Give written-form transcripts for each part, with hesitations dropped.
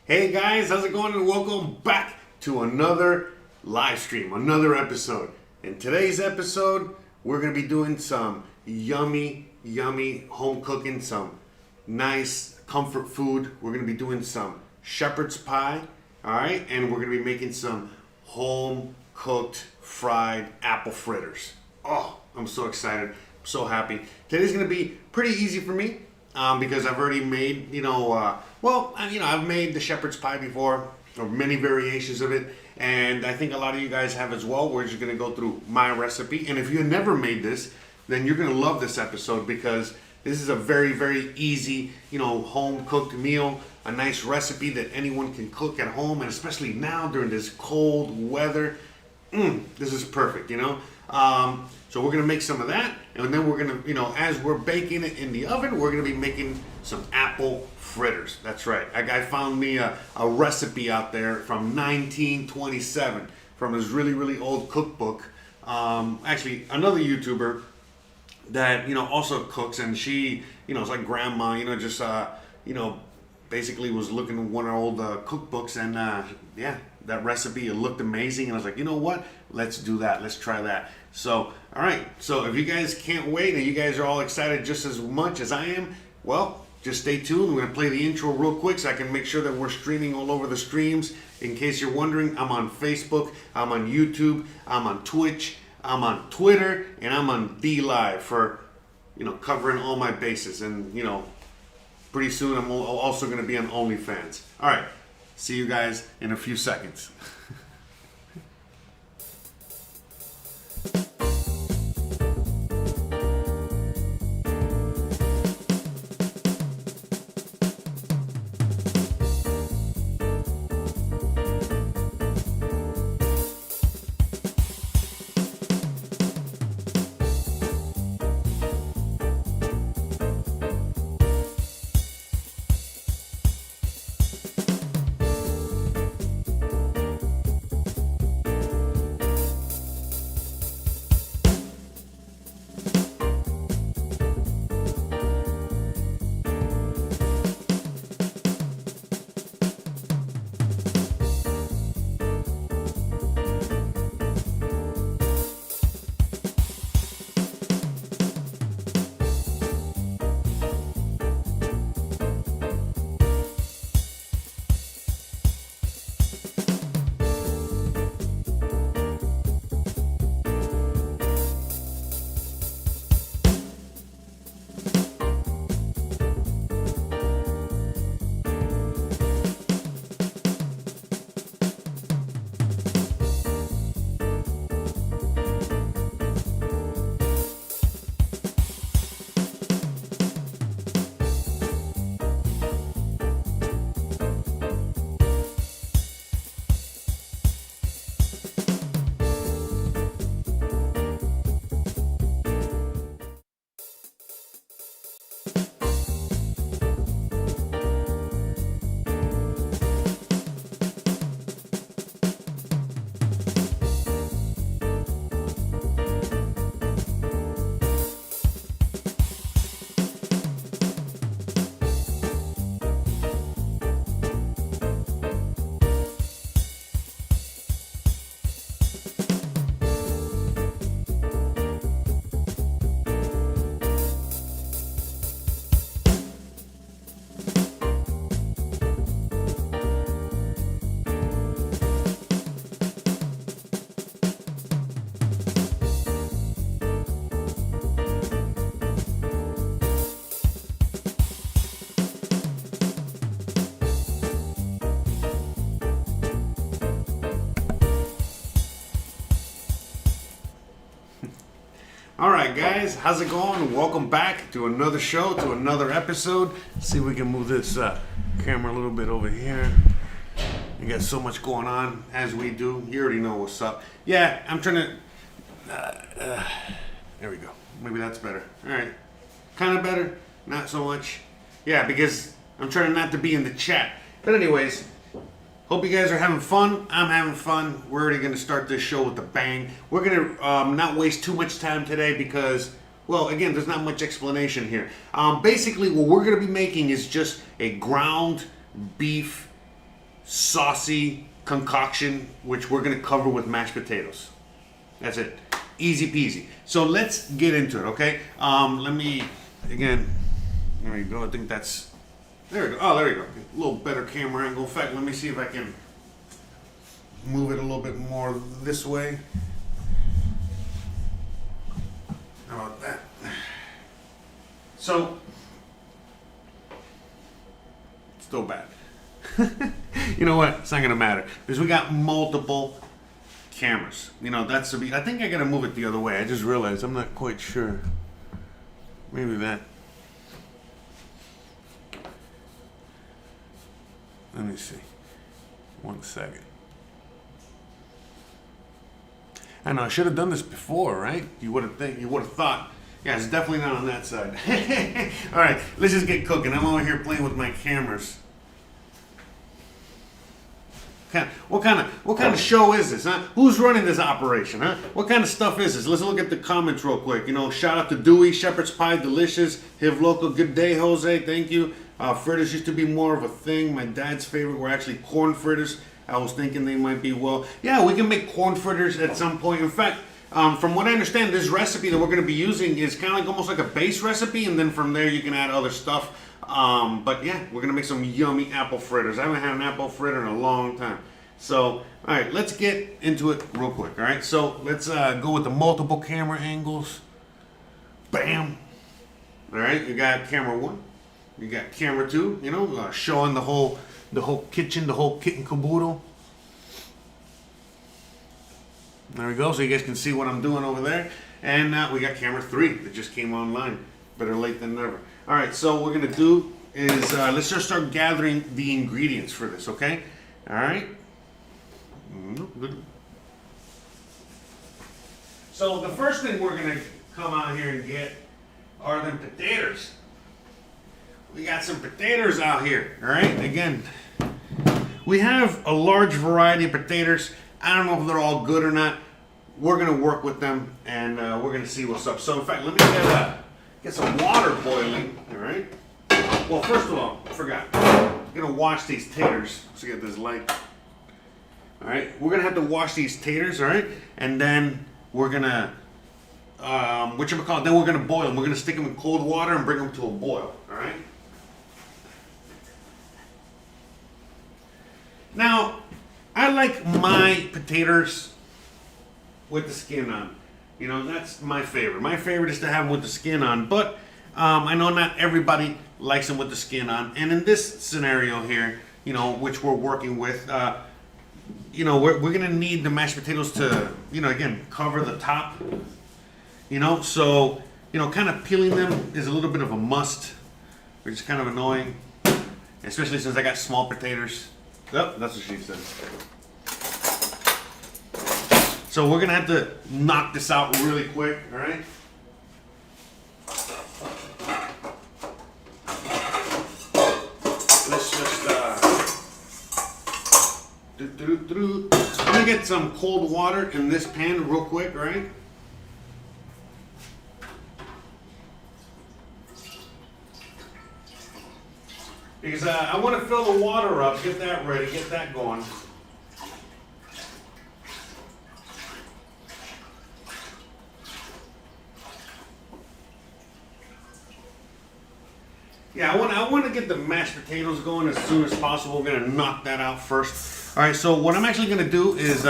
Hey guys, how's it going? And welcome back to another live stream, another episode. In today's episode, we're going to be doing some yummy home cooking, some nice comfort food. We're going to be doing some shepherd's pie, all right? And we're going to be making some home cooked fried apple fritters. Oh, I'm so excited. I'm so happy. Today's going to be pretty easy for me. Because I've already made, I've made the shepherd's pie before, or many variations of it, and I think a lot of you guys have as well. We're just going to go through my recipe, and if you've never made this, then you're going to love this episode because this is a very easy, home cooked meal, a nice recipe that anyone can cook at home, and especially now during this cold weather, this is perfect, So we're gonna make some of that, and then we're gonna, as we're baking it in the oven, we're gonna be making some apple fritters. That's right. I found me a recipe out there from 1927 from this really old cookbook. Actually, another YouTuber that also cooks, and she, it's like grandma, basically was looking at one of our old cookbooks, and that recipe, it looked amazing, and I was like, you know what? Let's do that. Let's try that. So, all right. So if you guys can't wait, and you guys are all excited just as much as I am, well, just stay tuned. We're going to play the intro real quick so I can make sure that we're streaming all over the streams. In case you're wondering, I'm on Facebook, I'm on YouTube, I'm on Twitch, I'm on Twitter, and I'm on DLive for, covering all my bases. And, pretty soon I'm also going to be on OnlyFans. All right. See you guys in a few seconds. Alright guys, how's it going? Welcome back to another show, to another episode. See if we can move this camera a little bit over here. You got so much going on, as we do. You already know what's up. Yeah, I'm trying to... there we go. Maybe that's better. Alright. Kind of better, not so much. Yeah, because I'm trying not to be in the chat. But anyways... Hope you guys are having fun. I'm having fun. We're already going to start this show with a bang. We're going to not waste too much time today because, well, again, there's not much explanation here. Basically, what we're going to be making is just a ground beef saucy concoction, which we're gonna cover with mashed potatoes. That's it. Easy peasy. So let's get into it, okay? Let me, again, there you go. I think that's, there we go. Oh, there you go. A little better camera angle. In fact, let me see if I can move it a little bit more this way. How about that? So, still bad. You know what? It's not gonna matter because we got multiple cameras. You know, that's the. I think I gotta move it the other way. I just realized I'm not quite sure. Maybe that. Let me see. 1 second. I know I should have done this before, right? You would have thought. Yeah, it's definitely not on that side. All right, let's just get cooking. I'm over here playing with my cameras. What kind of show is this, huh? Who's running this operation, huh? What kind of stuff is this? Let's look at the comments real quick. You know, shout out to Dewey, Shepherd's Pie, delicious. Hiv Local, good day, Jose, thank you. Fritters used to be more of a thing. My dad's favorite were actually corn fritters. I was thinking they might be, well, yeah, we can make corn fritters at some point. In fact, from what I understand, this recipe that we're going to be using is kind of like almost like a base recipe, and then from there you can add other stuff. But yeah, we're going to make some yummy apple fritters. I haven't had an apple fritter in a long time. So, all right, let's get into it real quick, all right? So let's go with the multiple camera angles. Bam. All right, you got camera 1. You got camera 2, you know, showing the whole kitchen, the whole kit and caboodle. There we go, so you guys can see what I'm doing over there. And we got camera 3 that just came online. Better late than never. All right, so what we're gonna do is let's just start gathering the ingredients for this, okay? All right. Good. So the first thing we're gonna come out here and get are them potatoes. We got some potatoes out here, all right? Again, we have a large variety of potatoes. I don't know if they're all good or not. We're gonna work with them and we're gonna see what's up. So in fact, let me get some water boiling, all right? Well, first of all, I forgot. I'm gonna wash these taters. Let's get this light. All right, we're gonna have to wash these taters, all right? And then we're gonna, then we're gonna boil them. We're gonna stick them in cold water and bring them to a boil, all right? Now, I like my potatoes with the skin on. You know, that's my favorite. My favorite is to have them with the skin on, but I know not everybody likes them with the skin on. And in this scenario here, you know, which we're working with, you know, we're gonna need the mashed potatoes to, you know, again, cover the top. You know, so, you know, kind of peeling them is a little bit of a must, which is kind of annoying, especially since I got small potatoes. Yep, that's what she said. So we're gonna have to knock this out really quick, all right? Let's just I'm gonna get some cold water in this pan real quick, all right? Because I want to fill the water up, get that ready, get that going. Yeah, I want to get the mashed potatoes going as soon as possible. We're going to knock that out first. All right, so what I'm actually going to do is,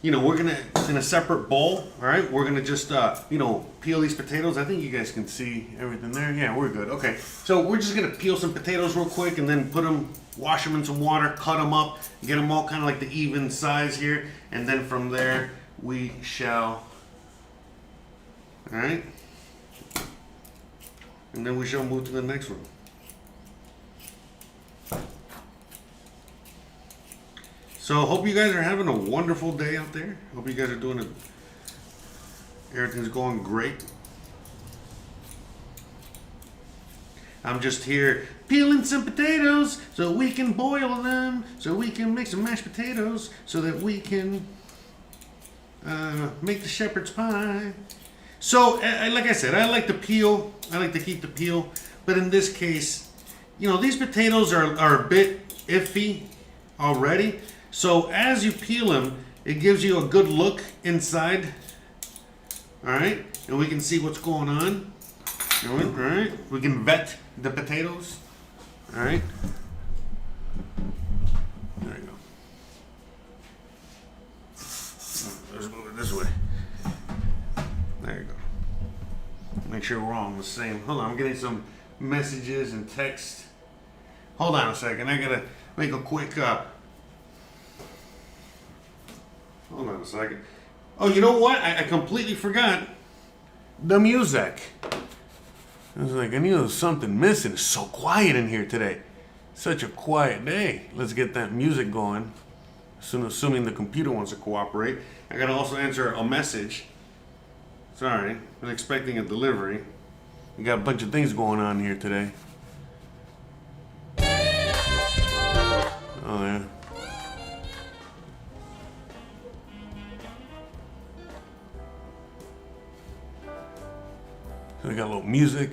you know, we're going to, in a separate bowl, all right, we're going to just, you know, peel these potatoes. I think you guys can see everything there. Yeah, we're good. Okay, so we're just going to peel some potatoes real quick and then put them, wash them in some water, cut them up, get them all kind of like the even size here. And then from there, we shall, all right, and then we shall move to the next one. So hope you guys are having a wonderful day out there. Hope you guys are doing it. Everything's going great. I'm just here peeling some potatoes so we can boil them, so we can make some mashed potatoes, so that we can make the shepherd's pie. So, like I said, I like to peel. I like to keep the peel. But in this case, you know, these potatoes are a bit iffy. already. So as you peel them, it gives you a good look inside. All right, and we can see what's going on. All right, we can vet the potatoes. All right, there you go. Let's move it this way. There you go. Make sure we're all on the same. Hold on, I'm getting some messages and text. Hold on a second. I gotta make a quick. Hold on a second. Oh, you know what? I completely forgot the music. I was like, I knew there was something missing. It's so quiet in here today. Such a quiet day. Let's get that music going. Assuming the computer wants to cooperate. I gotta also answer a message. Sorry, I was expecting a delivery. We got a bunch of things going on here today. Oh yeah. So we got a little music.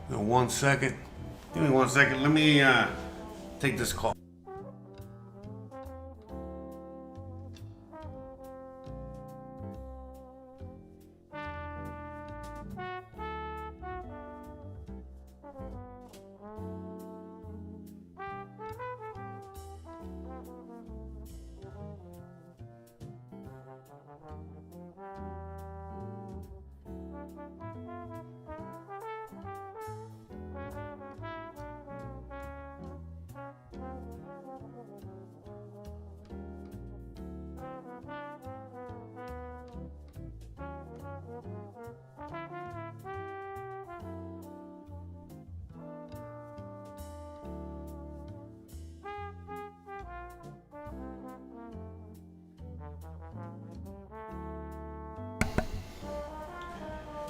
Now 1 second. Give me 1 second. Let me take this call.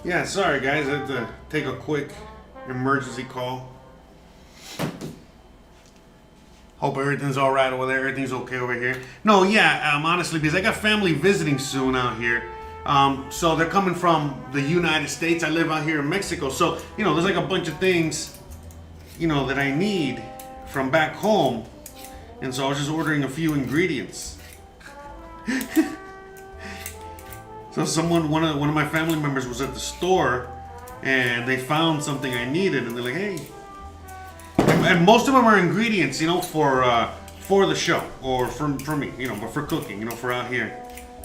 Yeah, sorry guys, I had to take a quick emergency call. Hope everything's all right over there. Everything's okay over here. No, yeah, honestly, because I got family visiting soon out here. So they're coming from the United States. I live out here in Mexico. So, you know, there's like a bunch of things, you know, that I need from back home. And so I was just ordering a few ingredients. So one of my family members was at the store and they found something I needed and they're like, hey. And most of them are ingredients, you know, for the show or for me, you know, but for cooking, you know, for out here.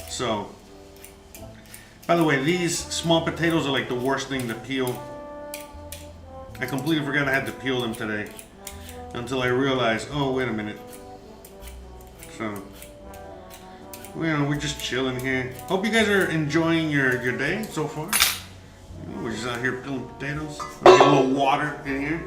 So, by the way, these small potatoes are like the worst thing to peel. I completely forgot I had to peel them today until I realized, oh, wait a minute. So, you know, we're just chilling here. Hope you guys are enjoying your day so far. You know, we're just out here peeling potatoes. Get a little water in here.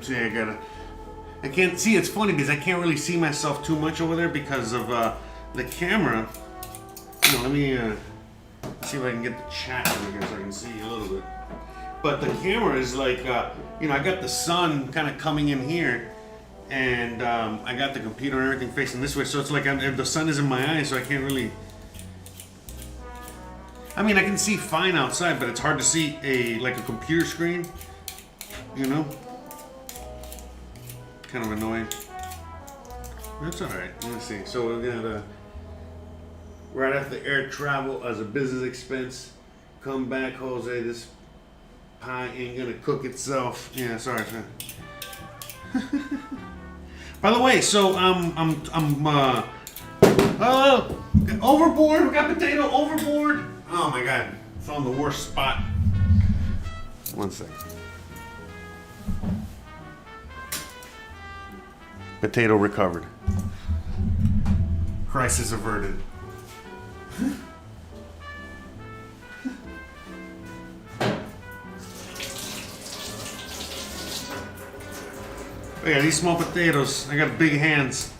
See, I can't see. It's funny because I can't really see myself too much over there because of the camera. You know, let me see if I can get the chat over here so I can see a little bit. But the camera is like, you know, I got the sun kind of coming in here, and I got the computer and everything facing this way, so it's like the sun is in my eyes, so I can't really. I mean, I can see fine outside, but it's hard to see like a computer screen. You know. Kind of annoying. That's alright. Let me see. So we're gonna right after air travel as a business expense. Come back, Jose. This pie ain't gonna cook itself. Yeah, sorry. By the way, so overboard. We got potato overboard. Oh my god, it's on the worst spot. 1 second. Potato recovered. Crisis averted. Oh yeah, these small potatoes, I got big hands.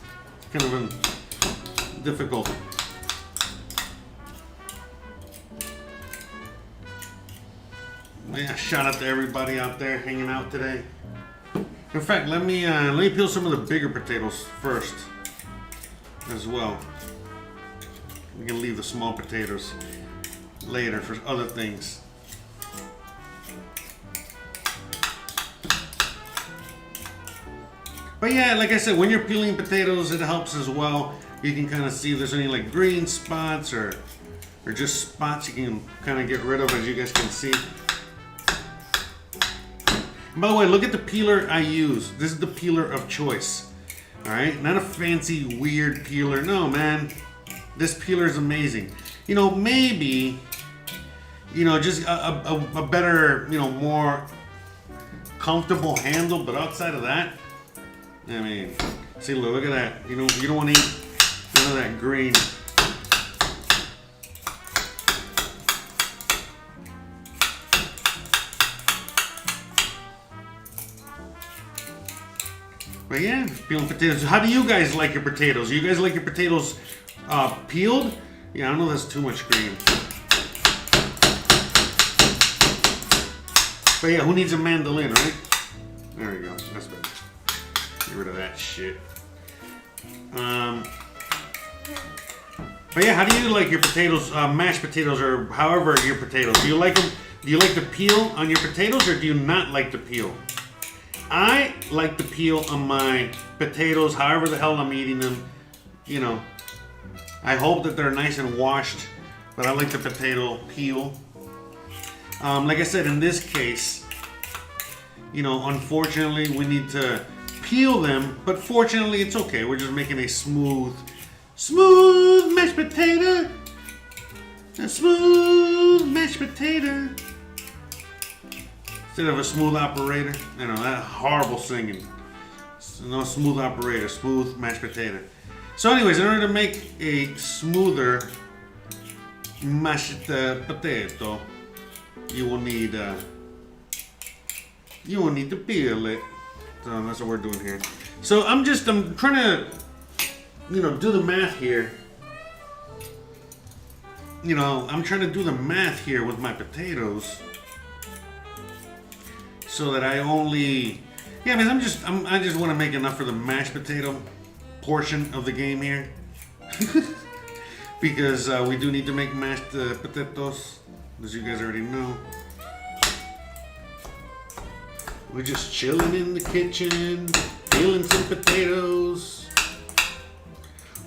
It's kind of difficult. Yeah, shout out to everybody out there hanging out today. In fact, let me peel some of the bigger potatoes first, as well. We can leave the small potatoes later for other things. But yeah, like I said, when you're peeling potatoes, it helps as well. You can kind of see if there's any like green spots or just spots you can kind of get rid of, as you guys can see. By the way, look at the peeler I use. This is the peeler of choice. Alright? Not a fancy, weird peeler. No, man. This peeler is amazing. You know, maybe, you know, just a better, you know, more comfortable handle. But outside of that, I mean, see, look at that. You don't want to eat none of that green. But yeah, peeling potatoes. How do you guys like your potatoes? You guys like your potatoes peeled? Yeah, I know that's too much green. But yeah, who needs a mandolin, right? There we go. That's better. Get rid of that shit. But yeah, how do you like your potatoes, mashed potatoes, or however your potatoes? Do you like them? Do you like the peel on your potatoes, or do you not like the peel? I like the peel on my potatoes, however the hell I'm eating them. You know, I hope that they're nice and washed, but I like the potato peel. Like I said, in this case, you know, unfortunately, we need to peel them, but fortunately, it's okay. We're just making a smooth mashed potato. A smooth mashed potato. Instead of a smooth operator. You know, that horrible singing. No smooth operator, smooth mashed potato. So anyways, in order to make a smoother mashed potato, you will need to peel it. So that's what we're doing here. So I'm trying to, you know, do the math here. You know, I'm trying to do the math here with my potatoes, so that I only, yeah, I mean, I just want to make enough for the mashed potato portion of the game here, because we do need to make mashed potatoes, as you guys already know. We're just chilling in the kitchen, peeling some potatoes.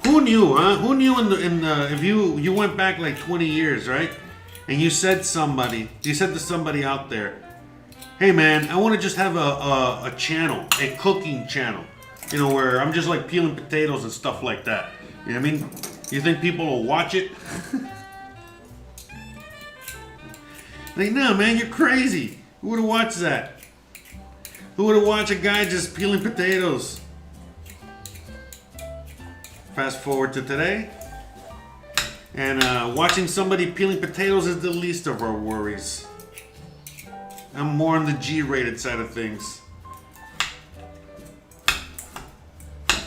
Who knew, huh? Who knew if you went back like 20 years, right? And you said to somebody out there, hey man, I want to just have a channel, a cooking channel, you know, where I'm just like peeling potatoes and stuff like that. You know what I mean? You think people will watch it? Like, no man, you're crazy. Who would have watched that? Who would have watched a guy just peeling potatoes? Fast forward to today, and watching somebody peeling potatoes is the least of our worries. I'm more on the G-rated side of things.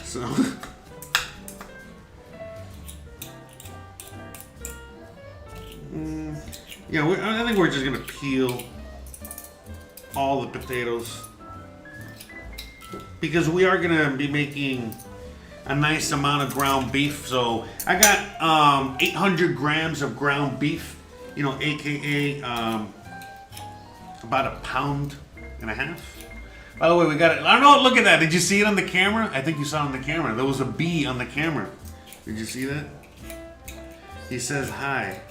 So, yeah, I think we're just gonna peel all the potatoes, because we are gonna be making a nice amount of ground beef. So I got 800 grams of ground beef, you know, aka about 1.5 pounds. By the way, we got it. I don't know, look at that. Did you see it on the camera? I think you saw it on the camera. There was a bee on the camera. Did you see that? He says hi.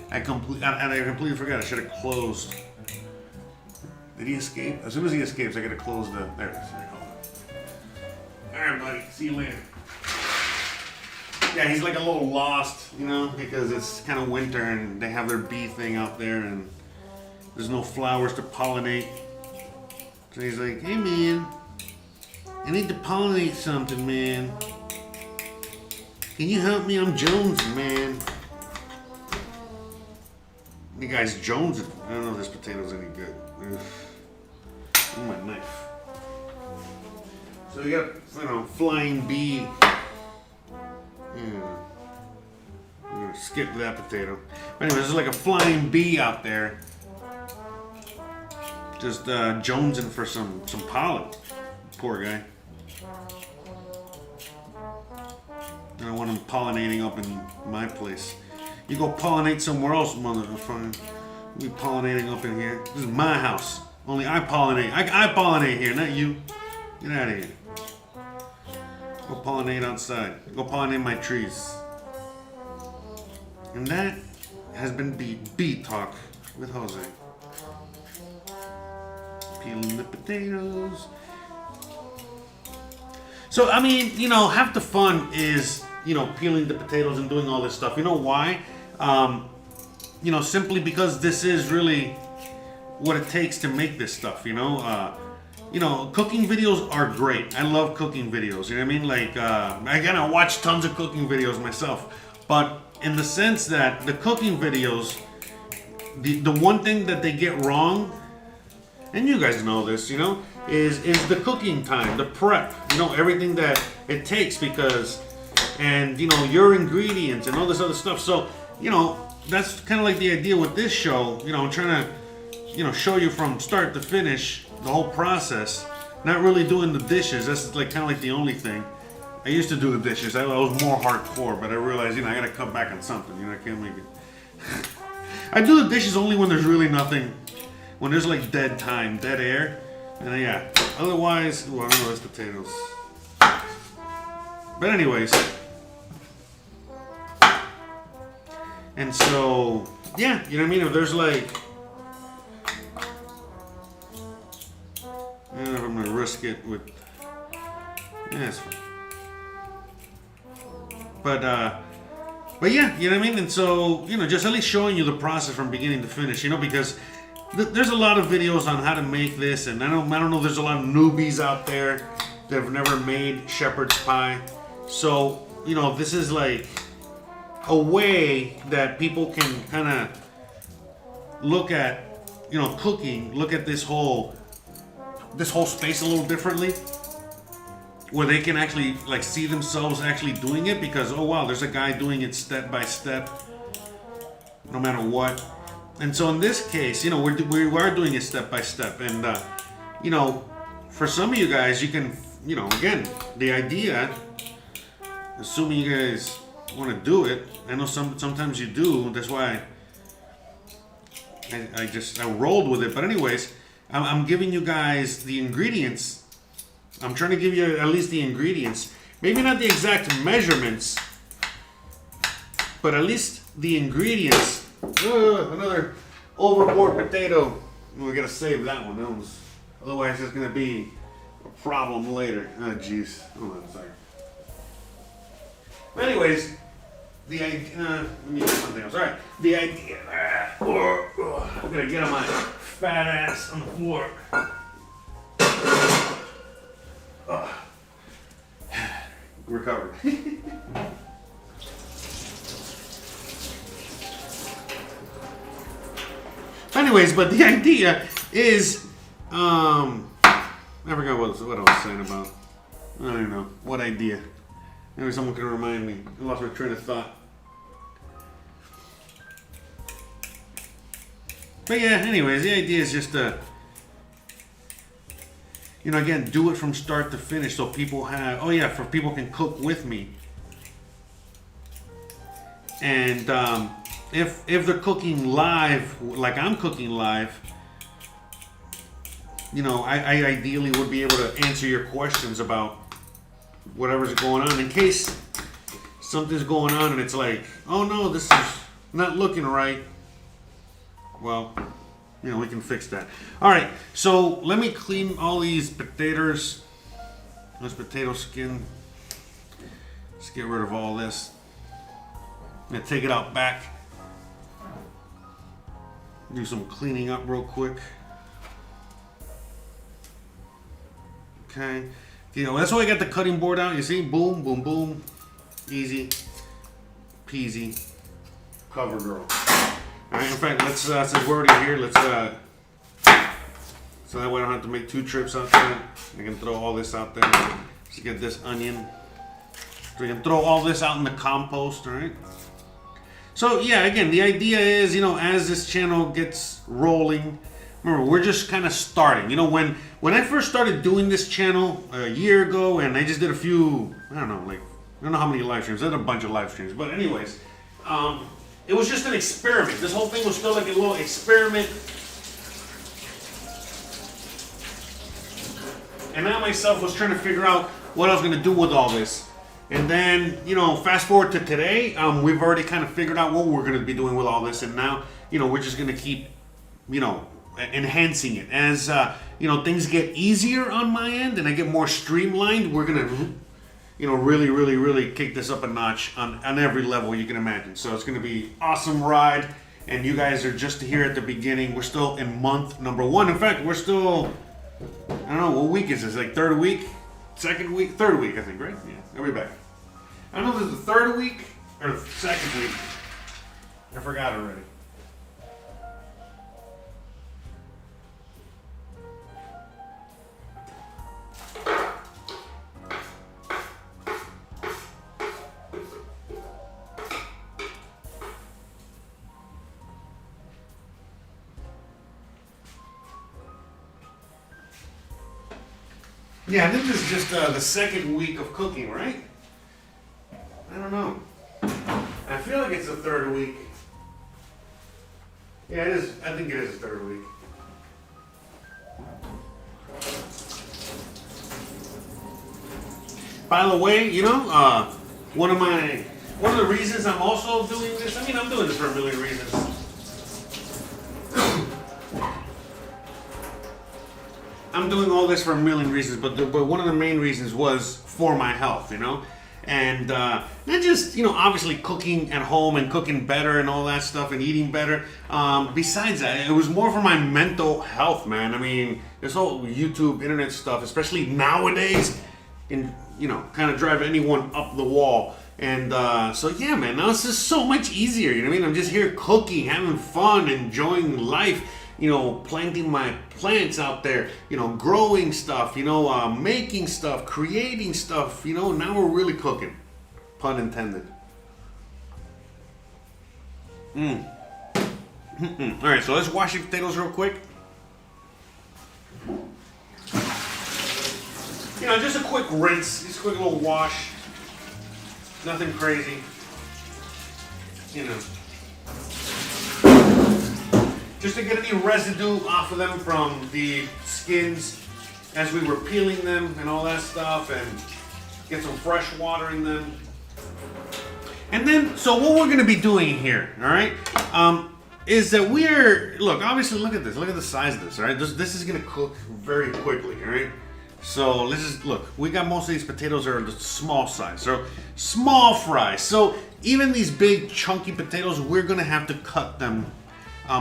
I completely forgot. I should have closed. Did he escape? As soon as he escapes, I gotta close the. There it is. Alright, buddy. See you later. Yeah, he's like a little lost, you know, because it's kind of winter and they have their bee thing out there and there's no flowers to pollinate. So he's like, hey man, I need to pollinate something, man. Can you help me? I'm Jones, man. You guys, Jones. I don't know if this potato's any good. Oh, my knife. So we got, you know, flying bee. Yeah. I'm gonna skip that potato. But anyway, there's like a flying bee out there. Just jonesing for some pollen. Poor guy. I don't want him pollinating up in my place. You go pollinate somewhere else, motherfucker. You pollinating up in here. This is my house. Only I pollinate. I pollinate here, not you. Get out of here. Go pollinate outside. Go pollinate my trees. And that has been Bee Talk with Jose. Peeling the potatoes. So, I mean, you know, half the fun is, you know, peeling the potatoes and doing all this stuff. You know why? You know, simply because this is really what it takes to make this stuff, you know? You know, cooking videos are great. I love cooking videos, you know what I mean? Like, I watch tons of cooking videos myself. But in the sense that the cooking videos, the one thing that they get wrong, and you guys know this, you know, is the cooking time, the prep, you know, everything that it takes because, and, you know, your ingredients and all this other stuff. So, you know, that's kind of like the idea with this show. You know, I'm trying to, you know, show you from start to finish, the whole process, not really doing the dishes. That's like kind of like the only thing. I used to do the dishes. I was more hardcore, but I realized, you know, I got to cut back on something. You know, I can't make it. I do the dishes only when there's really nothing. When there's like dead time, dead air, and yeah. Otherwise, ooh, I don't know, those potatoes. But anyways, and so yeah, you know what I mean. If there's like, I don't know if I'm gonna risk it with, yeah, it's fine. But yeah, you know what I mean. And so, you know, just at least showing you the process from beginning to finish, you know, because there's a lot of videos on how to make this, and I don't know. There's a lot of newbies out there that have never made shepherd's pie. So, you know, this is like a way that people can kind of look at, you know, cooking, look at this whole space a little differently, where they can actually like see themselves actually doing it because, oh wow, there's a guy doing it step by step, no matter what. And so in this case, you know, we are doing it step by step, and you know, for some of you guys, you can, you know, again, the idea, assuming you guys want to do it. I know sometimes you do. That's why I rolled with it. But anyways, I'm giving you guys the ingredients. I'm trying to give you at least the ingredients. Maybe not the exact measurements, but at least the ingredients. Another overboard potato. We gotta save that one. Otherwise, it's gonna be a problem later. Oh, jeez. Hold on, sorry. But anyways, the idea. Let me do something else. All right. The idea. I'm gonna get on my fat ass on the floor. Recovered. Anyways, but the idea is, I forgot what I was saying about. I don't even know. What idea? Maybe someone can remind me. I lost my train of thought. But yeah, anyways, the idea is just to, you know, again, do it from start to finish so people have, for people can cook with me. And, if they're cooking live, like I'm cooking live, you know, I ideally would be able to answer your questions about whatever's going on in case something's going on and it's like, oh no, this is not looking right. Well, you know, we can fix that. All right, so let me clean all these potatoes, this potato skin. Let's get rid of all this. I'm gonna take it out back. Do some cleaning up real quick. Okay. You know, that's why I got the cutting board out. You see? Boom, boom, boom. Easy peasy. Cover girl. Alright, in fact, let's, since we're already here, let's, so that way I don't have to make 2 trips out there. I can throw all this out there. Let's get this onion. So we can throw all this out in the compost, alright? So yeah, again, the idea is, you know, as this channel gets rolling, remember, we're just kind of starting. You know, when I first started doing this channel a year ago, and I just did a few, I don't know how many live streams. I did a bunch of live streams, but anyways, it was just an experiment. This whole thing was still like a little experiment. And I myself was trying to figure out what I was going to do with all this. And then, you know, fast forward to today, we've already kind of figured out what we're going to be doing with all this. And now, you know, we're just going to keep, you know, enhancing it. As, you know, things get easier on my end and I get more streamlined, we're going to, you know, really kick this up a notch on every level you can imagine. So it's going to be awesome ride. And you guys are just here at the beginning. We're still in month number 1. In fact, we're still, I don't know, what week is this? Like third week? Second week? Third week, I think, right? Yeah, I'll be back. I don't know if it's the third week or the second week. I forgot already. Yeah, I think this is just the second week of cooking, right? I don't know. I feel like it's the third week. Yeah, it is. I think it is the third week. By the way, you know, one of the reasons I'm also doing this, I mean, I'm doing this for a million reasons. I'm doing all this for a million reasons, but one of the main reasons was for my health, you know? And not just, you know, obviously cooking at home and cooking better and all that stuff and eating better. Besides that, it was more for my mental health, man. I mean, this whole YouTube, internet stuff, especially nowadays, can, you know, kind of drive anyone up the wall. And so, yeah, man, now it's just so much easier, you know what I mean? I'm just here cooking, having fun, enjoying life. You know, planting my plants out there, you know, growing stuff, you know, making stuff, creating stuff, you know, now we're really cooking. Pun intended. Alright, so let's wash the potatoes real quick. You know, just a quick rinse, just a quick little wash. Nothing crazy. You know. Just to get any residue off of them from the skins as we were peeling them and all that stuff, and get some fresh water in them. And then, so what we're going to be doing here, all right, is that look, obviously, look at this. Look at the size of this, all right? This is going to cook very quickly, all right? So let's just, look, we got most of these potatoes are the small size, so small fries. So even these big chunky potatoes, we're going to have to cut them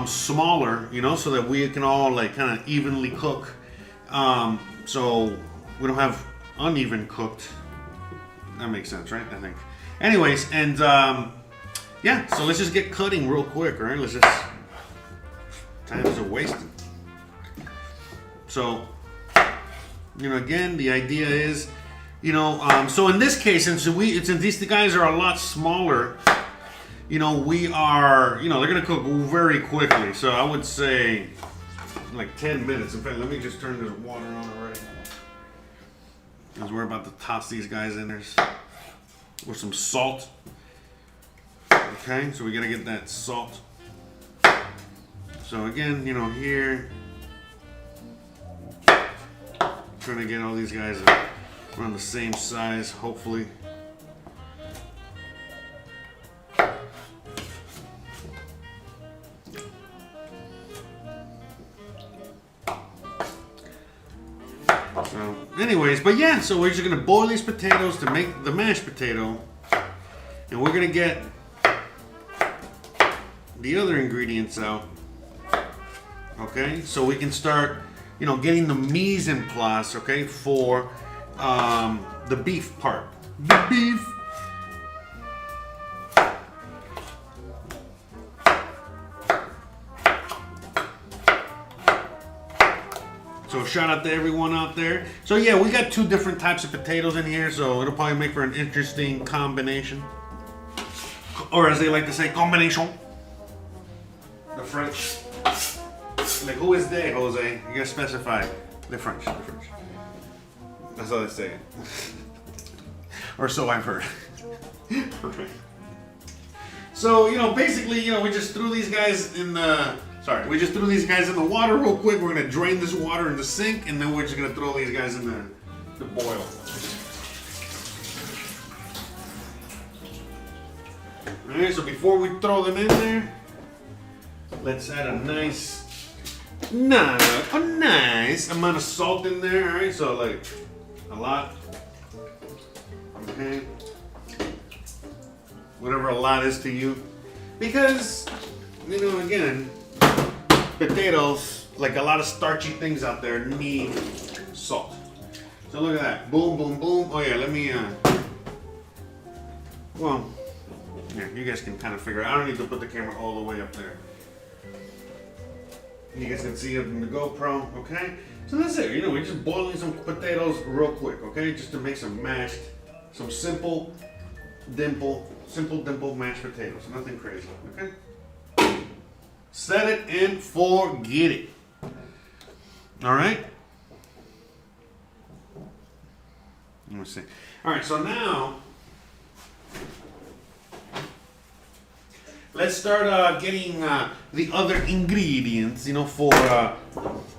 smaller, you know, so that we can all like kind of evenly cook, so we don't have uneven cooked. That makes sense, right? I think. Anyways, and yeah, so let's just get cutting real quick, all right? Let's just, times are wasting. So, you know, again, the idea is, you know, so in this case, since these guys are a lot smaller, you know, we are, you know, they're going to cook very quickly. So I would say like 10 minutes. In fact, let me just turn this water on already. Because we're about to toss these guys in there with some salt. Okay, so we got to get that salt. So again, you know, here, trying to get all these guys around the same size, hopefully. So, anyways, but yeah, so we're just gonna boil these potatoes to make the mashed potato, and we're gonna get the other ingredients out. Okay, so we can start, you know, getting the mise en place, okay, for the beef part. The beef. So shout out to everyone out there. So yeah, we got two different types of potatoes in here, so it'll probably make for an interesting combination. Or as they like to say, combination. The French. Like, who is they, Jose? You gotta specify. They're French. They're French. That's how they say it. Or so I've heard. Okay. So, you know, basically, you know, we just threw these guys in the... Sorry, we just threw these guys in the water real quick. We're gonna drain this water in the sink, and then we're just gonna throw these guys in the boil. Alright, so before we throw them in there, let's add a nice amount of salt in there. Alright, so like a lot. Okay. Whatever a lot is to you. Because, you know, again, potatoes, like a lot of starchy things out there, need salt. So look at that. Boom, boom, boom. Oh yeah, let me, well, yeah, you guys can kind of figure it out. I don't need to put the camera all the way up there. You guys can see it in the GoPro, okay? So that's it. You know, we're just boiling some potatoes real quick, okay? Just to make some simple dimple mashed potatoes. Nothing crazy, okay? Set it and forget it. All right? Let me see. All right, so now let's start getting the other ingredients, you know, for, I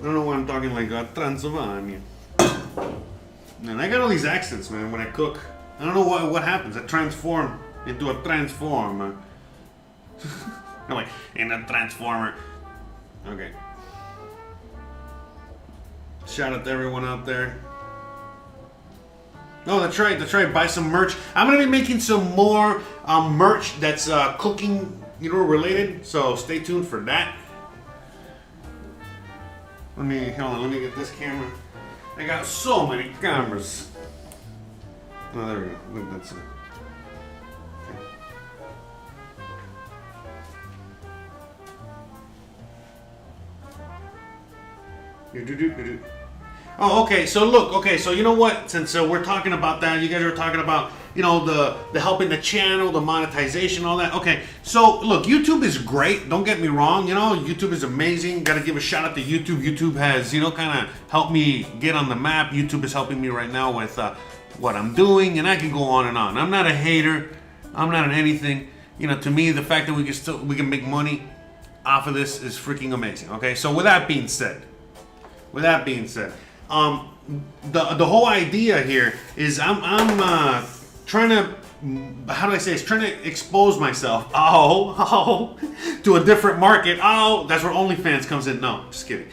don't know why I'm talking like Transylvania. And I got all these accents, man, when I cook. I don't know what happens. I transform into a transformer. I'm like, in a transformer. Okay. Shout out to everyone out there. Oh, that's right. Buy some merch. I'm going to be making some more merch that's cooking, you know, related. So stay tuned for that. Hold on. Let me get this camera. I got so many cameras. Oh, there we go. Look, that's it. Okay. Oh, okay. So look. Okay. So you know what? Since we're talking about that, you guys are talking about, you know, the helping the channel, the monetization, all that. Okay. So look, YouTube is great. Don't get me wrong. You know, YouTube is amazing. Got to give a shout out to YouTube. YouTube has, you know, kind of helped me get on the map. YouTube is helping me right now with what I'm doing, and I can go on and on. I'm not a hater. I'm not an anything. You know, to me, the fact that we can make money off of this is freaking amazing. Okay. So with that being said. The whole idea here is I'm trying to, how do I say this? Trying to expose myself. To a different market. That's where OnlyFans comes in. No, just kidding.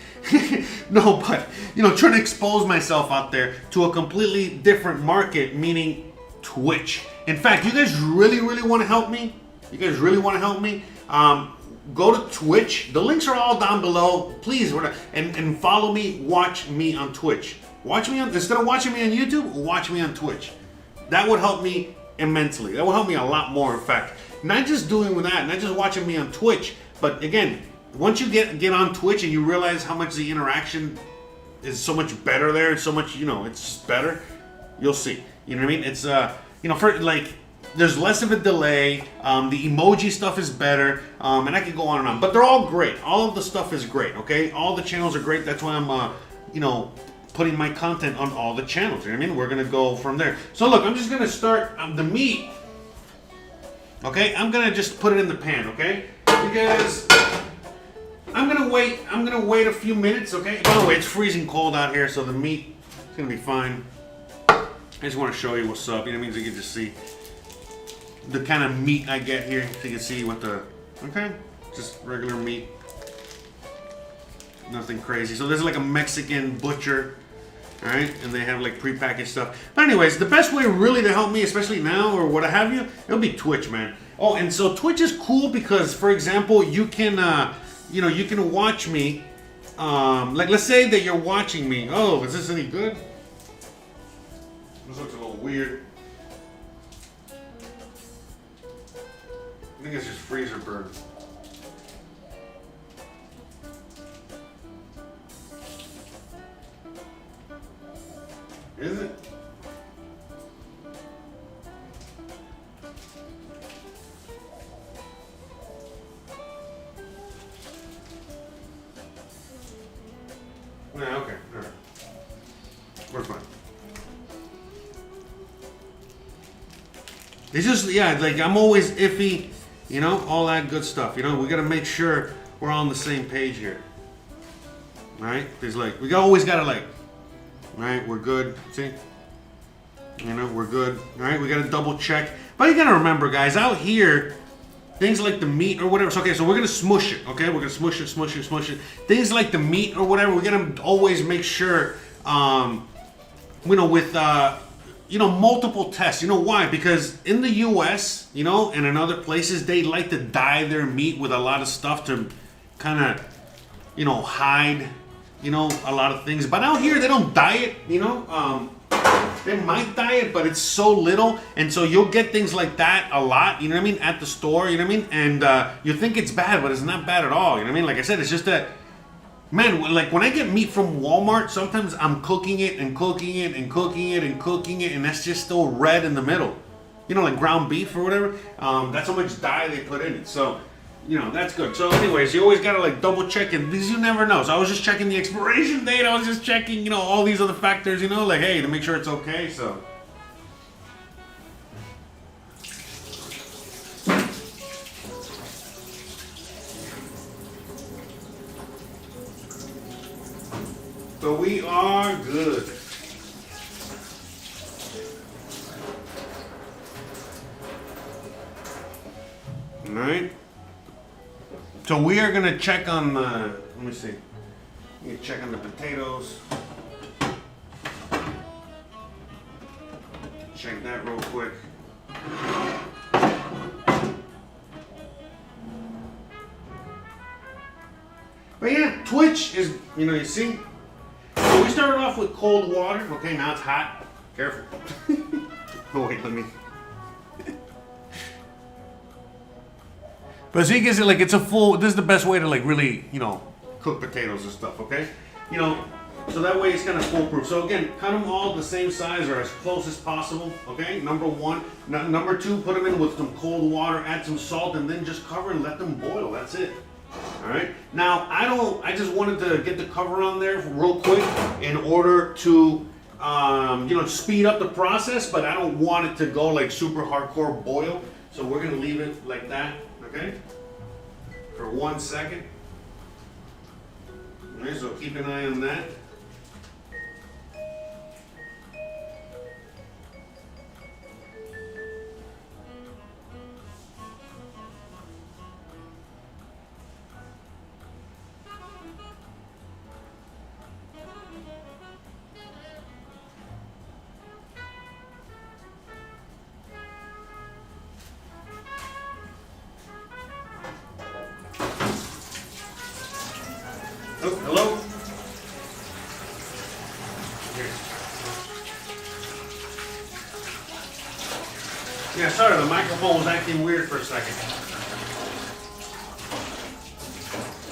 No, but you know, trying to expose myself out there to a completely different market, meaning Twitch. In fact, you guys really want to help me? Go to Twitch. The links are all down below. Please, and follow me. Watch me on Twitch. Instead of watching me on YouTube, watch me on Twitch. That would help me immensely. That would help me a lot more. In fact, not just doing that, not just watching me on Twitch, but again, once you get on Twitch and you realize how much the interaction is so much better there, so much, you know, it's just better. You'll see. You know what I mean? It's you know, for like. There's less of a delay. The emoji stuff is better, and I could go on and on. But they're all great. All of the stuff is great. Okay, all the channels are great. That's why I'm, you know, putting my content on all the channels. You know what I mean? We're gonna go from there. So look, I'm just gonna start the meat. Okay, I'm gonna just put it in the pan. Okay, because I'm gonna wait a few minutes. Okay. By the way, it's freezing cold out here, so the meat is gonna be fine. I just want to show you what's up. You know what I mean? So you can just see the kind of meat I get here, so you can see what the, okay, just regular meat, nothing crazy. So this is like a Mexican butcher, all right, and they have like prepackaged stuff. But anyways, the best way really to help me, especially now or what have you, it'll be Twitch, man. Oh, and so Twitch is cool because, for example, you can, you know, you can watch me, like let's say that you're watching me. Oh, is this any good? This looks a little weird. I think it's just freezer burn. Is it? Yeah, okay. All right. We're fine. It's just, yeah, like I'm always iffy, you know, all that good stuff. You know, we gotta make sure we're all on the same page here. Right? There's like, always gotta like, right, we're good. See? You know, we're good. Alright, we gotta double check. But you gotta remember, guys, out here, things like the meat or whatever. So, okay, so we're gonna smush it, okay? We're gonna smush it. Things like the meat or whatever, we're gonna always make sure, you know, with, you know, multiple tests. You know why? Because in the US, you know, and in other places, they like to dye their meat with a lot of stuff to kind of, you know, hide, you know, a lot of things. But out here, they don't dye it, you know. They might dye it, but it's so little. And so you'll get things like that a lot, you know what I mean, at the store, you know what I mean? And you think it's bad, but it's not bad at all, you know what I mean? Like I said, it's just that, man, like when I get meat from Walmart, sometimes I'm cooking it, and that's just still red in the middle. You know, like ground beef or whatever. That's how much dye they put in it. So, you know, that's good. So anyways, you always gotta like double check it because you never know. So I was just checking the expiration date. I was just checking, you know, all these other factors, you know, like, hey, to make sure it's okay. So. So we are good. All right. So we are gonna check on the. Let me see. Let me check on the potatoes. Check that real quick. But yeah, Twitch is, you know, you see. So we started off with cold water. Okay, now it's hot. Careful. Oh wait, let me. But so you can see, like, it's a full. This is the best way to like really, you know, cook potatoes and stuff. Okay, you know, so that way it's kind of foolproof. So again, cut them all the same size or as close as possible. Okay, number one. Number two, put them in with some cold water, add some salt, and then just cover and let them boil. That's it. All right. Now I just wanted to get the cover on there real quick in order to, you know, speed up the process, but I don't want it to go like super hardcore boil. So we're gonna leave it like that. Okay, for 1 second. All right, so keep an eye on that. Oh, hello? Yeah, sorry, the microphone was acting weird for a second.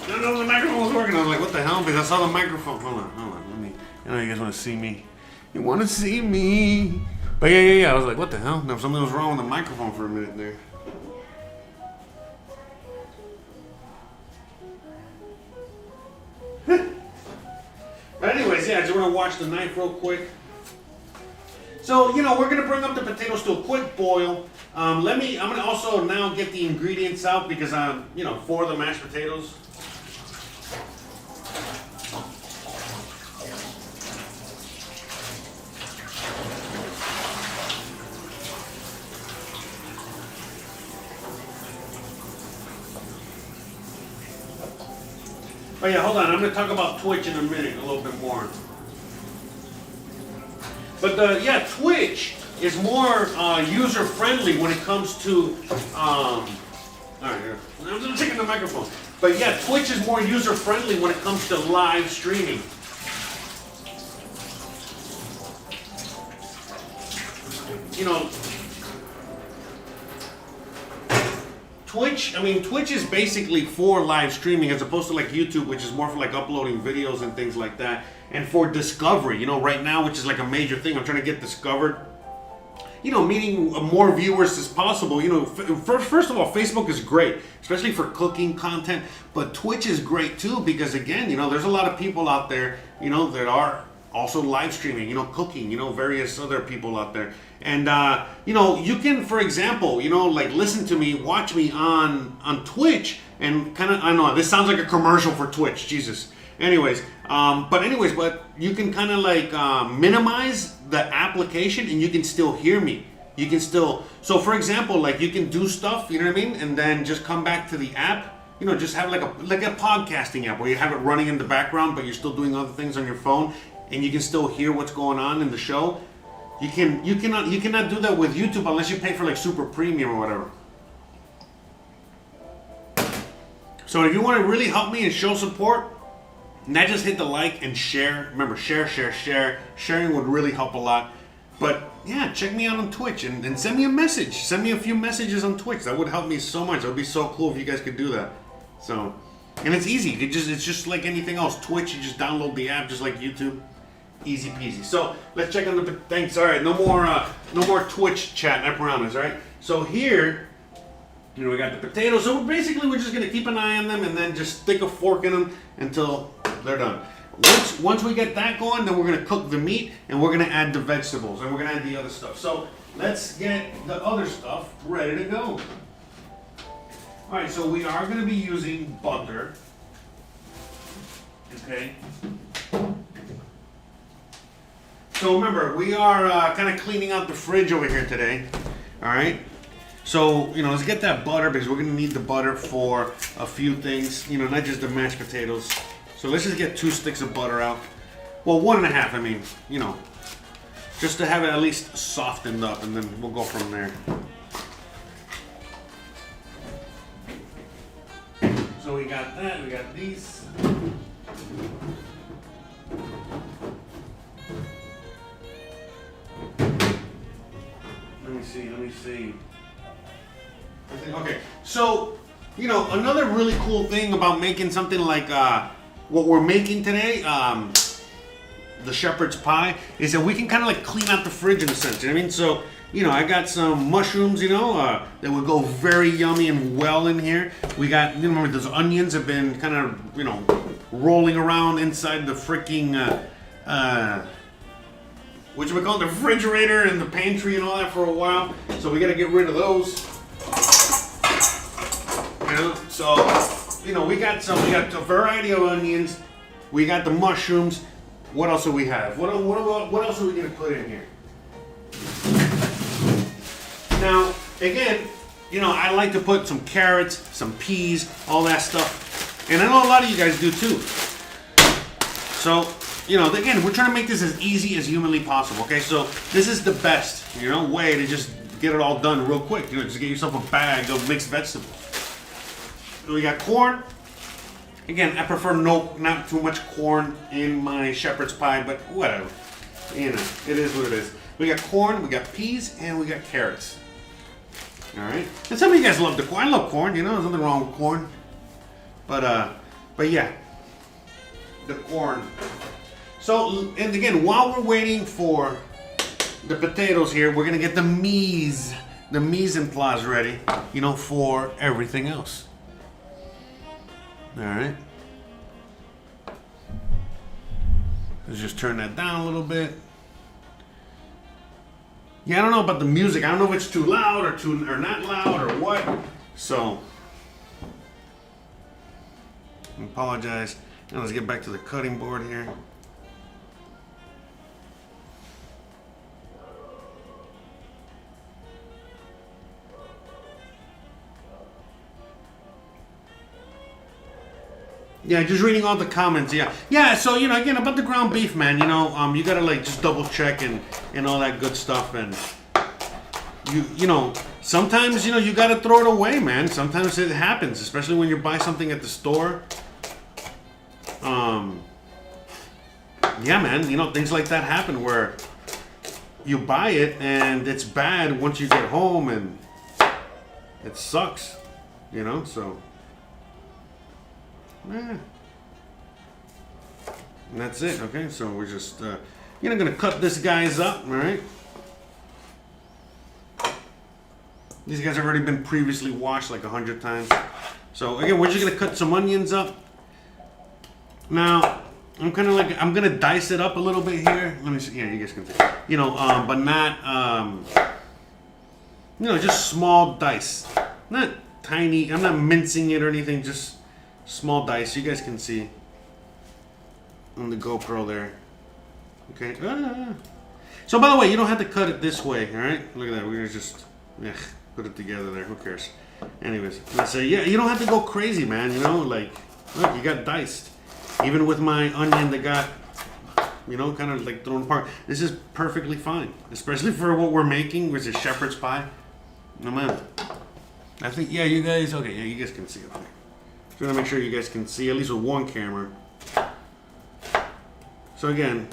No, the microphone was working. I was like, what the hell? Because I saw the microphone. Hold on. Let me. I know you guys want to see me. You want to see me? But yeah. I was like, what the hell? No, something was wrong with the microphone for a minute there. But anyways, yeah, I just want to wash the knife real quick. So, you know, we're going to bring up the potatoes to a quick boil. I'm going to also now get the ingredients out because you know, for the mashed potatoes. Oh yeah, hold on. I'm going to talk about Twitch in a minute, a little bit more. But yeah, Twitch is more user-friendly when it comes to. All right, here. I'm taking the microphone. But yeah, Twitch is more user-friendly when it comes to live streaming. You know, Twitch is basically for live streaming as opposed to like YouTube, which is more for like uploading videos and things like that. And for discovery, you know, right now, which is like a major thing, I'm trying to get discovered. meeting more viewers as possible. First of all, Facebook is great, especially for cooking content, but Twitch is great too, because again, there's a lot of people out there, that are also live streaming, cooking, various other people out there. And, you can, for example, like listen to me, watch me on Twitch, and I know this sounds like a commercial for Twitch, Jesus. But you can kind of like minimize the application, and you can still hear me. You can still, so for example, like you can do stuff, you know what I mean? And then just come back to the app, just have like a podcasting app where you have it running in the background, but you're still doing other things on your phone, and you can still hear what's going on in the show. You cannot do that with YouTube unless you pay for like super premium or whatever. So if you want to really help me and show support, not just hit the like and share. Remember, share. Sharing would really help a lot. But yeah, check me out on Twitch and send me a message. Send me a few messages on Twitch. That would help me so much. It would be so cool if you guys could do that. So, and it's easy. It's just like anything else. Twitch, you just download the app just like YouTube. Easy peasy. So let's check on the thanks. All right, no more Twitch chat, I promise. All right. So here, we got the potatoes. So basically, we're just gonna keep an eye on them and then just stick a fork in them until they're done. Once we get that going, then we're gonna cook the meat and we're gonna add the vegetables and we're gonna add the other stuff. So let's get the other stuff ready to go. All right. So we are gonna be using butter. Okay. So remember, we are kind of cleaning out the fridge over here today. All right. So, let's get that butter because we're going to need the butter for a few things, not just the mashed potatoes. So let's just get 2 sticks of butter out. Well, 1.5, I mean, just to have it at least softened up, and then we'll go from there. So we got that, we got these. Let me see. Okay, so, another really cool thing about making something like what we're making today, the shepherd's pie, is that we can kind of like clean out the fridge in a sense, you know what I mean? So, I got some mushrooms, that would go very yummy and well in here. We got, remember those onions have been kind of, rolling around inside the freaking, the refrigerator and the pantry and all that for a while. So we got to get rid of those. So, we got a variety of onions. We got the mushrooms. What else do we have? What else are we going to put in here? Now, again, I like to put some carrots, some peas, all that stuff. And I know a lot of you guys do too. So, again, we're trying to make this as easy as humanly possible, okay? So this is the best, way to just get it all done real quick. Just get yourself a bag of mixed vegetables. We got corn. Again, I prefer not too much corn in my shepherd's pie, but whatever. It is what it is. We got corn, we got peas, and we got carrots. All right? And some of you guys love the corn. I love corn, there's nothing wrong with corn. But yeah, the corn. So, and again, while we're waiting for the potatoes here, we're gonna get the mise en place ready, for everything else. All right. Let's just turn that down a little bit. Yeah, I don't know about the music. I don't know if it's too loud or not loud or what. So, I apologize. Now let's get back to the cutting board here. Yeah, just reading all the comments. Yeah. So again about the ground beef, man. You gotta like just double check and all that good stuff. And sometimes you gotta throw it away, man. Sometimes it happens, especially when you buy something at the store. Yeah, man. Things like that happen where you buy it and it's bad once you get home, and it sucks. So. And that's it. Okay, so we're just gonna cut this guys up. All right. These guys have already been previously washed like 100 times. So again, we're just gonna cut some onions up. Now, I'm gonna dice it up a little bit here. Let me see. Yeah, you guys can see. You know, but not you know, just small dice. Not tiny. I'm not mincing it or anything. Just small dice. You guys can see on the GoPro there. Okay. So by the way, you don't have to cut it this way. All right. Look at that. We're gonna just put it together there. Who cares? Anyways, let's say yeah. You don't have to go crazy, man. You know, like look, you got diced. Even with my onion that got, you know, kind of like thrown apart. This is perfectly fine, especially for what we're making, which is shepherd's pie. No man. I think yeah, you guys. Okay, yeah, you guys can see it. Just gonna make sure you guys can see at least with one camera. So again.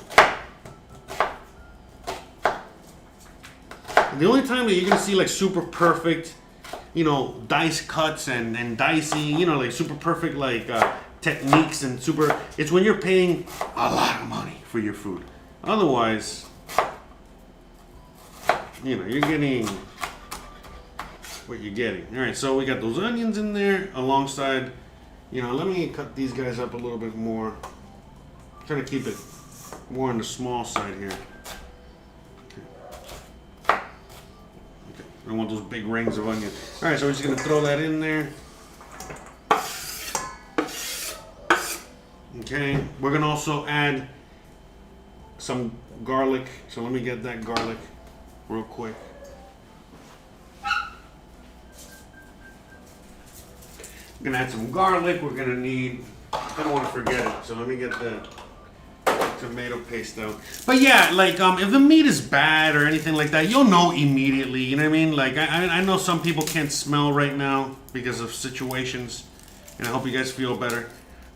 The only time that you're gonna see like super perfect, you know, dice cuts and dicing, you know, like super perfect like techniques and super, it's when you're paying a lot of money for your food. Otherwise, you know, you're getting what you're getting. All right, so we got those onions in there alongside, you know, let me cut these guys up a little bit more. I'm trying to keep it more on the small side here. I don't want those big rings of onion. All right, so we're just gonna throw that in there. Okay, we're gonna also add some garlic. So let me get that garlic real quick. We're gonna add some garlic. We're gonna need, I don't want to forget it. So let me get the tomato paste out. But yeah, like if the meat is bad or anything like that, you'll know immediately. You know what I mean? Like I know some people can't smell right now because of situations, and I hope you guys feel better.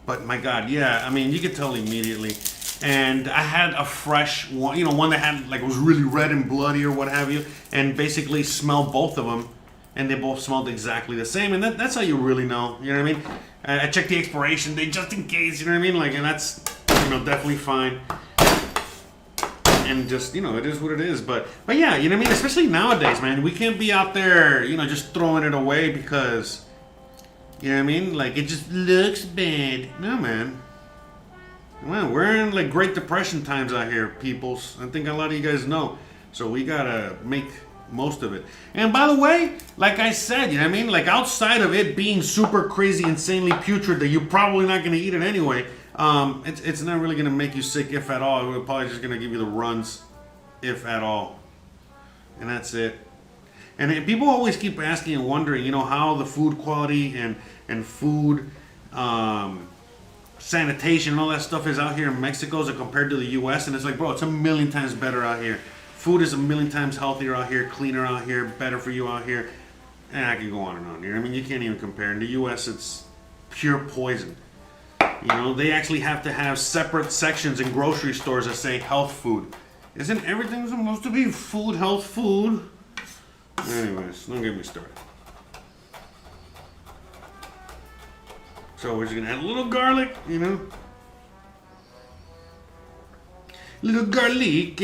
But my God, yeah, I mean you could tell immediately. And I had a fresh one, you know, one that had like was really red and bloody or what have you, and basically smelled both of them, and they both smelled exactly the same. And that's how you really know. You know what I mean? I checked the expiration date just in case. You know what I mean? Like, and that's, you know, definitely fine. And just, you know, it is what it is. But yeah, you know what I mean? Especially nowadays, man. We can't be out there, you know, just throwing it away because, you know what I mean? Like, it just looks bad. No, man. Well, we're in, like, Great Depression times out here, peoples. I think a lot of you guys know. So we gotta make most of it. And by the way, like I said, you know what I mean? Like, outside of it being super crazy, insanely putrid that you're probably not gonna eat it anyway, it's not really gonna make you sick, if at all. We're probably just gonna give you the runs, if at all. And that's it. And people always keep asking and wondering, you know, how the food quality and food sanitation and all that stuff is out here in Mexico as compared to the U.S. And it's like, bro, it's a million times better out here. Food is a million times healthier out here, cleaner out here, better for you out here. And I can go on and on here. I mean, you can't even compare. In the U.S., it's pure poison. You know, they actually have to have separate sections in grocery stores that say health food. Isn't everything supposed to be food, health food? Anyways, don't get me started. So we're just gonna add a little garlic, you know. Little garlic,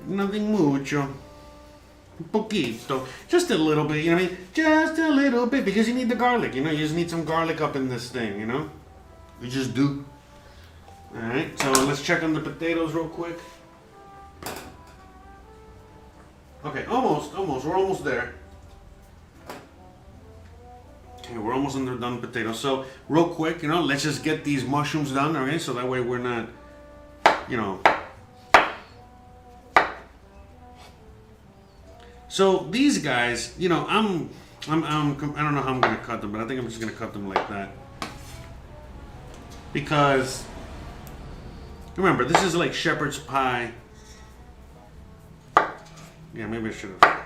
nothing mucho. Un poquito. Just a little bit, you know what I mean? Just a little bit, because you need the garlic, you know? You just need some garlic up in this thing, you know? You just do. Alright, so let's check on the potatoes real quick. Okay, almost. We're almost there. Okay, we're almost done potatoes. So, real quick, you know, let's just get these mushrooms done, okay? So that way we're not, you know. So these guys, you know, I don't know how I'm gonna cut them, but I think I'm just gonna cut them like that. Because, remember, this is like shepherd's pie. Yeah, maybe I should have.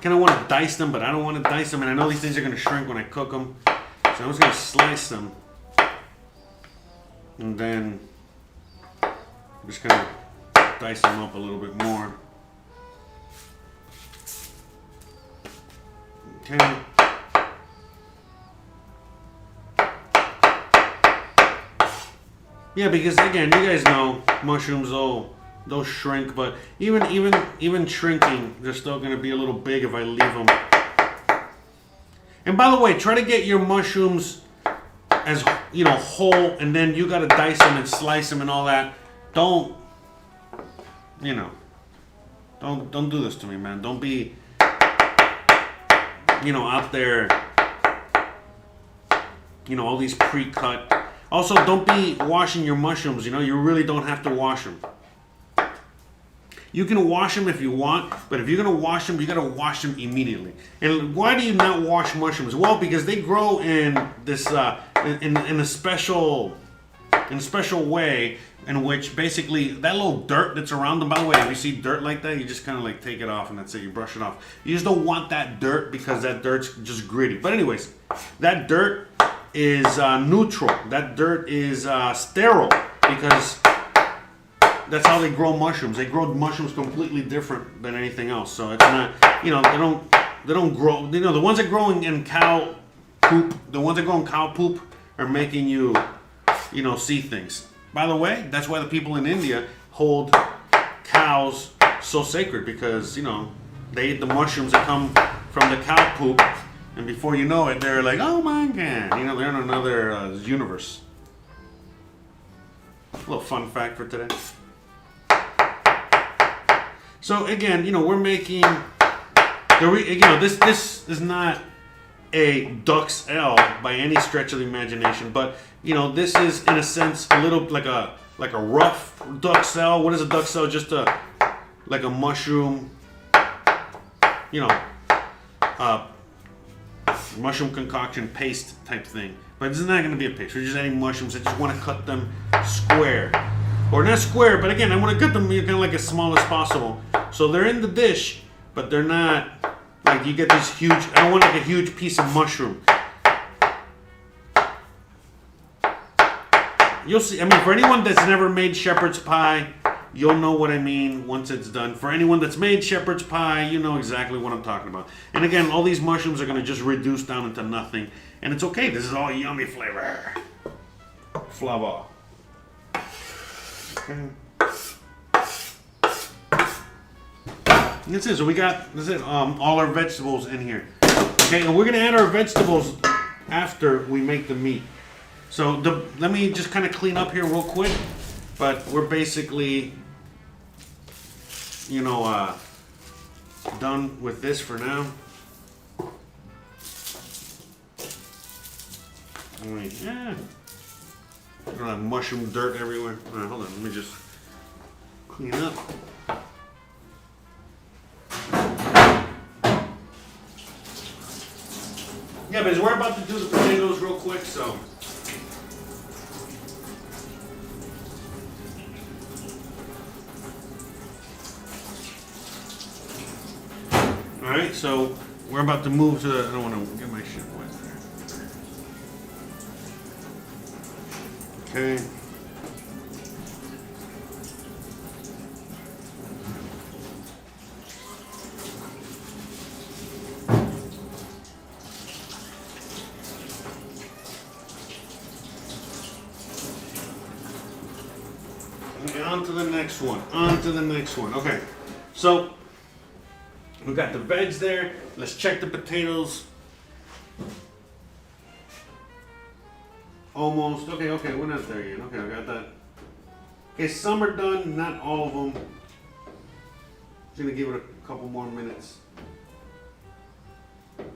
Kind of want to dice them, but I don't want to dice them. And I know these things are going to shrink when I cook them. So I'm just going to slice them. And then just kind of dice them up a little bit more. Okay. Yeah, because again, you guys know mushrooms will they'll shrink. But even shrinking, they're still gonna be a little big if I leave them. And by the way, try to get your mushrooms as whole, and then you gotta dice them and slice them and all that. Don't don't do this to me, man. Don't be out there, all these pre-cut. Also, don't be washing your mushrooms. You really don't have to wash them. You can wash them if you want, but if you're gonna wash them, you gotta wash them immediately. And why do you not wash mushrooms? Well, because they grow in this in a special way in which basically that little dirt that's around them. By the way, if you see dirt like that, you just kind of like take it off and that's it. You brush it off. You just don't want that dirt because that dirt's just gritty. But anyways, that dirt is neutral. That dirt is sterile because that's how they grow mushrooms. They grow mushrooms completely different than anything else. So it's not, they don't grow. The ones that grow in cow poop, are making you, see things. By the way, that's why the people in India hold cows so sacred, because they eat the mushrooms that come from the cow poop, and before you know it, they're like, oh my god, they're in another universe. A little fun fact for today. So again, we're making this is not a Dux L by any stretch of the imagination, but this is in a sense a little like a rough Dux L. What is a Dux L? Just like a mushroom, mushroom concoction paste type thing. But this is not going to be a paste. We're just adding mushrooms. I just want to cut them square. Or not square, but again, I want to cut them kind of like as small as possible. So they're in the dish, but they're not like you get these huge. I don't want like a huge piece of mushroom. You'll see. I mean, for anyone that's never made shepherd's pie, you'll know what I mean once it's done. For anyone that's made shepherd's pie, you know exactly what I'm talking about. And again, all these mushrooms are going to just reduce down into nothing. And it's okay. This is all yummy flavor. Flavor. Okay. That's it. So we got all our vegetables in here. Okay, and we're gonna add our vegetables after we make the meat. So let me just kind of clean up here real quick. But we're basically, done with this for now. Yeah. I don't have mushroom dirt everywhere. All right, hold on. Let me just clean up. Yeah, because we're about to do the potatoes real quick, so. Alright, so we're about to move to I don't want to get my shit wet there. Okay. On to the next one. On to the next one. Okay. So we got the veg there. Let's check the potatoes. Almost. Okay, we're not there yet. Okay, I got that. Okay, some are done, not all of them. Just gonna give it a couple more minutes. Okay.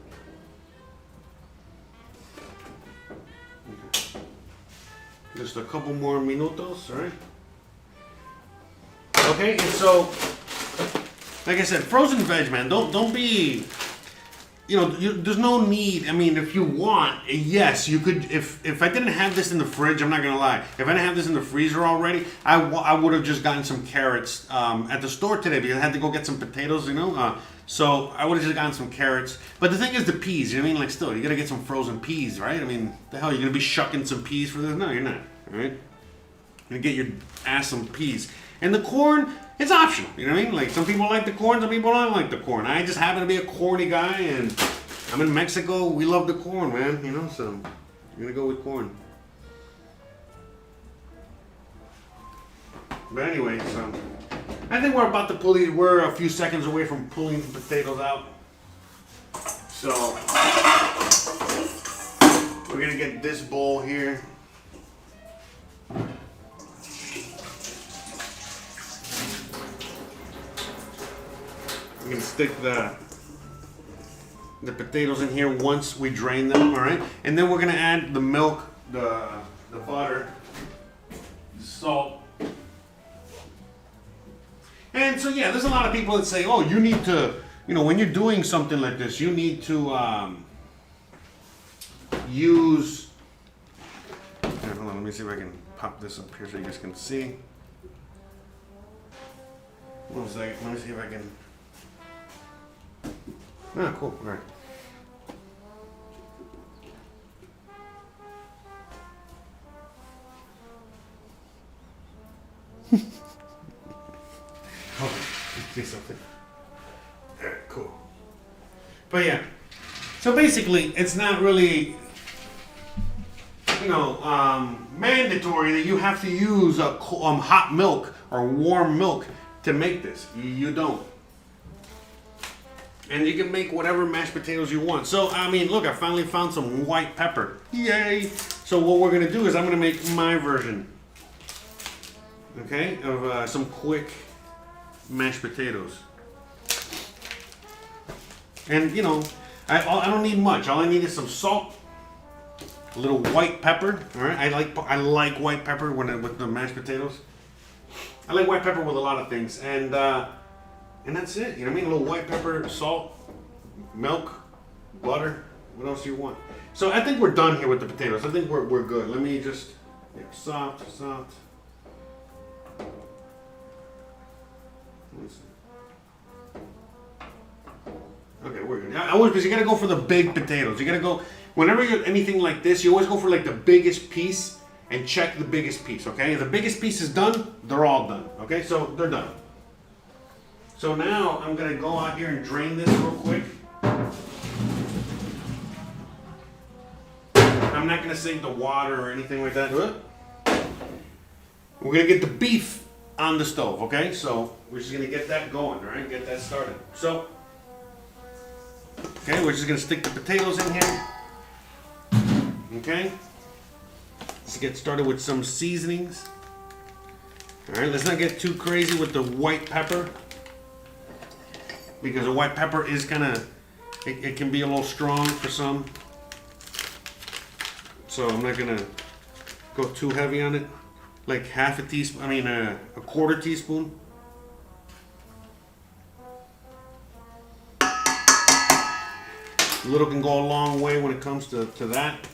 Just a couple more minutos, right? Okay, and so, like I said, frozen veg, man. Don't be, there's no need. I mean, if you want, yes, you could. If I didn't have this in the fridge, I'm not gonna lie. If I didn't have this in the freezer already, I would have just gotten some carrots at the store today because I had to go get some potatoes, So I would have just gotten some carrots. But the thing is the peas. I mean, like, still, you gotta get some frozen peas, right? I mean, the hell, you're gonna be shucking some peas for this? No, you're not. All right, you're gonna get your ass some peas. And the corn, it's optional, you know what I mean? Like, some people like the corn, some people don't like the corn. I just happen to be a corny guy, and I'm in Mexico. We love the corn, man, so I'm gonna go with corn. But anyway, so I think we're about to pull these. We're a few seconds away from pulling the potatoes out. So we're gonna get this bowl here. I'm gonna stick the potatoes in here once we drain them, all right? And then we're gonna add the milk, the butter, the salt. And so yeah, there's a lot of people that say, oh, you need to, you know, when you're doing something like this, you need to use, here, hold on, let me see if I can pop this up here so you guys can see. 1 second, let me see if I can. Ah, cool, all right. See something. Alright, cool. But yeah, so basically, it's not really, you know, mandatory that you have to use a hot milk or warm milk to make this. You don't. And you can make whatever mashed potatoes you want. So, I mean, look, I finally found some white pepper. Yay! So what we're gonna do is I'm gonna make my version, okay, of some quick mashed potatoes. And you know, I don't need much. All I need is some salt, a little white pepper. All right, I like white pepper with the mashed potatoes. I like white pepper with a lot of things, and that's it. You know what I mean? A little white pepper, salt, milk, butter. What else do you want? So I think we're done here with the potatoes. I think we're good. Let me just soft. Okay, we're good. Because you gotta go for the big potatoes. You gotta go, whenever you're anything like this, you always go for like the biggest piece and check the biggest piece, okay? If the biggest piece is done, they're all done, okay? So they're done. So now I'm gonna go out here and drain this real quick. I'm not gonna save the water or anything like that. We're gonna get the beef on the stove, okay? So we're just gonna get that going, all right? Get that started. So, okay, we're just gonna stick the potatoes in here. Okay? Let's get started with some seasonings. All right, let's not get too crazy with the white pepper, because the white pepper is kind of, it can be a little strong for some. So I'm not gonna go too heavy on it. Like half a teaspoon, a quarter teaspoon. A little can go a long way when it comes to that.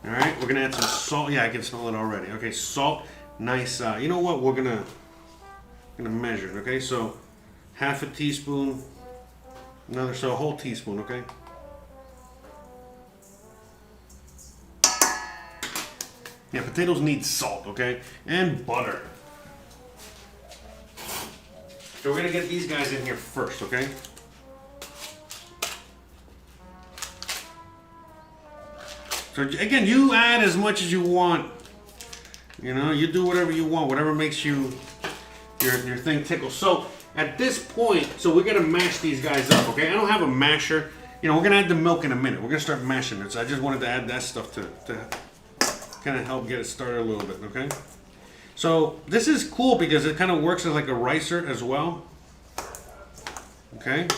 All right, we're gonna add some salt. Yeah, I can smell it already. Okay, salt, nice. You know what? We're gonna measure. Okay, so half a teaspoon, so a whole teaspoon. Okay. Yeah, potatoes need salt, okay? And butter. So we're gonna get these guys in here first, okay? So again, you add as much as you want. You know, you do whatever you want, whatever makes you your thing tickle. So at this point, so we're gonna mash these guys up, okay? I don't have a masher. You know, we're gonna add the milk in a minute. We're gonna start mashing it. So I just wanted to add that stuff to kind of help get it started a little bit, okay? So this is cool because it kind of works as like a ricer as well. Okay?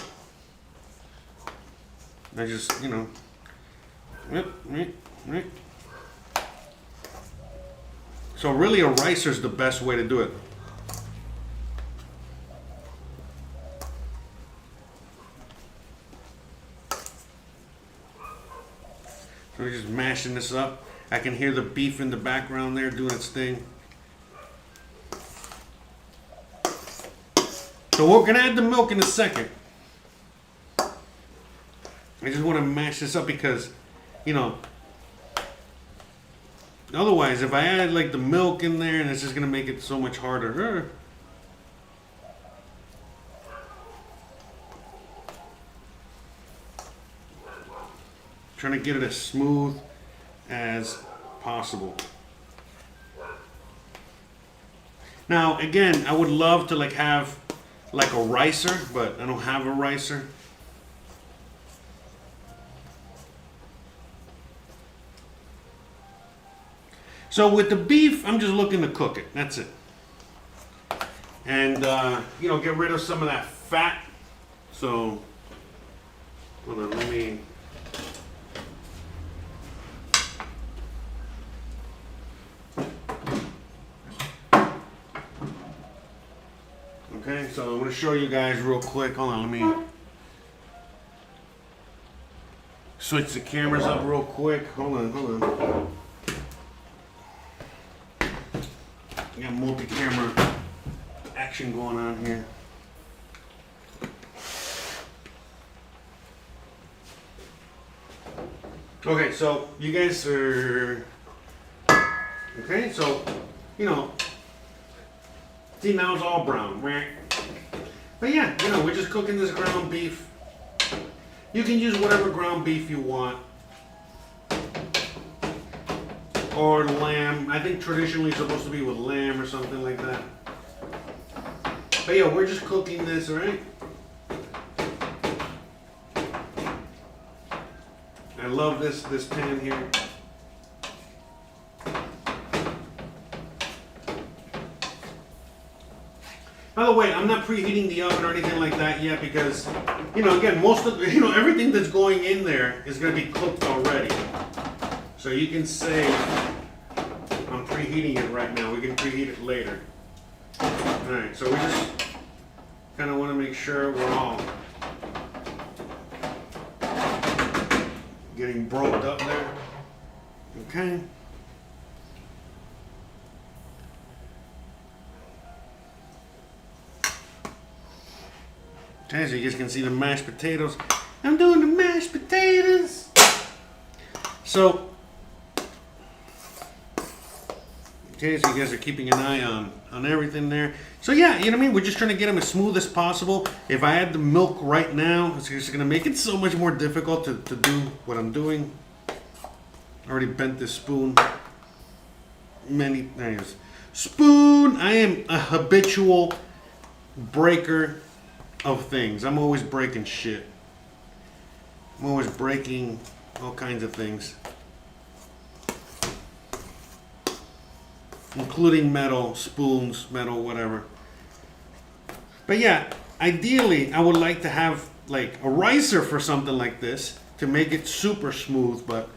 I just, you know, so really a ricer is the best way to do it. So we're just mashing this up. I can hear the beef in the background there doing its thing. So we're gonna add the milk in a second. I just want to mash this up because, you know, otherwise if I add like the milk in there, and it's just gonna make it so much harder. Trying to get it as smooth as possible. Now, again, I would love to like have like a ricer, but I don't have a ricer. So with the beef, I'm just looking to cook it. That's it. And, you know, get rid of some of that fat. So, hold on, let me... Okay, so I'm going to show you guys real quick. Hold on, let me switch the cameras up real quick. Hold on. We got multi-camera action going on here. Okay, so you guys are... Okay, so, you know, see, now it's all brown. But yeah, you know, we're just cooking this ground beef. You can use whatever ground beef you want. Or lamb. I think traditionally it's supposed to be with lamb or something like that. But yeah, we're just cooking this, alright? I love this pan here. By the way, I'm not preheating the oven or anything like that yet because, you know, again, most of, you know, everything that's going in there is going to be cooked already. So you can say, I'm preheating it right now. We can preheat it later. Alright, so we just kind of want to make sure we're all getting broiled up there. Okay. Okay, so you guys can see the mashed potatoes. I'm doing the mashed potatoes. So, okay, so you guys are keeping an eye on everything there. So yeah, you know what I mean? We're just trying to get them as smooth as possible. If I add the milk right now, it's just gonna make it so much more difficult to do what I'm doing. I already bent this spoon. There it is. Spoon! I am a habitual breaker of things. I'm always breaking shit. I'm always breaking all kinds of things. Including metal, spoons, metal, whatever. But yeah, ideally I would like to have like a ricer for something like this to make it super smooth, but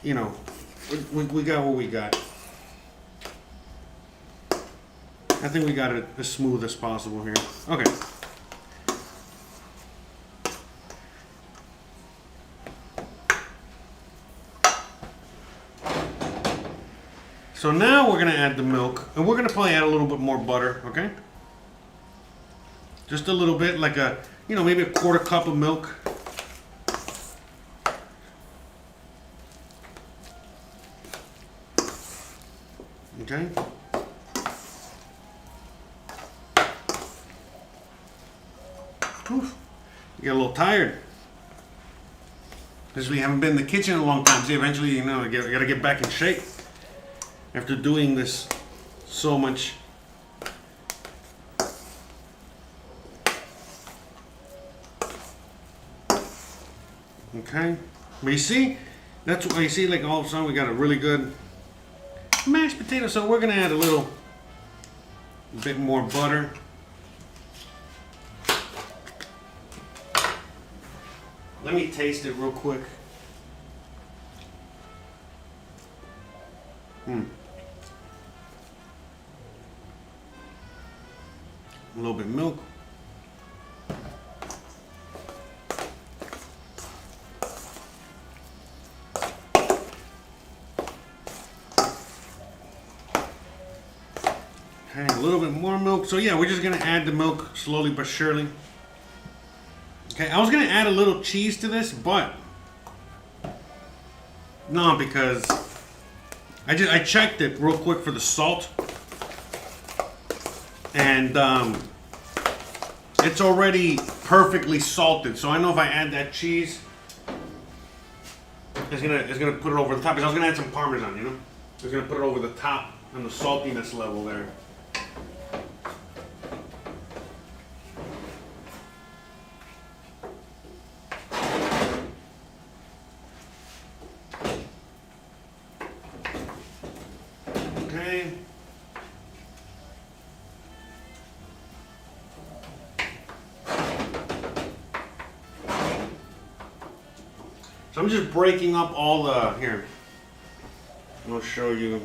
you know, we got what we got. I think we got it as smooth as possible here. Okay. So now we're going to add the milk, and we're going to probably add a little bit more butter, okay? Just a little bit, like a, you know, maybe a quarter cup of milk. Okay? Oof. You get a little tired. Because we haven't been in the kitchen in a long time. See, eventually, you know, you got to get back in shape. After doing this so much. Okay. But you see, that's what you see, like all of a sudden we got a really good mashed potato. So we're gonna add a little bit more butter. Let me taste it real quick. A little bit of milk. Okay, a little bit more milk. So yeah, we're just gonna add the milk slowly but surely. Okay, I was gonna add a little cheese to this, but no, because I checked it real quick for the salt. And it's already perfectly salted, so I know if I add that cheese, it's gonna put it over the top. Because I was gonna add some Parmesan, you know, it's gonna put it over the top on the saltiness level there. Okay. So I'm just breaking up all the, here, I'll show you.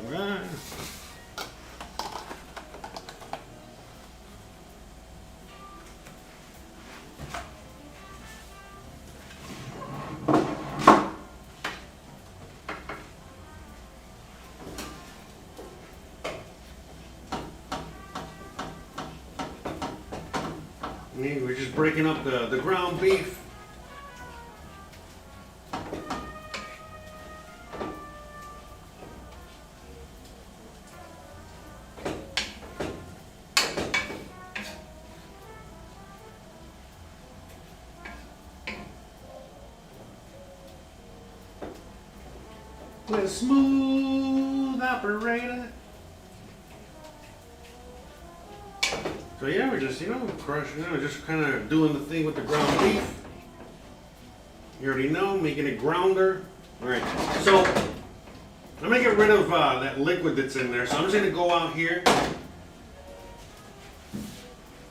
We're just breaking up the ground beef. With a smooth operator. So yeah, we're just, crushing it. We're just kind of doing the thing with the ground beef. You already know, making it grounder. All right, so I'm gonna get rid of that liquid that's in there. So I'm just gonna go out here. All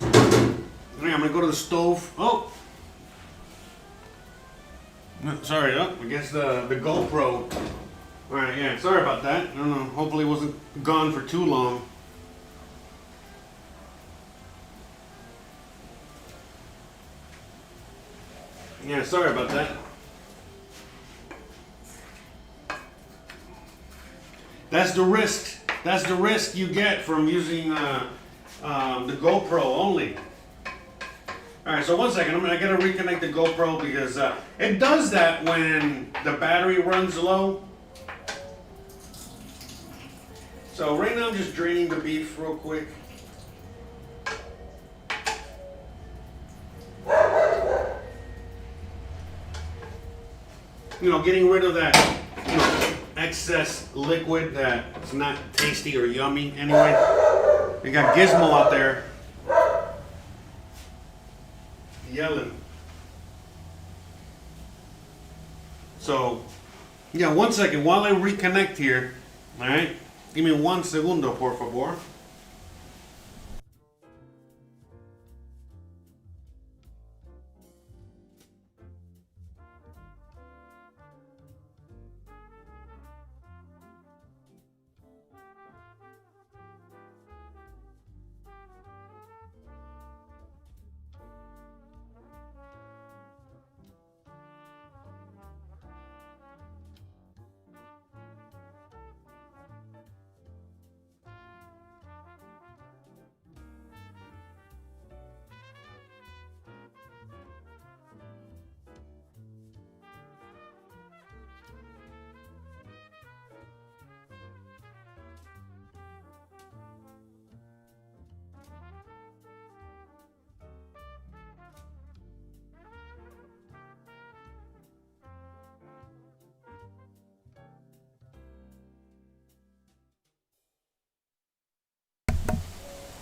right, I'm gonna go to the stove. Oh, sorry, I guess the GoPro. All right, yeah, sorry about that. I don't know, hopefully it wasn't gone for too long. Yeah, sorry about that. That's the risk. That's the risk you get from using the GoPro only. All right, so 1 second. I gotta reconnect the GoPro because it does that when the battery runs low. So right now I'm just draining the beef real quick. Getting rid of that, excess liquid that's not tasty or yummy anyway. We got Gizmo out there yelling. So, yeah, 1 second while I reconnect here. All right, give me 1 segundo, por favor.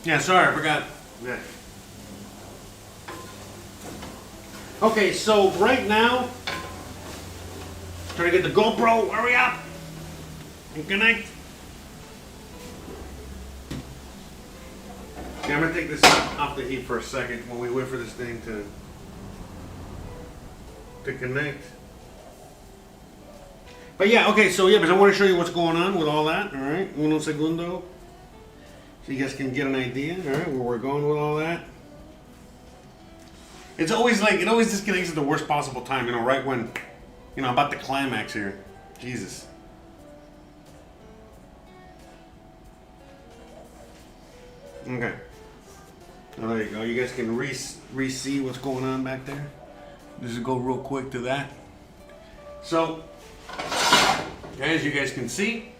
Yeah, sorry, I forgot. Yeah. Okay, so right now, trying to get the GoPro, hurry up and connect. Yeah, I'm gonna take this off the heat for a second while we wait for this thing to connect. But yeah, okay, so yeah, because I want to show you what's going on with all that. All right, uno segundo. So you guys can get an idea, all right, where we're going with all that. It's always like, it always disconnects at the worst possible time, right when, about the climax here. Jesus. Okay. Oh, there you go. You guys can re-see what's going on back there. Just go real quick to that. So, as you guys can see,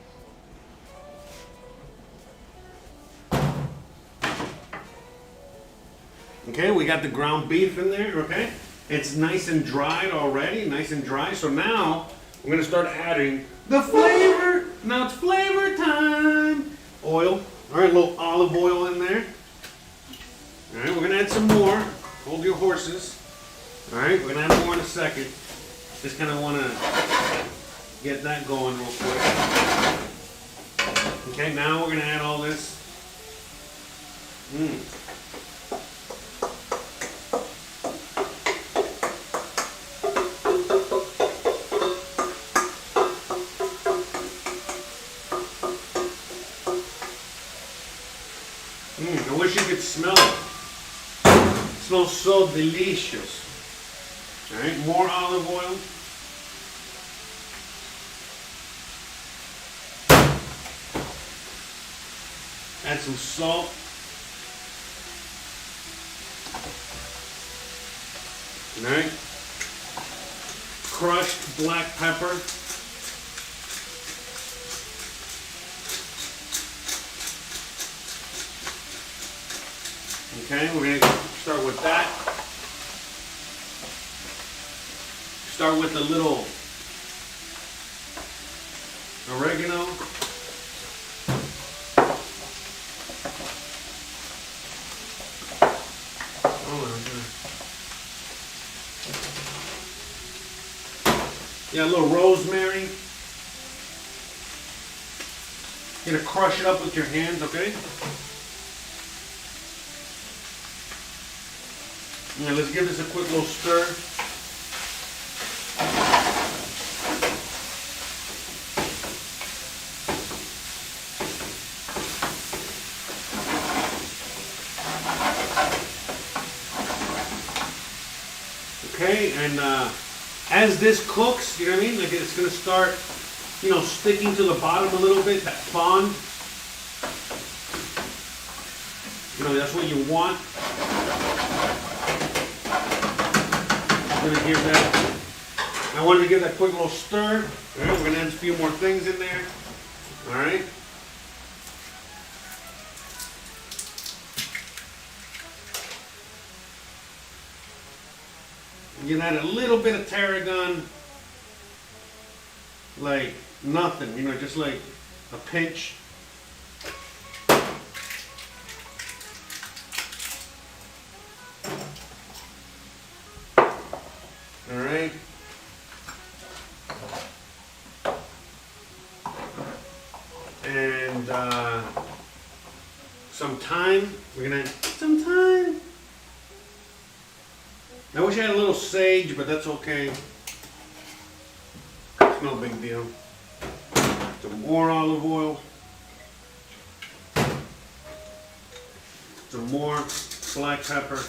okay, we got the ground beef in there, okay? It's nice and dried already, nice and dry. So now, we're gonna start adding the flavor. Now it's flavor time. Oil, all right, a little olive oil in there. All right, we're gonna add some more. Hold your horses. All right, we're gonna add more in a second. Just kind of wanna get that going real quick. Okay, now we're gonna add all this. I wish you could smell it. It smells so delicious. All right, more olive oil. Add some salt. All right. Crushed black pepper. Okay, we're going to start with that. Start with a little oregano. Yeah, a little rosemary. You're gonna crush it up with your hands, okay? Yeah, let's give this a quick little stir. Okay, and as this cooks, you know what I mean? Like it's gonna start, you know, sticking to the bottom a little bit, that fond. You know, that's what you want. I'm gonna give that, I wanted to give that quick little stir. All right, we're gonna add a few more things in there. All right. You can add a little bit of tarragon, like nothing, you know, just like a pinch. All right. And some thyme. We're gonna add some thyme. I wish I had a little sage, but that's okay. It's no big deal. Some more olive oil. Some more black pepper.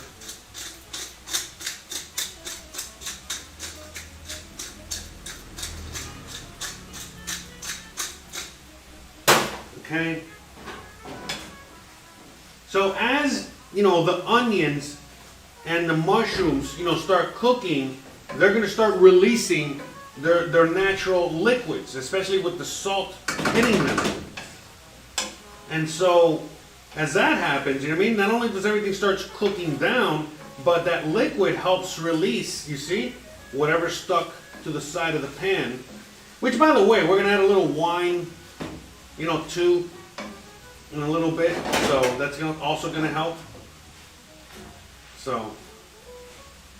Okay. So as, you know, the onions and the mushrooms, you know, start cooking, they're going to start releasing their natural liquids, especially with the salt hitting them. And so, as that happens, you know what I mean? Not only does everything start cooking down, but that liquid helps release, you see, whatever's stuck to the side of the pan. Which, by the way, we're going to add a little wine, you know, too, in a little bit. So that's also going to help. So,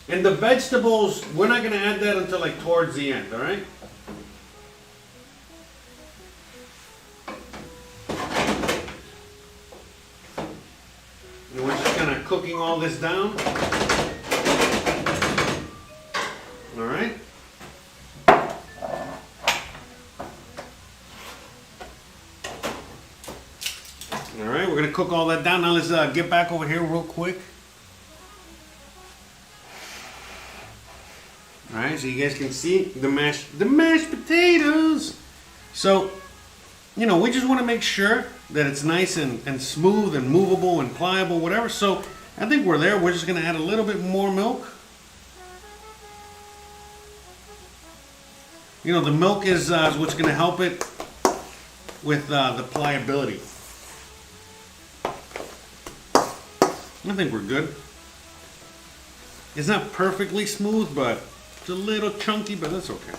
and the vegetables, we're not going to add that until like towards the end, all right? And we're just kind of cooking all this down. All right? All right, we're going to cook all that down. Now let's get back over here real quick. All right, so you guys can see the mashed potatoes. So, you know, we just want to make sure that it's nice and smooth and movable and pliable, whatever. So I think we're there. We're just going to add a little bit more milk. You know, the milk is what's going to help it with the pliability. I think we're good. It's not perfectly smooth, but it's a little chunky, but that's okay.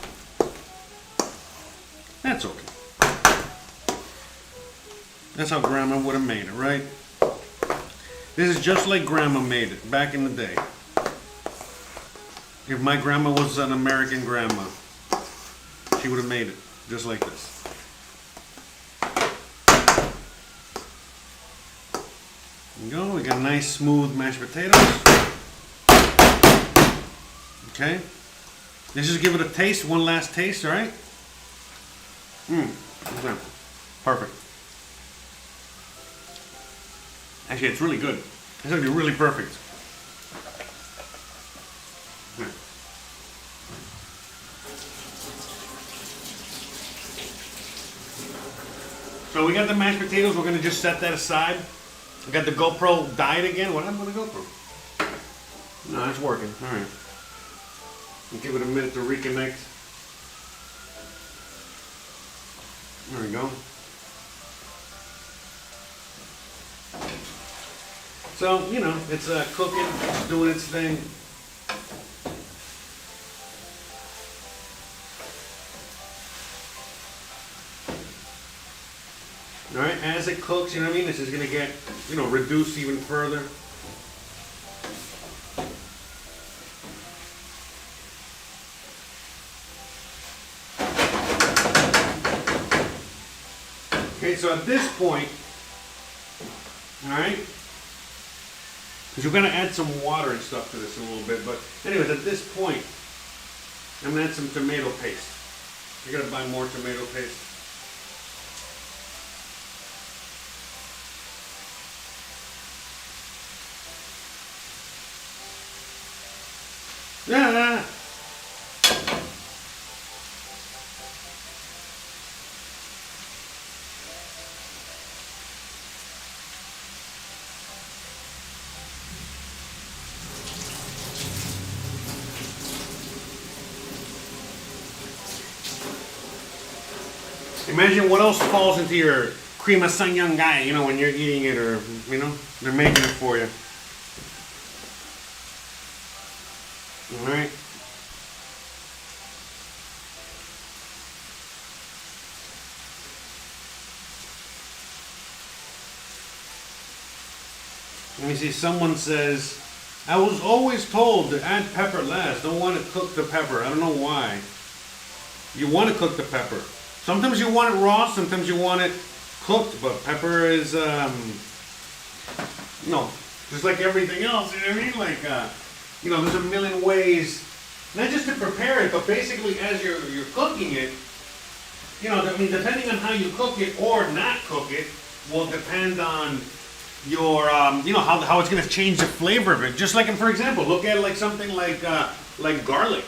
That's okay. That's how Grandma would have made it, right? This is just like Grandma made it back in the day. If my grandma was an American grandma, she would have made it just like this. There you go. We got nice smooth mashed potatoes. Okay. Let's just give it a taste, one last taste, all right? Okay. Perfect. Actually, it's really good. It's gonna be really perfect. Okay. So we got the mashed potatoes. We're gonna just set that aside. We got the GoPro died again. What happened with the GoPro? No, it's working. All right. We'll give it a minute to reconnect. There we go. So, you know, it's cooking, it's doing its thing. All right, as it cooks, you know what I mean? This is gonna get, you know, reduced even further. Okay, so at this point, all right, because we're gonna add some water and stuff to this in a little bit, but anyways, at this point, I'm gonna add some tomato paste. I gotta buy more tomato paste. Yeah. Imagine what else falls into your cream of sanyang guy, you know, when you're eating it, or, you know, they're making it for you. All right. Let me see, someone says, I was always told to add pepper last. Don't want to cook the pepper. I don't know why. You want to cook the pepper. Sometimes you want it raw, sometimes you want it cooked, but pepper is, you know, just like everything else, you know what I mean? Like, you know, there's a million ways, not just to prepare it, but basically as you're cooking it, you know, I mean, depending on how you cook it or not cook it, will depend on your, you know, how it's going to change the flavor of it. Just like, for example, look at like something like garlic.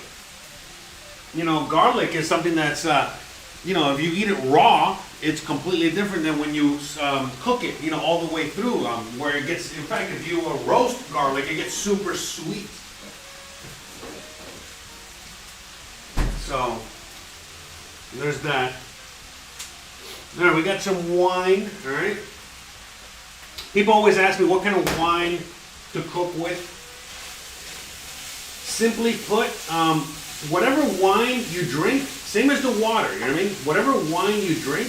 You know, garlic is something that's, you know, if you eat it raw, it's completely different than when you cook it, you know, all the way through, where it gets, in fact, if you roast garlic, it gets super sweet. So, there's that. All right, we got some wine, all right? People always ask me what kind of wine to cook with. Simply put, whatever wine you drink, same as the water, you know what I mean? Whatever wine you drink,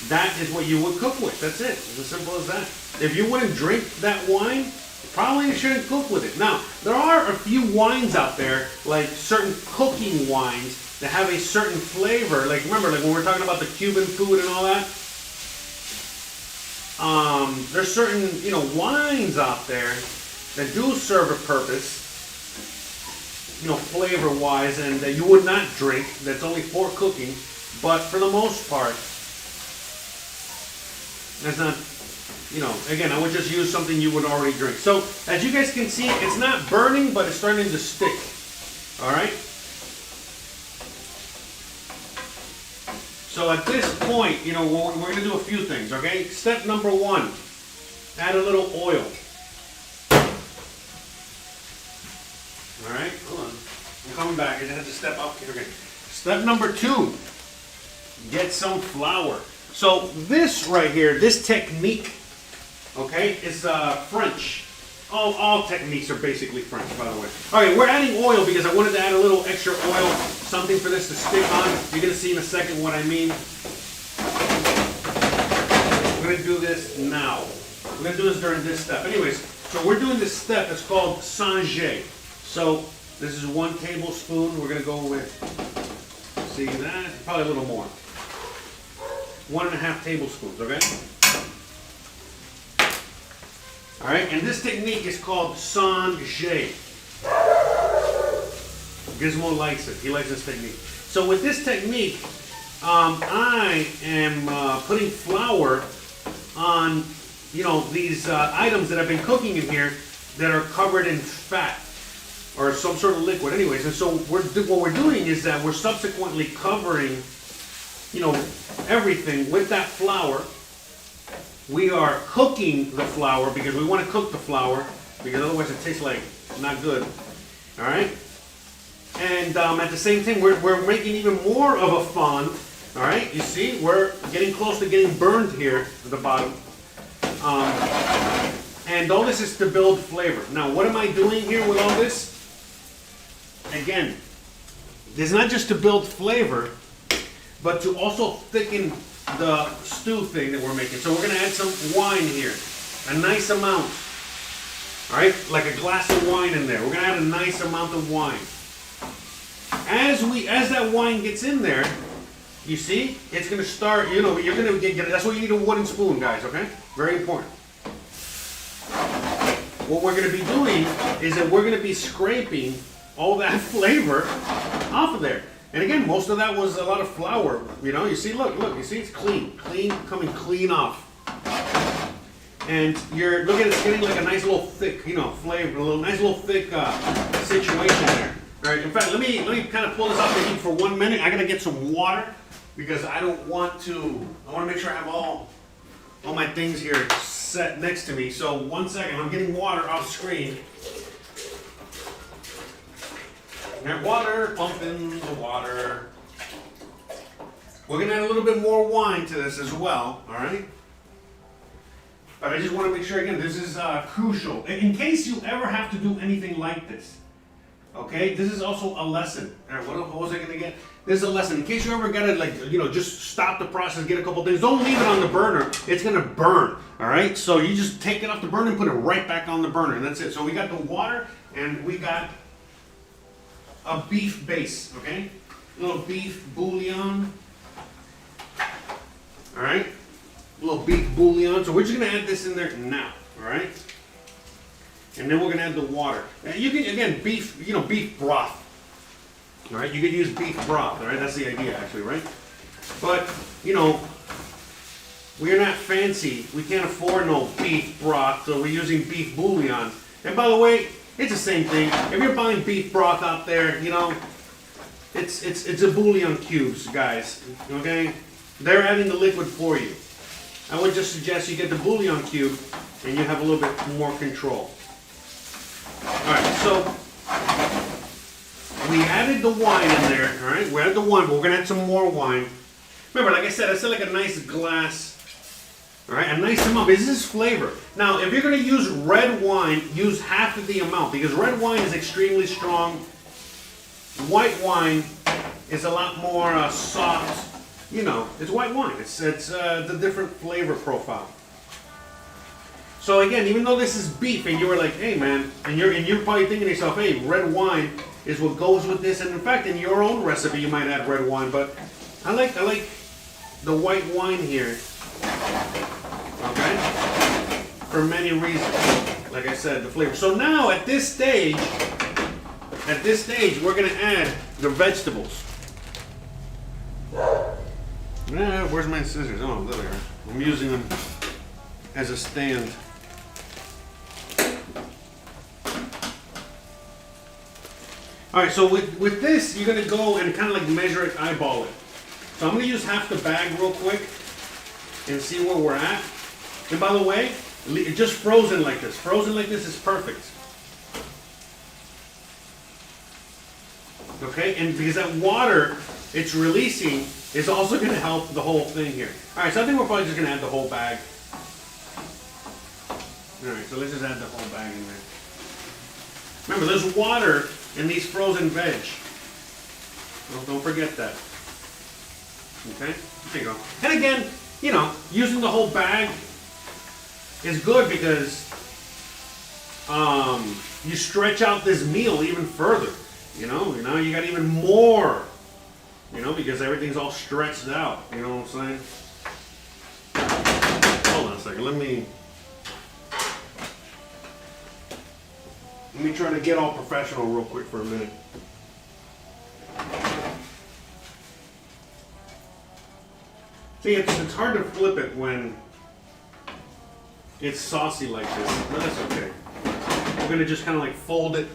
that is what you would cook with. That's it. It's as simple as that. If you wouldn't drink that wine, probably you shouldn't cook with it. Now, there are a few wines out there, like certain cooking wines that have a certain flavor. Like, remember, like when we're talking about the Cuban food and all that, there's certain, you know, wines out there that do serve a purpose, you know, flavor-wise, and that you would not drink, that's only for cooking, but for the most part, that's not, you know, again, I would just use something you would already drink. So, as you guys can see, it's not burning, but it's starting to stick, all right? So at this point, you know, we're going to do a few things, okay? Step number one, add a little oil. All right, hold on. I'm coming back. I just have to step up here. Okay. Step number two, get some flour. So this right here, this technique, okay, is French. All techniques are basically French, by the way. All right, we're adding oil because I wanted to add a little extra oil, something for this to stick on. You're going to see in a second what I mean. We're going to do this now. We're going to do this during this step. Anyways, so we're doing this step. It's called Sanger. So this is 1 tablespoon. We're going to go with, see that? Probably a little more. 1.5 tablespoons, okay? All right, and this technique is called Sanjay. Gizmo likes it. He likes this technique. So with this technique, I am putting flour on, these items that I've been cooking in here that are covered in fat or some sort of liquid. Anyways, and so what we're doing is that we're subsequently covering, everything with that flour. We are cooking the flour because we want to cook the flour because otherwise it tastes like not good. All right. And at the same time, we're making even more of a fond. All right, you see, we're getting close to getting burned here at the bottom. And all this is to build flavor. Now, what am I doing here with all this? Again, it's not just to build flavor, but to also thicken the stew thing that we're making. So we're going to add some wine here, a nice amount. All right, like a glass of wine in there. We're going to add a nice amount of wine. As that wine gets in there, you see, it's going to start, you're going to get, that's why you need a wooden spoon, guys, okay? Very important. What we're going to be doing is that we're going to be scraping all that flavor off of there. And again, most of that was a lot of flour, you see, look, you see, it's clean, coming clean off. And you're, look at it, it's getting like a nice little thick, flavor, nice little thick situation there. All right, in fact, let me kind of pull this off the heat for 1 minute. I gotta get some water because I want to make sure I have all my things here set next to me. So 1 second, I'm getting water off screen. Got water, pumping the water. We're gonna add a little bit more wine to this as well, all right? But I just want to make sure, again, this is crucial. In case you ever have to do anything like this, okay, this is also a lesson. All right, what was I going to get? This is a lesson. In case you ever got to, just stop the process, get a couple things. Don't leave it on the burner. It's going to burn, all right? So you just take it off the burner and put it right back on the burner, and that's it. So we got the water, and we got a beef base, okay? A little beef bouillon, all right? A little beef bouillon. So we're just going to add this in there now, all right? And then we're going to add the water. Now you can, again, beef broth. All right, you could use beef broth, all right? That's the idea, actually, right? But, we're not fancy. We can't afford no beef broth, so we're using beef bouillon. And by the way, it's the same thing. If you're buying beef broth out there, it's a bouillon cubes, guys, okay? They're adding the liquid for you. I would just suggest you get the bouillon cube and you have a little bit more control. Alright, so we added the wine in there, alright? We added the wine, but we're going to add some more wine. Remember, like I said like a nice glass, alright? A nice amount, because this is flavor. Now, if you're going to use red wine, use half of the amount, because red wine is extremely strong. White wine is a lot more soft. It's white wine. It's the different flavor profile. So again, even though this is beef, and you were like, hey man, and you're probably thinking to yourself, hey, red wine is what goes with this. And in fact, in your own recipe, you might add red wine, but I like the white wine here. Okay, for many reasons. Like I said, the flavor. So now at this stage, we're gonna add the vegetables. Where's my scissors? Oh, there they are. I'm using them as a stand. Alright, so with this, you're going to go and kind of like measure it, eyeball it. So I'm going to use half the bag real quick and see where we're at. And by the way, just frozen like this. Frozen like this is perfect. Okay, and because that water it's releasing is also going to help the whole thing here. Alright, so I think we're probably just going to add the whole bag. Alright, so let's just add the whole bag in there. Remember, there's water in these frozen veg. Well, don't forget that. Okay, there you go. And again, using the whole bag is good because you stretch out this meal even further. You got even more. Because everything's all stretched out. You know what I'm saying? Hold on a second. Let me Let me try to get all professional real quick for a minute. See, it's hard to flip it when it's saucy like this, but that's okay. We're gonna just kind of like fold it.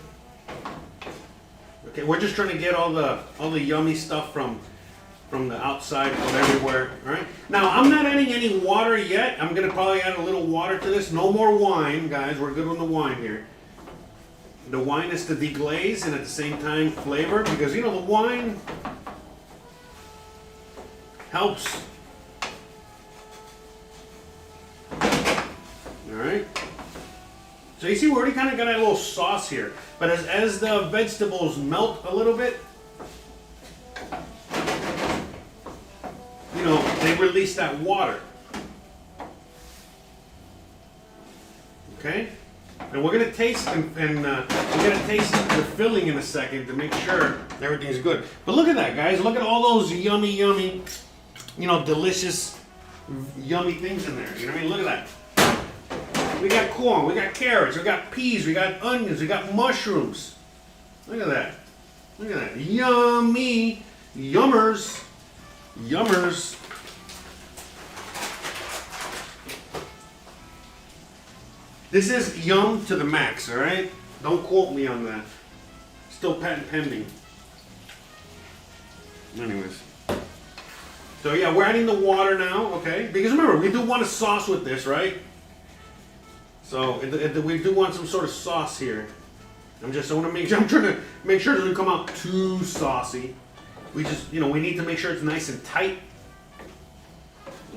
Okay, we're just trying to get all the yummy stuff from the outside of everywhere. All right. Now I'm not adding any water yet. I'm gonna probably add a little water to this. No more wine, guys. We're good on the wine here. The wine is to deglaze and at the same time flavor, because you know the wine helps. All right. So you see, we already kind of got a little sauce here, but as the vegetables melt a little bit, you know, they release that water. Okay. And we're gonna taste and we're gonna taste the filling in a second to make sure everything's good. But look at that, guys! Look at all those yummy, you know, delicious, yummy things in there. You know what I mean? Look at that. We got corn, we got carrots, we got peas, we got onions, we got mushrooms. Look at that. Look at that. Yummy, yummers, yummers. This is yum to the max, all right? Don't quote me on that. Still patent pending. Anyways. So yeah, we're adding the water now, okay? Because remember, we do want a sauce with this, right? So we do want some sort of sauce here. I'm trying to make sure it doesn't come out too saucy. We just, you know, we need to make sure it's nice and tight.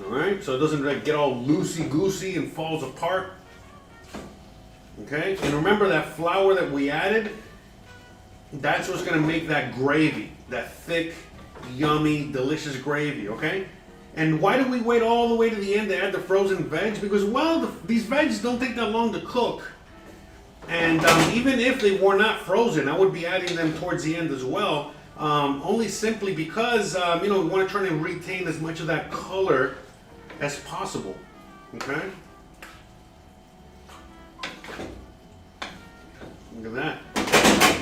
All right, so it doesn't like get all loosey-goosey and falls apart. Okay, and remember that flour that we added, that's what's gonna make that gravy, that thick, yummy, delicious gravy, okay? And why do we wait all the way to the end to add the frozen veg? Because, well, these veggies don't take that long to cook. And even if they were not frozen, I would be adding them towards the end as well. Only simply because, you know, we want to try to retain as much of that color as possible, okay? Look at that.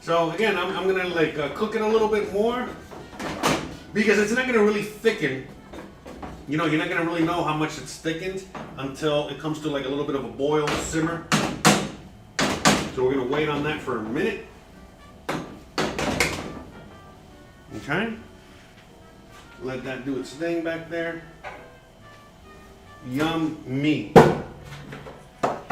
So again, I'm gonna like cook it a little bit more because it's not gonna really thicken. You know, you're not gonna really know how much it's thickened until it comes to like a little bit of a boil, simmer. So we're gonna wait on that for a minute. Okay. Let that do its thing back there. Yummy. How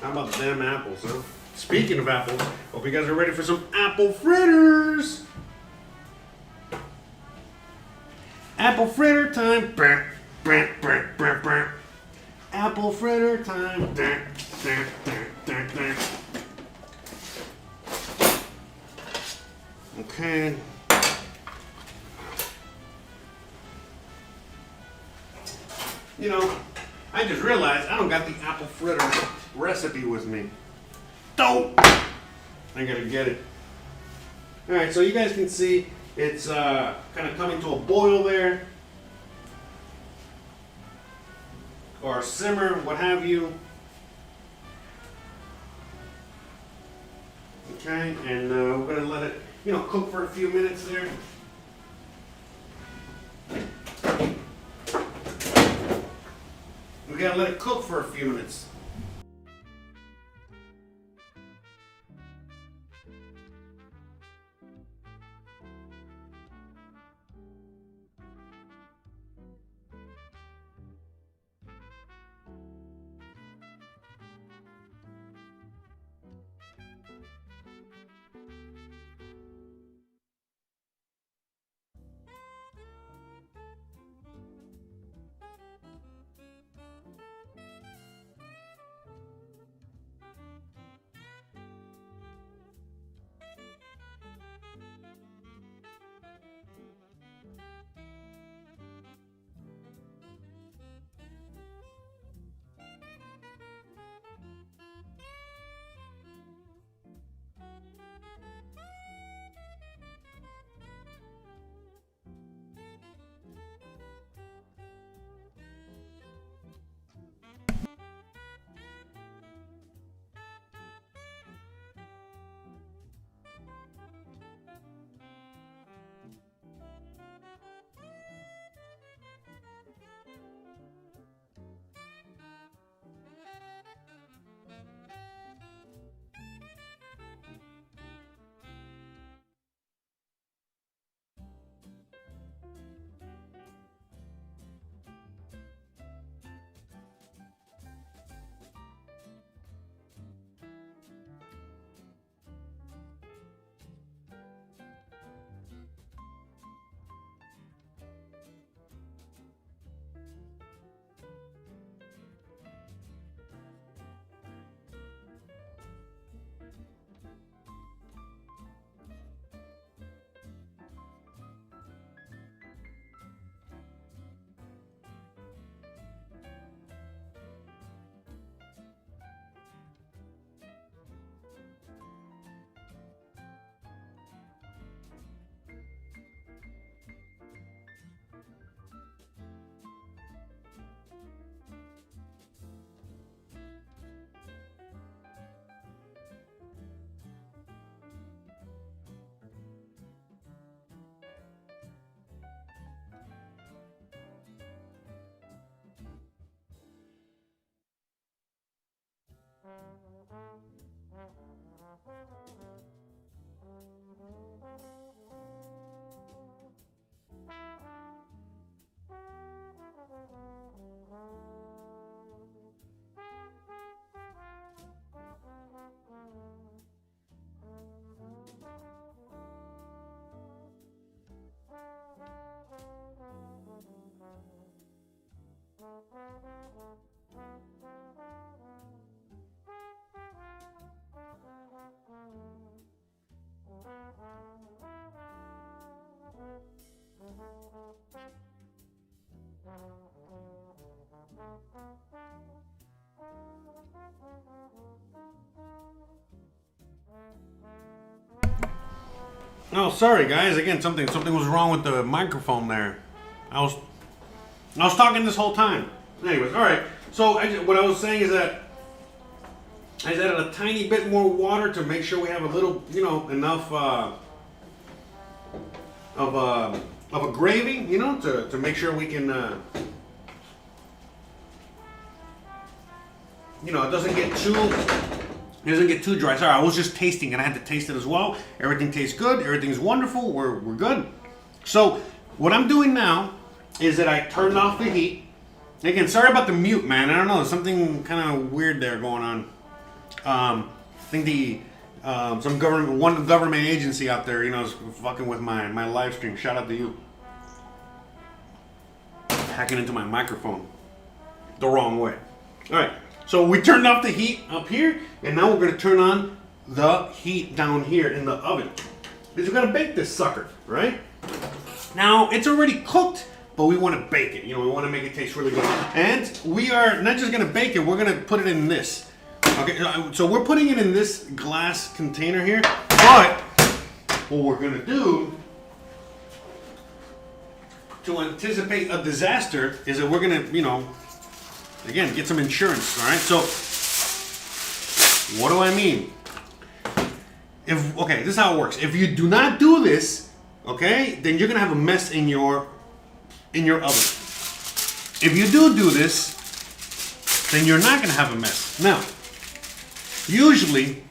about them apples, huh? Speaking of apples, hope you guys are ready for some apple fritters. Apple fritter time. Apple fritter time. Okay. You know, I just realized I don't got the apple fritter recipe with me. Dope! I gotta get it. Alright, so you guys can see it's kind of coming to a boil there. Or a simmer, what have you. Okay, and we're gonna let it, you know, cook for a few minutes there. We gotta let it cook for a few minutes. Oh, sorry guys. Again, something was wrong with the microphone there. I was talking this whole time. Anyways, all right. So what I was saying is that I added a tiny bit more water to make sure we have a little, enough of a gravy, to make sure we can, it doesn't get too dry. Sorry, I was just tasting and I had to taste it as well. Everything tastes good. Everything's wonderful. We're good. So what I'm doing now is that I turned off the heat. Again, sorry about the mute, man. I don't know. There's something kind of weird there going on. I think some government agency out there, is fucking with my live stream. Shout out to you. Hacking into my microphone the wrong way. All right. So we turned off the heat up here, and now we're going to turn on the heat down here in the oven. Because we're going to bake this sucker, right? Now, it's already cooked, but we want to bake it. We want to make it taste really good. And we are not just going to bake it, we're going to put it in this. Okay, so we're putting it in this glass container here. But what we're going to do to anticipate a disaster is that we're going to, again, get some insurance, all right? So, what do I mean? This is how it works. If you do not do this, okay, then you're gonna have a mess in your oven. If you do this, then you're not gonna have a mess. Now, usually,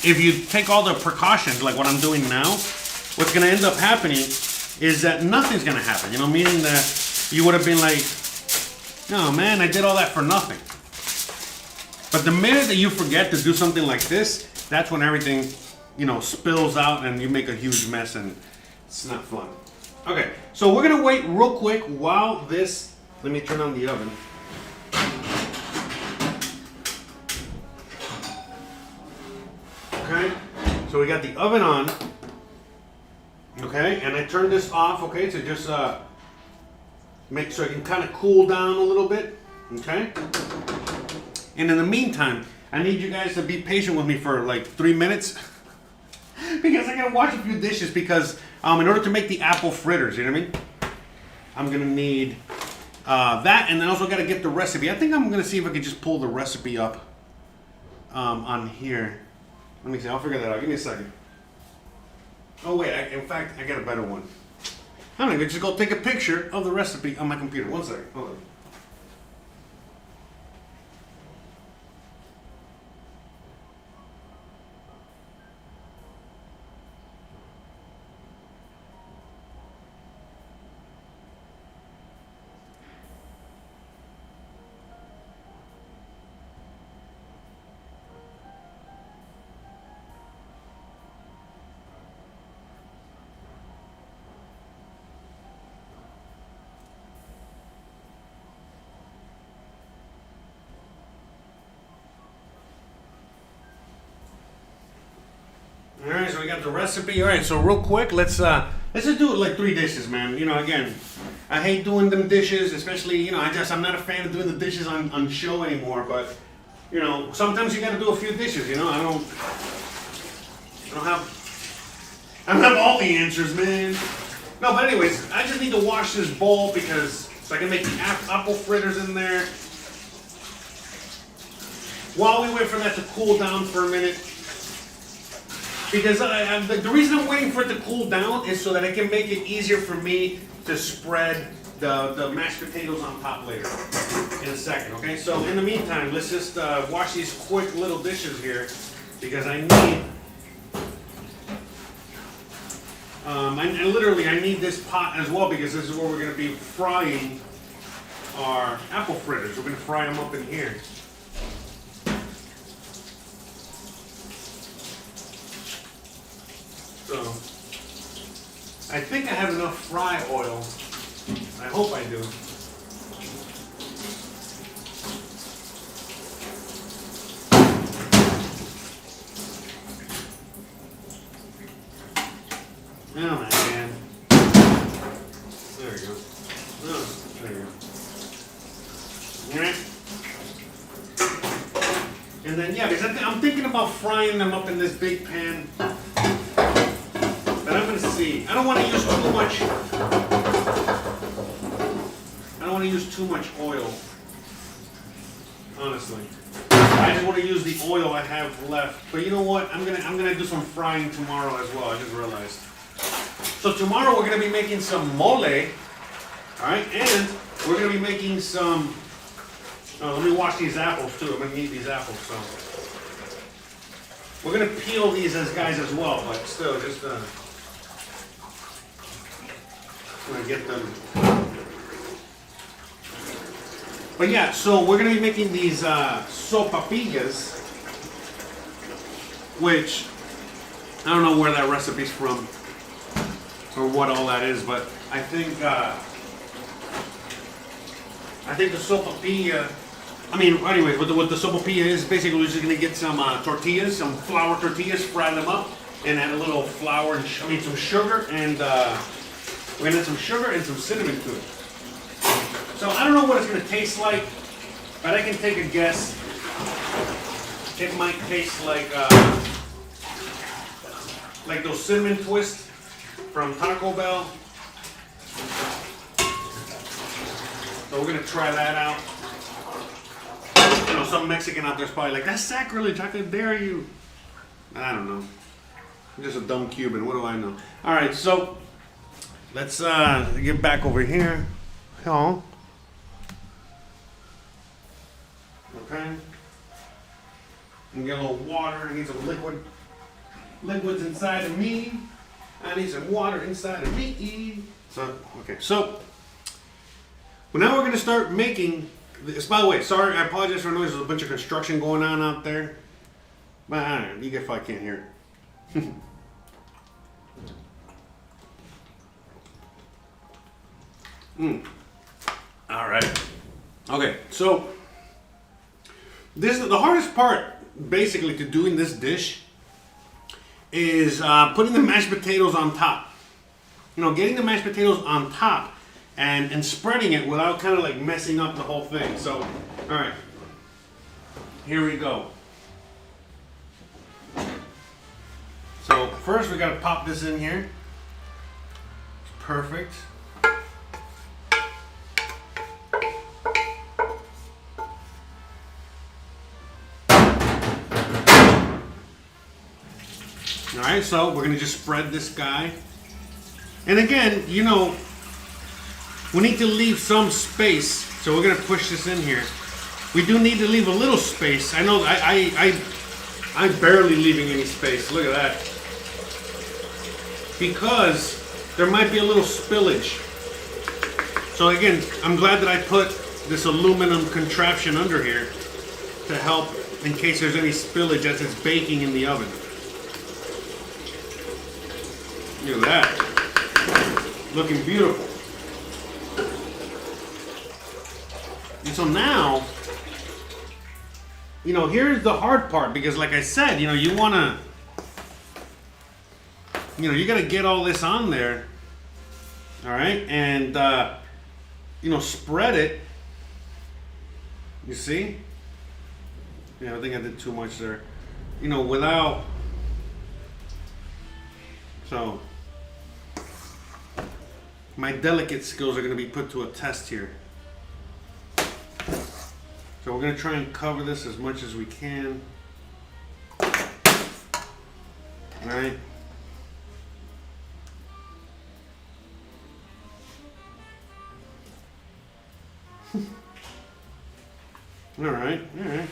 if you take all the precautions, like what I'm doing now, what's gonna end up happening is that nothing's gonna happen. Meaning that you would have been like, no, man, I did all that for nothing. But the minute that you forget to do something like this, that's when everything, spills out and you make a huge mess and it's not fun. Okay, so we're going to wait real quick while this, let me turn on the oven. Okay, so we got the oven on. Okay, and I turned this off, okay, to just make sure it can kind of cool down a little bit, okay? And in the meantime, I need you guys to be patient with me for like 3 minutes because I gotta wash a few dishes because in order to make the apple fritters, you know what I mean? I'm gonna need that, and then also gotta get the recipe. I think I'm gonna see if I can just pull the recipe up on here. Let me see, I'll figure that out. Give me a second. Oh wait, in fact, I got a better one. I'm gonna just go take a picture of the recipe on my computer. One second. Hold on. All right, so we got the recipe. All right, so real quick, let's just do it like 3 dishes, man. Again, I hate doing them dishes, especially, I'm not a fan of doing the dishes on show anymore, but, sometimes you gotta do a few dishes, I don't have all the answers, man. No, but anyways, I just need to wash this bowl so I can make the apple fritters in there. While we wait for that to cool down for a minute, because the reason I'm waiting for it to cool down is so that I can make it easier for me to spread the mashed potatoes on top later in a second, okay? So in the meantime, let's just wash these quick little dishes here because I need, I need this pot as well because this is where we're going to be frying our apple fritters. We're going to fry them up in here. So, I think I have enough fry oil. I hope I do. Oh my man. then, yeah, because I'm thinking about frying them up in this big pan. But I'm going to see. I don't want to use too much. I don't want to use too much oil. Honestly. I just want to use the oil I have left. But you know what? I'm gonna do some frying tomorrow as well. I just realized. So tomorrow we're gonna be making some mole. Alright, and we're gonna be making some. Oh, let me wash these apples too. I'm gonna need these apples, so we're gonna peel these as guys as well, but still just I'm gonna get them. But yeah, so we're gonna be making these sopapillas, which I don't know where that recipe's from or what all that is, but I think the sopapilla. I mean, anyways, what the sopapilla is basically we're just gonna get some tortillas, some flour tortillas, fry them up, and add a little flour and some sugar, and we're gonna add some sugar and some cinnamon to it. So I don't know what it's going to taste like, but I can take a guess. It might taste like those cinnamon twists from Taco Bell. So we're going to try that out. You know, some Mexican out there's probably like, that's sacrilege, how could dare you? I don't know. I'm just a dumb Cuban, what do I know? All right, so let's get back over here. Hello. Okay. And get a little water. I need some liquids inside of me. I need some water inside of me. So, okay. So, well, now we're going to start making this. By the way, sorry, I apologize for the noise. There's a bunch of construction going on out there. But I don't know. You guys probably can't hear it. All right. Okay, so this is the hardest part, basically, to doing this dish is putting the mashed potatoes on top. You know, getting the mashed potatoes on top and spreading it without kind of like messing up the whole thing. So, all right, here we go. So first we gotta pop this in here. Perfect. Alright, so we're going to just spread this guy. And again, you know, we need to leave some space. So we're going to push this in here. We do need to leave a little space. I know I'm barely leaving any space. Look at that. Because there might be a little spillage. So again, I'm glad that I put this aluminum contraption under here to help in case there's any spillage as it's baking in the oven. Look at that. Looking beautiful. And so now, you know, here's the hard part because like I said, you know, you want to, you know, you got to get all this on there. All right. And, you know, spread it. You see? Yeah, I think I did too much there. You know, without, so my delicate skills are going to be put to a test here. So we're going to try and cover this as much as we can. All right. All right. All right.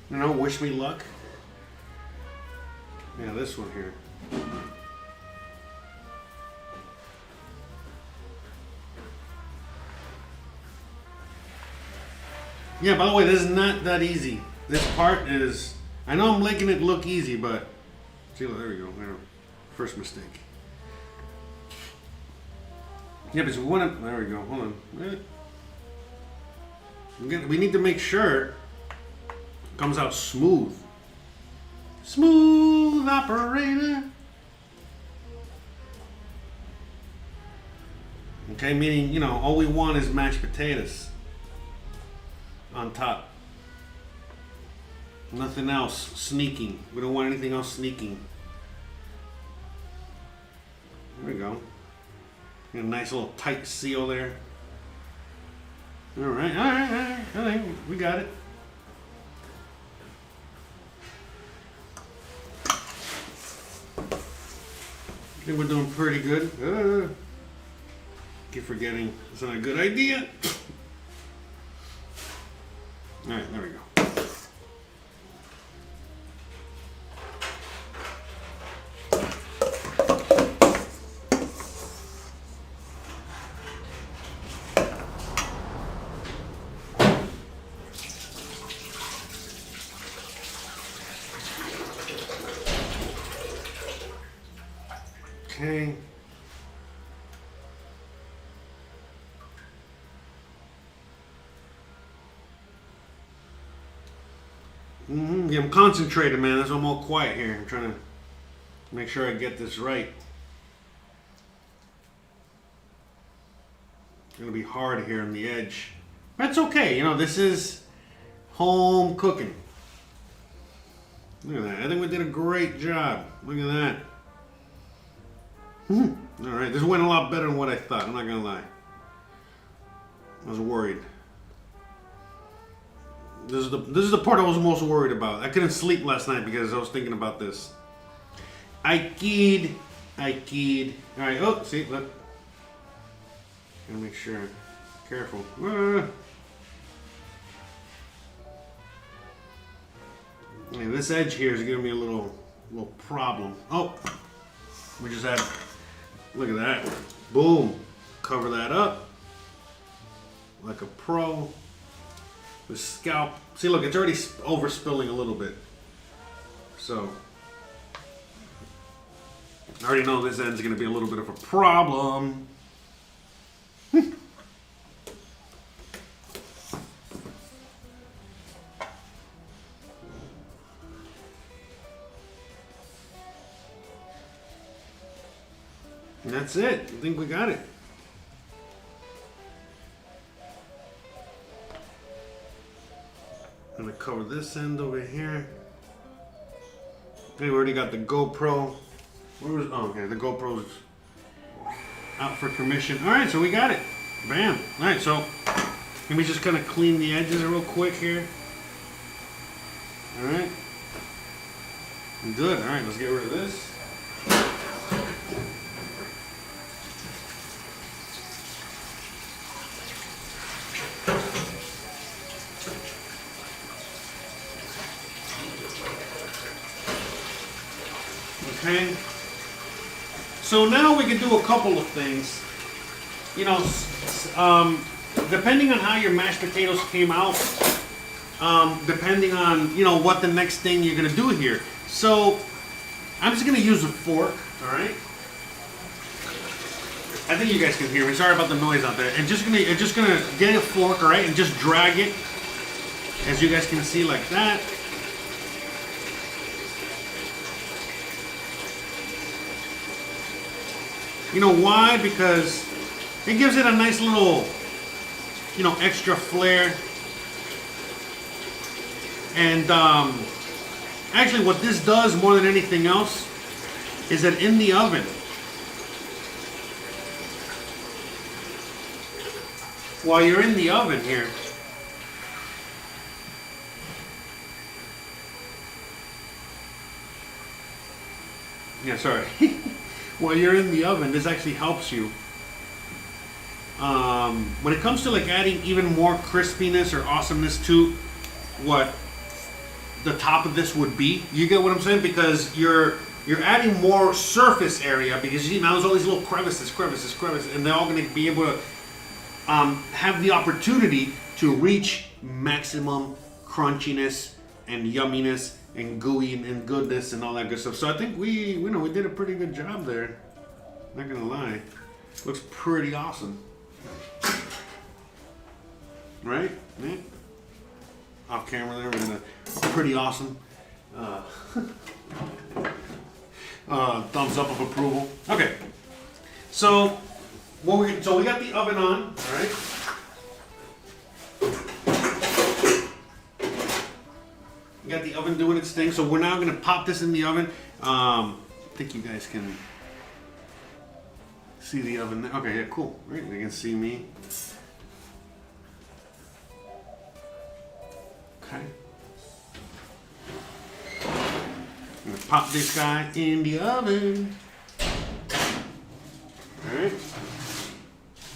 You know, wish me luck. Yeah, this one here. Yeah, by the way, this is not that easy. This part is, I know I'm making it look easy, but, see, there we go. First mistake. Yeah, because we want to, there we go, hold on. We need to make sure it comes out smooth. Smooth operator. Okay, meaning, you know, all we want is mashed potatoes on top. Nothing else sneaking. We don't want anything else sneaking. There we go. Got a nice little tight seal there. All right, all right, all right. We got it. I think we're doing pretty good. Keep forgetting it's not a good idea. All right, there we go. Okay. Yeah, I'm concentrated, man. That's why I'm all quiet here. I'm trying to make sure I get this right. It's gonna be hard here on the edge. That's okay. You know, this is home cooking. Look at that. I think we did a great job. Look at that. All right, this went a lot better than what I thought. I'm not gonna lie. I was worried. This is the part I was most worried about. I couldn't sleep last night because I was thinking about this. I keyed. All right. Oh, see, look. Gotta make sure. Careful. Yeah, this edge here is giving me a little problem. Oh, we just had. Look at that. Boom. Cover that up. Like a pro. The scalp. See, look, it's already overspilling a little bit. So, I already know this end's going to be a little bit of a problem. And that's it. I think we got it. I'm gonna cover this end over here. Okay, we already got the GoPro. Where was? Oh, okay, the GoPro's out for commission. All right, so we got it. Bam. All right, so let me just kind of clean the edges real quick here. All right. Good. All right, let's get rid of this. Okay. So now we can do a couple of things. You know, depending on how your mashed potatoes came out, depending on, you know, what the next thing you're gonna do here. So I'm just gonna use a fork, all right? I think you guys can hear me. Sorry about the noise out there. And just gonna get a fork, all right, and just drag it, as you guys can see, like that. You know why? Because it gives it a nice little, you know, extra flair. And actually what this does more than anything else is that in the oven, while you're in the oven here, yeah, sorry. While you're in the oven, this actually helps you. When it comes to like adding even more crispiness or awesomeness to what the top of this would be, you get what I'm saying? Because you're adding more surface area, because you see now there's all these little crevices, and they're all going to be able to have the opportunity to reach maximum crunchiness and yumminess and gooey and goodness and all that good stuff. So I think we did a pretty good job there. Not gonna lie, looks pretty awesome, right? Yeah. Off camera there, we're gonna pretty awesome. Thumbs up of approval. Okay, so So we got the oven on, all right? We got the oven doing its thing, so we're now gonna pop this in the oven. I think you guys can see the oven there. Okay, yeah, cool. Right, they can see me. Okay. I'm gonna pop this guy in the oven. Alright.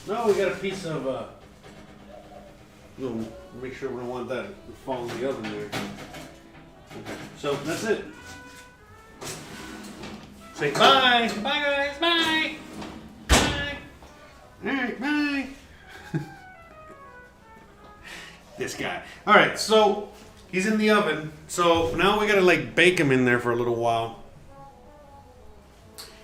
Now we got a piece of, we'll make sure we don't want that to fall in the oven there. Okay, so that's it. Say bye! Bye guys, bye! Bye! Alright, bye! This guy. Alright, so he's in the oven. So now we gotta like bake him in there for a little while.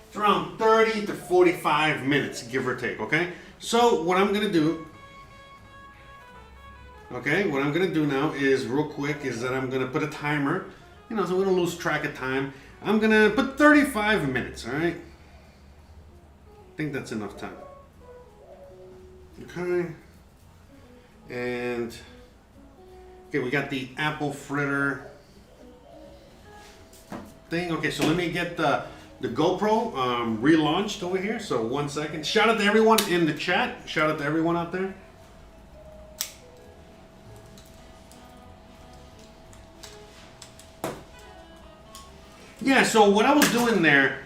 It's around 30 to 45 minutes, give or take, okay? So what I'm gonna do, now is real quick is that I'm gonna put a timer, you know, so we don't lose track of time. I'm gonna put 35 minutes, alright? I think that's enough time. Okay. And okay, we got the apple fritter thing. Okay, so let me get the GoPro relaunched over here. So 1 second. Shout out to everyone in the chat. Shout out to everyone out there. Yeah, so what I was doing there,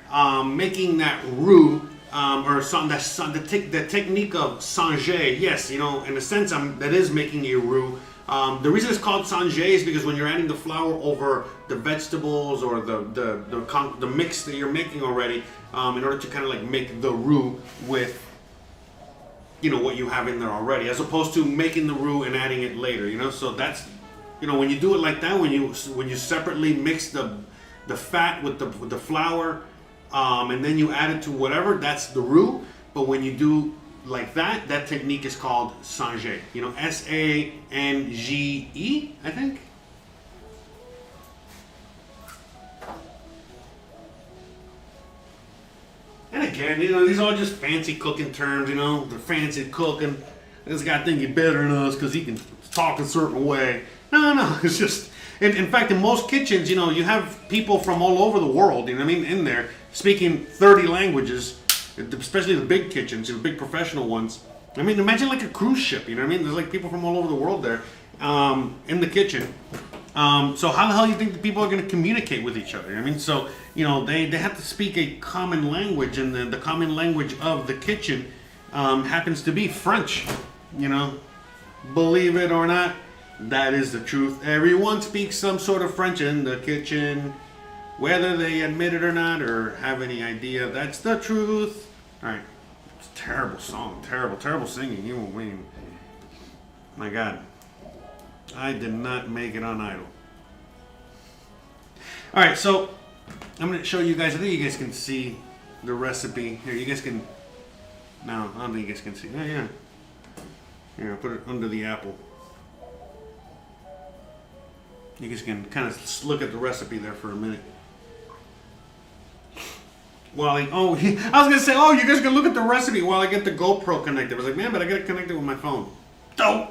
making that roux, or something the technique of Sanger. Yes, you know, in a sense, that is making a roux. The reason it's called Sanger is because when you're adding the flour over the vegetables or the mix that you're making already, in order to kind of like make the roux with, you know, what you have in there already, as opposed to making the roux and adding it later. You know, so that's, you know, when you do it like that, when you separately mix the fat with the flour, and then you add it to whatever, that's the roux. But when you do like that technique is called Sanger. You know, Sange, I think. And again, you know, these are all just fancy cooking terms. You know, the fancy cooking. This guy think he's better than us because he can talk a certain way. No, it's just. In fact, in most kitchens, you know, you have people from all over the world, you know what I mean, in there, speaking 30 languages, especially the big kitchens, you know, big professional ones. I mean, imagine like a cruise ship, you know what I mean? There's like people from all over the world there, in the kitchen. So how the hell do you think the people are going to communicate with each other? You know what I mean? So, you know, they have to speak a common language, and the common language of the kitchen happens to be French, you know, believe it or not. That is the truth. Everyone speaks some sort of French in the kitchen, whether they admit it or not or have any idea. That's the truth. All right. It's a terrible song. Terrible singing. You won't win. My God. I did not make it on Idol. All right. So I'm going to show you guys. I think you guys can see the recipe. Here, you guys can. No, I don't think you guys can see. Oh, yeah. Here, I'll put it under the apple. You guys can kind of look at the recipe there for a minute. I was gonna say, you guys can look at the recipe while I get the GoPro connected. I was like, man, but I gotta connect it with my phone. Don't.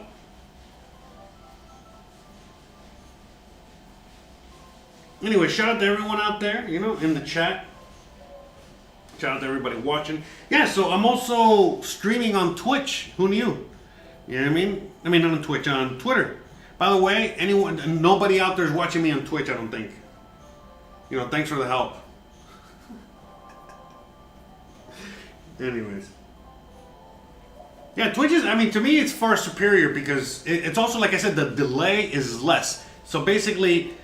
Anyway, shout out to everyone out there, you know, in the chat. Shout out to everybody watching. Yeah, so I'm also streaming on Twitch. Who knew? You know what I mean? I mean, not on Twitch, on Twitter. By the way, nobody out there is watching me on Twitch, I don't think. You know, thanks for the help. Anyways. Yeah, Twitch is, I mean, to me, it's far superior because it's also, like I said, the delay is less. So basically,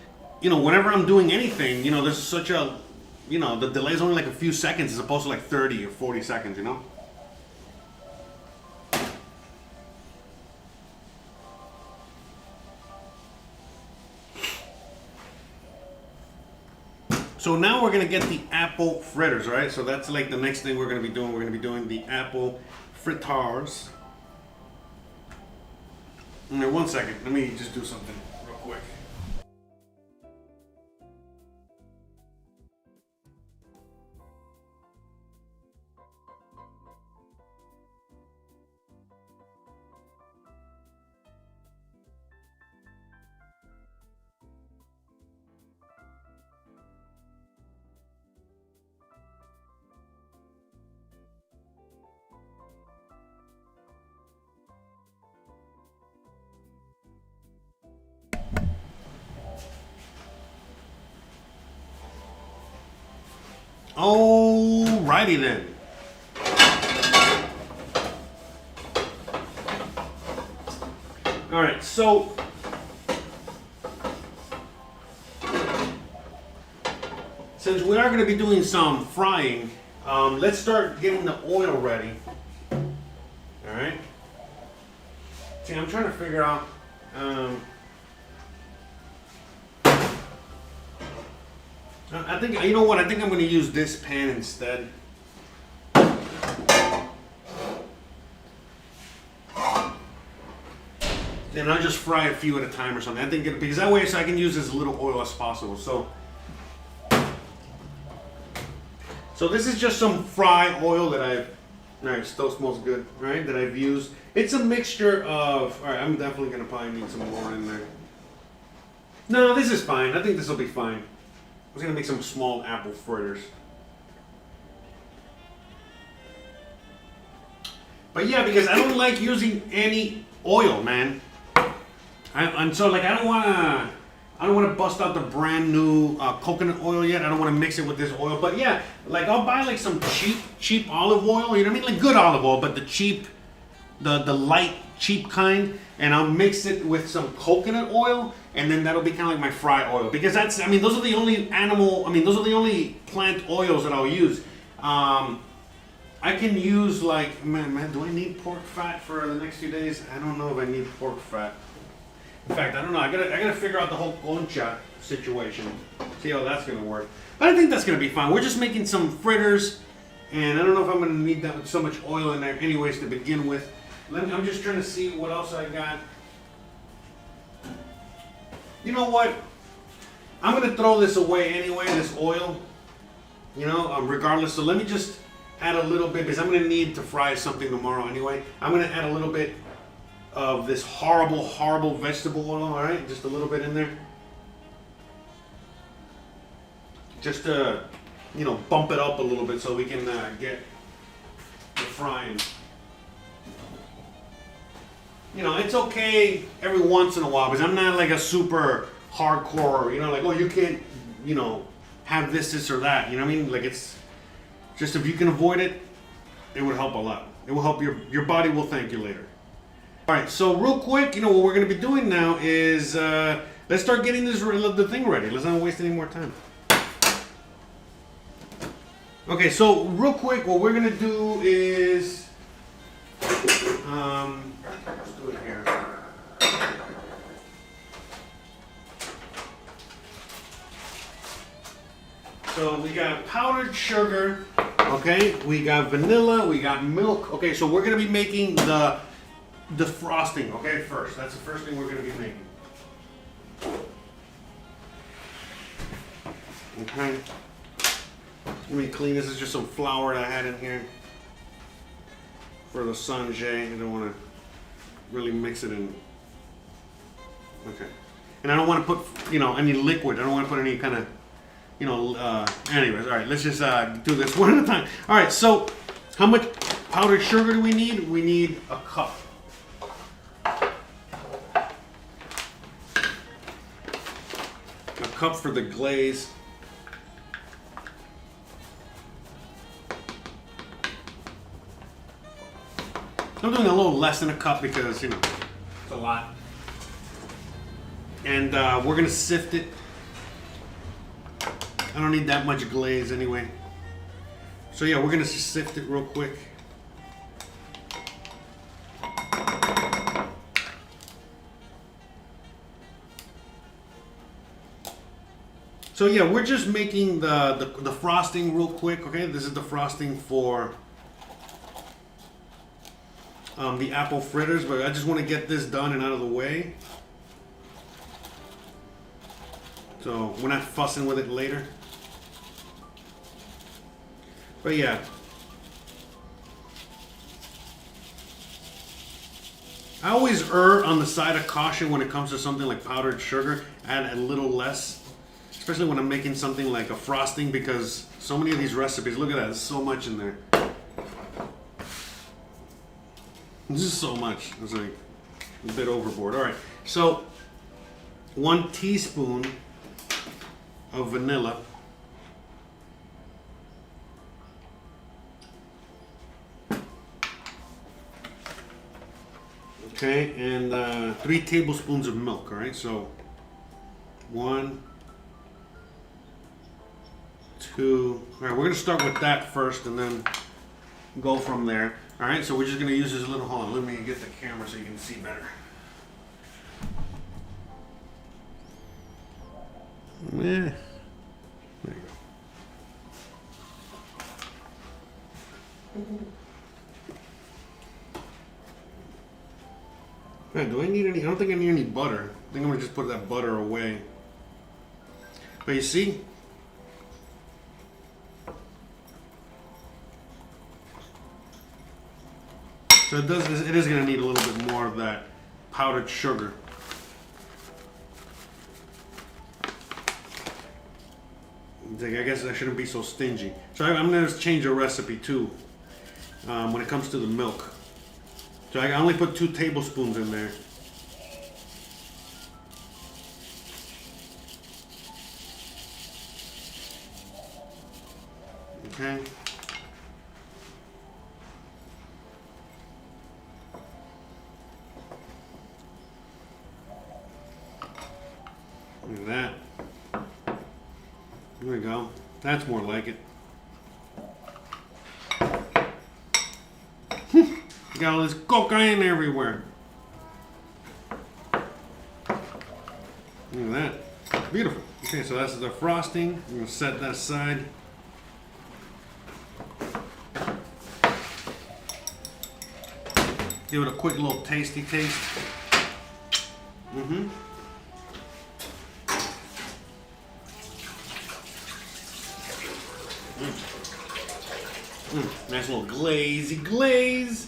you know, whenever I'm doing anything, you know, there's such a, you know, the delay is only like a few seconds as opposed to like 30 or 40 seconds, you know? So now we're gonna get the apple fritters, right? So that's like the next thing we're gonna be doing. We're gonna be doing the apple fritters. Now, 1 second. Let me just do something real quick. Alrighty then. Alright, so since we are going to be doing some frying, let's start getting the oil ready. Alright. See, I'm trying to figure out I think, you know what, I think I'm going to use this pan instead. And I'll just fry a few at a time or something. I think because that way so I can use as little oil as possible. So this is just some fry oil that I've, alright, still smells good, right? That I've used. It's a mixture of, alright, I'm definitely going to probably need some more in there. No, this is fine. I think this will be fine. I was going to make some small apple fritters. But yeah, because I don't like using any oil, man. And so like I don't want to bust out the brand new coconut oil yet. I don't want to mix it with this oil. But yeah, like I'll buy like some cheap olive oil. You know what I mean? Like good olive oil, but the cheap, the light cheap kind. And I'll mix it with some coconut oil, and then that'll be kind of like my fry oil. Because that's, I mean, those are the only those are the only plant oils that I'll use. I can use like, man, do I need pork fat for the next few days? I don't know if I need pork fat. In fact, I don't know. I gotta figure out the whole concha situation. See how that's gonna work. But I think that's gonna be fine. We're just making some fritters, and I don't know if I'm gonna need that so much oil in there, anyways, to begin with. I'm just trying to see what else I got. You know what? I'm gonna throw this away anyway. This oil, you know, regardless. So let me just add a little bit because I'm gonna need to fry something tomorrow anyway. I'm gonna add a little bit of this horrible vegetable oil, all right? Just a little bit in there. Just to, you know, bump it up a little bit so we can get the frying. You know, it's okay every once in a while because I'm not like a super hardcore, you know, like, oh, you can't, you know, have this or that. You know what I mean? Like it's just if you can avoid it, it would help a lot. It will help your body will thank you later. All right, so real quick, you know, what we're going to be doing now is let's start getting the thing ready. Let's not waste any more time. Okay, so real quick, what we're going to do is, let's do it here. So we got powdered sugar, okay? We got vanilla, we got milk. Okay, so we're going to be making the frosting, okay, first. That's the first thing we're going to be making. Okay. Let me clean. This is just some flour that I had in here for the sanjay. I don't want to really mix it in. Okay. And I don't want to put, you know, any liquid. I don't want to put any kind of, you know, anyways. All right, let's just do this one at a time. All right, so how much powdered sugar do we need? We need a cup. A cup for the glaze. I'm doing a little less than a cup because, you know, it's a lot. And we're going to sift it. I don't need that much glaze anyway. So yeah, we're going to sift it real quick. So yeah, we're just making the frosting real quick, okay? This is the frosting for the apple fritters, but I just want to get this done and out of the way. So we're not fussing with it later. But yeah. I always err on the side of caution when it comes to something like powdered sugar. Add a little less. Especially when I'm making something like a frosting because so many of these recipes, look at that, there's so much in there. This is so much. It's like a bit overboard. All right, so 1 teaspoon of vanilla. Okay, and 3 tablespoons of milk. All right, so 1, 2. All right, we're gonna start with that first, and then go from there. All right, so we're just gonna use this little. Hold on, let me get the camera so you can see better. Yeah, there you go. Man, do I need any? I don't think I need any butter. I think I'm gonna just put that butter away. But you see, so it does. It is gonna need a little bit more of that powdered sugar. I guess I shouldn't be so stingy. So I'm gonna just change the recipe too when it comes to the milk. So I only put 2 tablespoons in there. Okay. Look at that. There we go. That's more like it. Got all this cocaine everywhere. Look at that. Beautiful. Okay, so that's the frosting. I'm going to set that aside. Give it a quick little tasty taste. Mm-hmm. Nice little glazy glaze.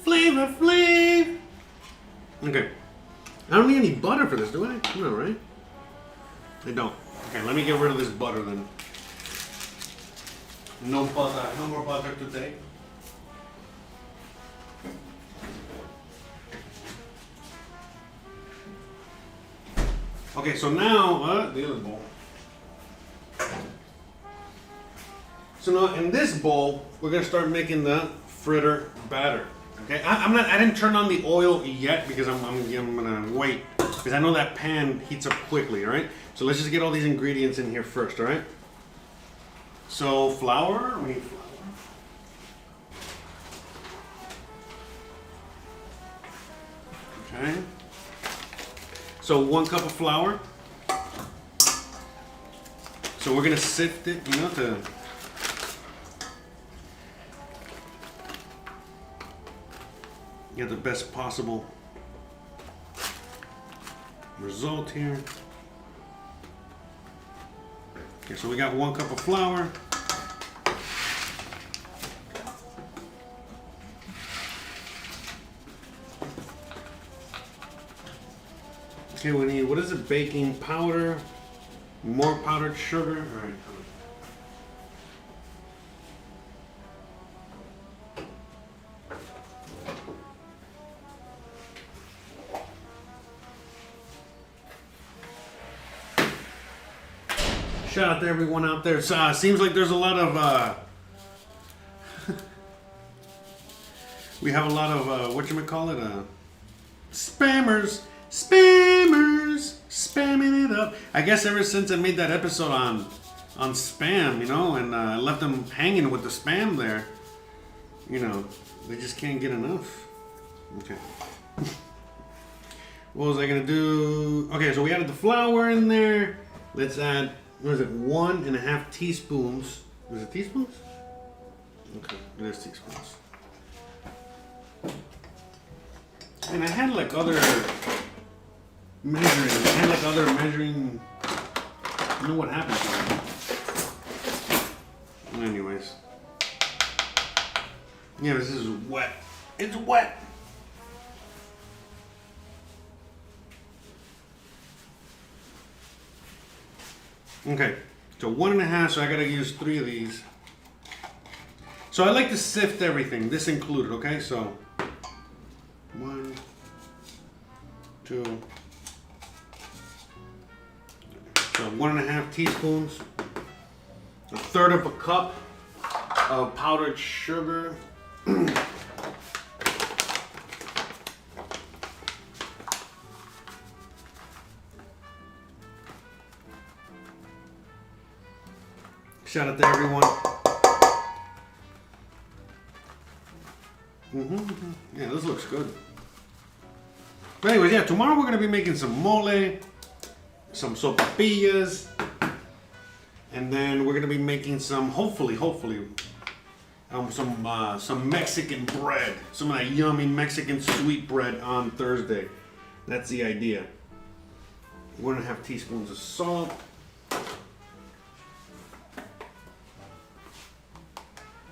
Flavor Flav. Okay. I don't need any butter for this, do I? No, right? I don't. Okay, let me get rid of this butter then. No butter. No more butter today. Okay, so now, the other bowl. So now in this bowl, we're gonna start making the fritter batter. Okay, I didn't turn on the oil yet because I'm gonna wait because I know that pan heats up quickly. All right, so let's just get all these ingredients in here first. All right. So flour, we need flour. Okay. So 1 cup of flour. So we're gonna sift it, you know, to get the best possible result here. Okay, so we got 1 cup of flour. Okay, we need, what is it? Baking powder, more powdered sugar. All right. Shout out to everyone out there. Seems like there's a lot of we have a lot of whatchamacallit, spammers spamming it up. I guess ever since I made that episode on spam, you know, and I left them hanging with the spam there, you know, they just can't get enough. Okay. What was I gonna do? Okay, so we added the flour in there. Let's add, what is it, 1.5 teaspoons. Is it teaspoons? Okay, it is teaspoons. And I had like other measuring. You know what happened to them? Anyways. Yeah, this is wet. It's wet. Okay, so 1.5, so I gotta use 3 of these. So I like to sift everything, this included, okay? So 1, 2, so 1.5 teaspoons, 1/3 of a cup of powdered sugar. Shout out to everyone. Yeah, this looks good. But anyways, yeah, tomorrow we're going to be making some mole, some sopapillas, and then we're going to be making some, hopefully, some Mexican bread. Some of that yummy Mexican sweet bread on Thursday. That's the idea. 1.5 teaspoons of salt.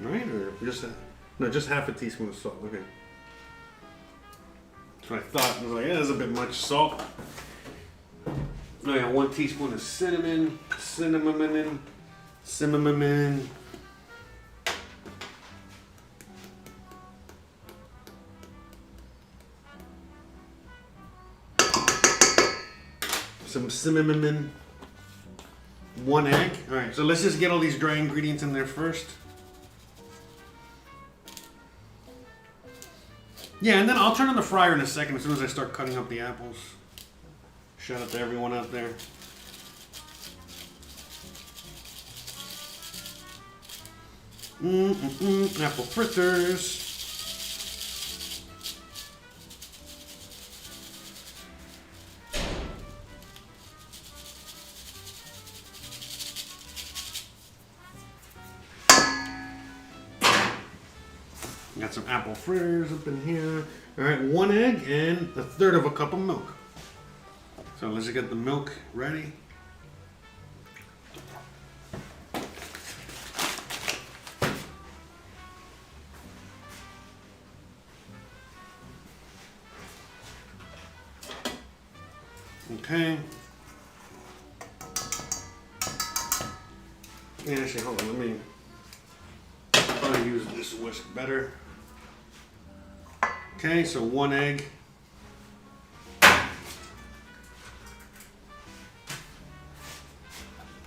Right? Or just just half a teaspoon of salt. Okay. That's what I thought. I was like, yeah, that's a bit much salt. Oh yeah, 1 teaspoon of cinnamon. Cinnamon. Some cinnamon. 1 egg. All right, so let's just get all these dry ingredients in there first. Yeah, and then I'll turn on the fryer in a second as soon as I start cutting up the apples. Shout out to everyone out there. Apple fritters. Got some apple fritters up in here. All right, 1 egg and 1/3 cup of milk. So let's get the milk ready. Okay. Yeah, actually, hold on. Let me probably use this whisk better. Okay, so 1 egg.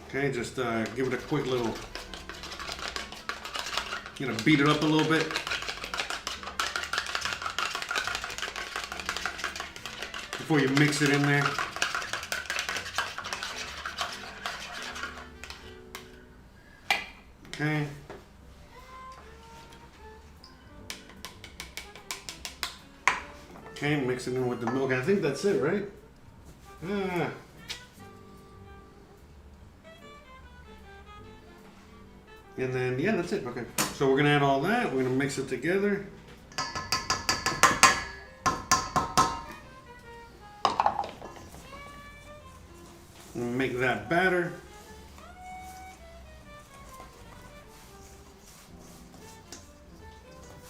Okay, just give it a quick little, beat it up a little bit. Before you mix it in there. Okay. Okay, mix it in with the milk. I think that's it, right? And then, yeah, that's it. Okay. So we're going to add all that. We're going to mix it together. And make that batter.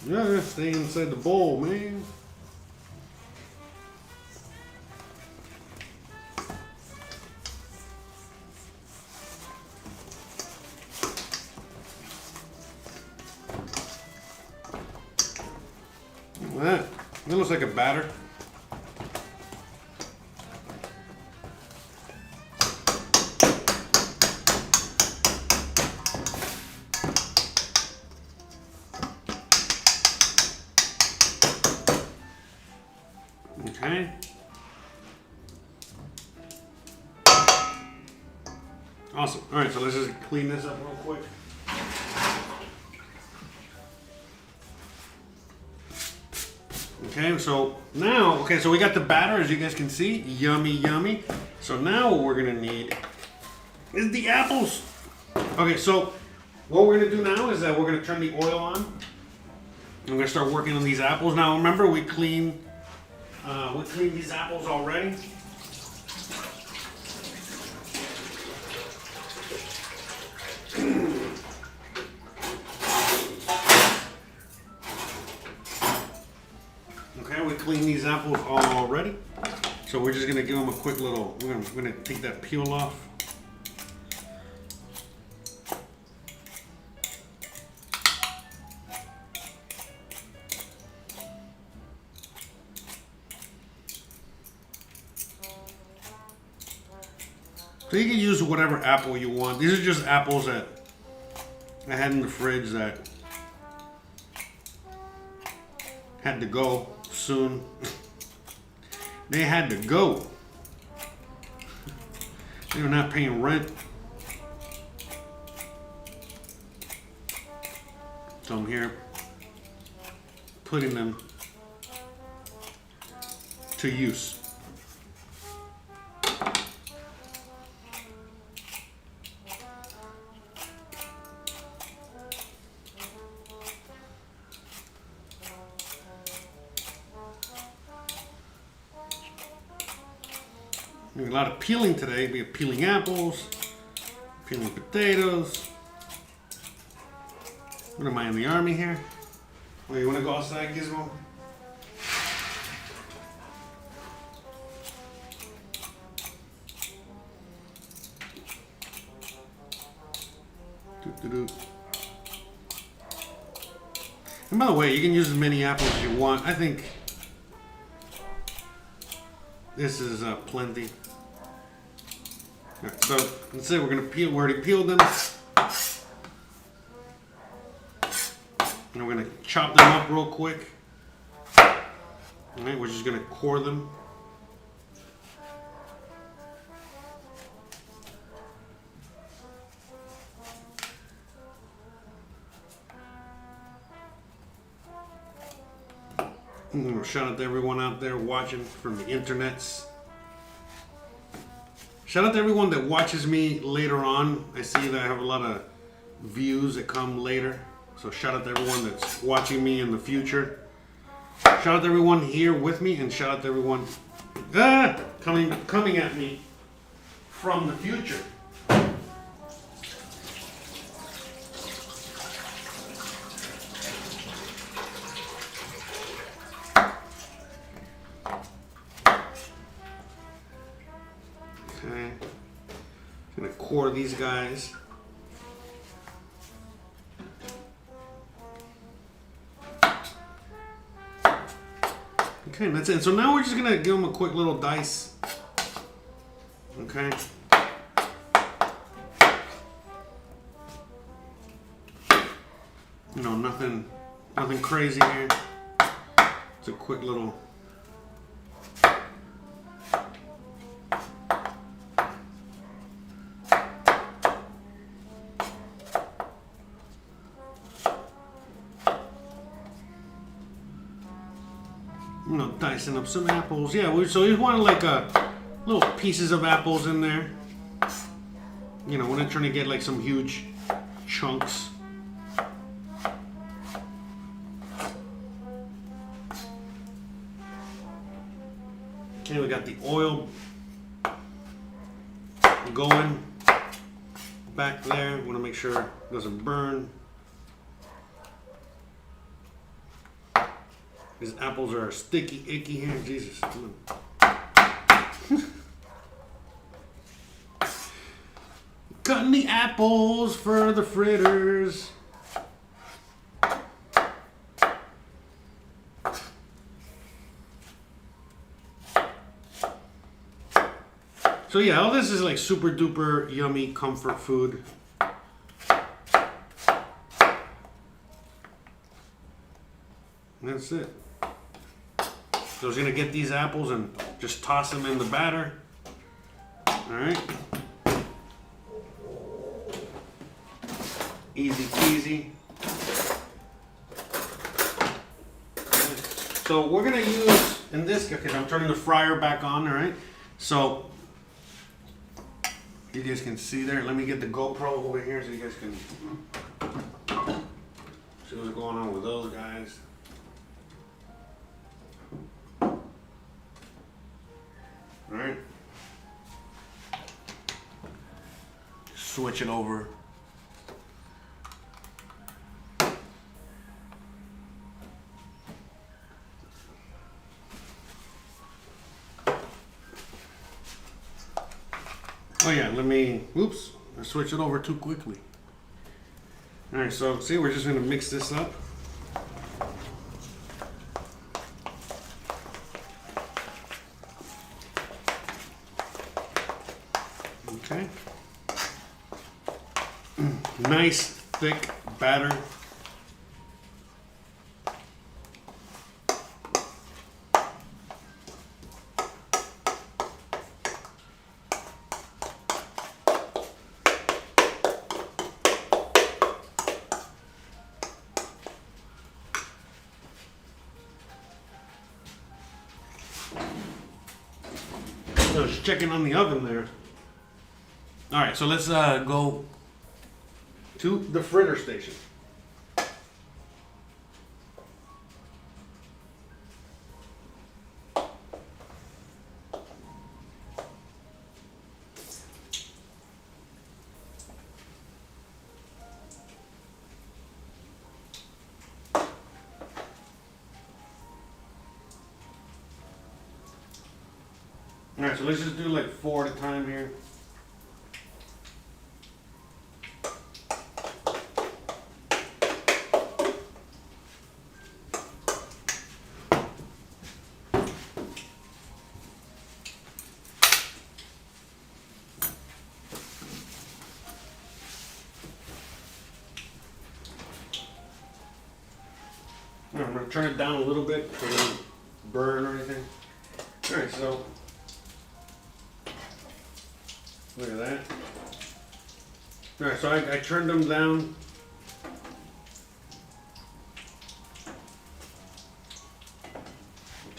Yeah, stay inside the bowl, man. That looks like a batter. Okay. Awesome. All right, so let's just clean this up real quick. Okay, so now, so we got the batter, as you guys can see. Yummy, yummy. So now what we're gonna need is the apples. Okay, so what we're gonna do now is that we're gonna turn the oil on. I'm gonna start working on these apples. Now remember, we cleaned these apples already. We cleaned these apples already, so we're just gonna give them a quick little. We're gonna take that peel off. So you can use whatever apple you want. These are just apples that I had in the fridge that had to go soon. They had to go. They were not paying rent. So I'm here putting them to use. A lot of peeling today. We have peeling apples, peeling potatoes. What am I, in the army here? Oh, you want to go outside, Gizmo? Doo-doo-doo. And by the way, you can use as many apples as you want. I think this is plenty. Right, so let's say we're gonna peel. We already peeled them, and we're gonna chop them up real quick. All right, we're just gonna core them. Shout out to everyone out there watching from the internets. Shout out to everyone that watches me later on. I see that I have a lot of views that come later. So shout out to everyone that's watching me in the future. Shout out to everyone here with me, and shout out to everyone coming at me from the future. Okay, I'm gonna core these guys. Okay, that's it. So now we're just gonna give them a quick little dice. Okay. You know, nothing crazy here. It's a quick little. You know, dicing up some apples. Yeah, so you want like little pieces of apples in there. You know, we're not trying to get like some huge chunks. Okay, we got the oil going back there. Want to make sure it doesn't burn. These apples are sticky, icky here. Jesus. Come on. Cutting the apples for the fritters. So yeah, all this is like super duper yummy comfort food. And that's it. So I was gonna get these apples and just toss them in the batter. All right. Easy peasy. So we're gonna use, in this, because I'm turning the fryer back on, all right? So you guys can see there. Let me get the GoPro over here so you guys can see what's going on with those guys. All right. Switch it over. Oh yeah, oops, I switched it over too quickly. All right, so see, we're just gonna mix this up. Okay. Nice thick batter. Just checking on the oven there. All right, so let's go to the fritter station. All right, so let's just do like 4 at a time here. All right, I'm gonna turn it down a little bit so it doesn't burn or anything. All right, so look at that. All right, so I turned them down.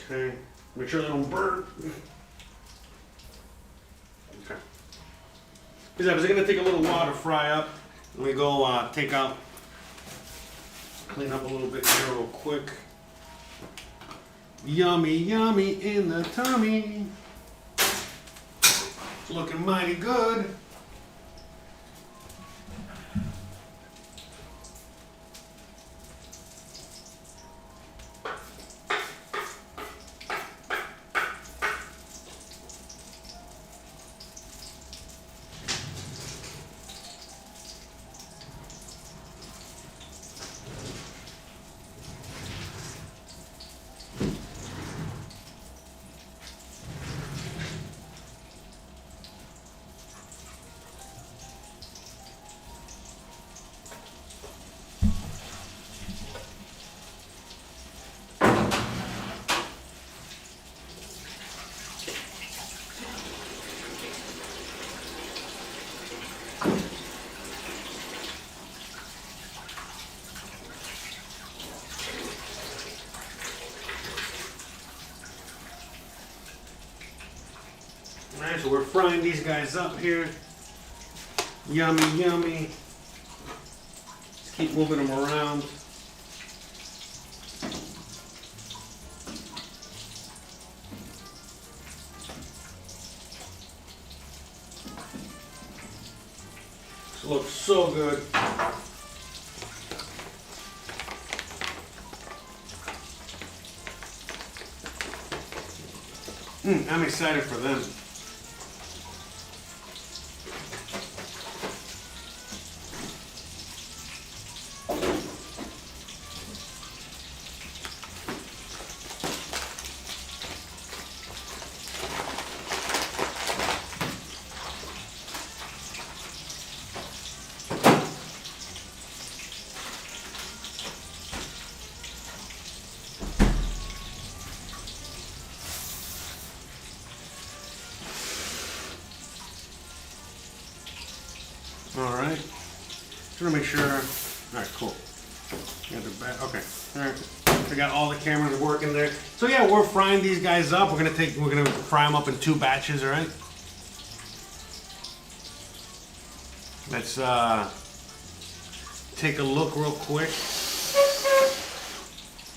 Okay, make sure they don't burn. Okay. Because it's gonna take a little while to fry up. Let me go take out, clean up a little bit here real quick. Yummy, yummy in the tummy. It's looking mighty good. Alright, so we're frying these guys up here. Yummy, yummy. Just keep moving them around. This looks so good. I'm excited for them. Alright. Just want to make sure. Alright, cool. Got the back. Okay. Alright. We got all the cameras working there. So yeah, we're frying these guys up. We're gonna fry them up in 2 batches, alright? Let's take a look real quick.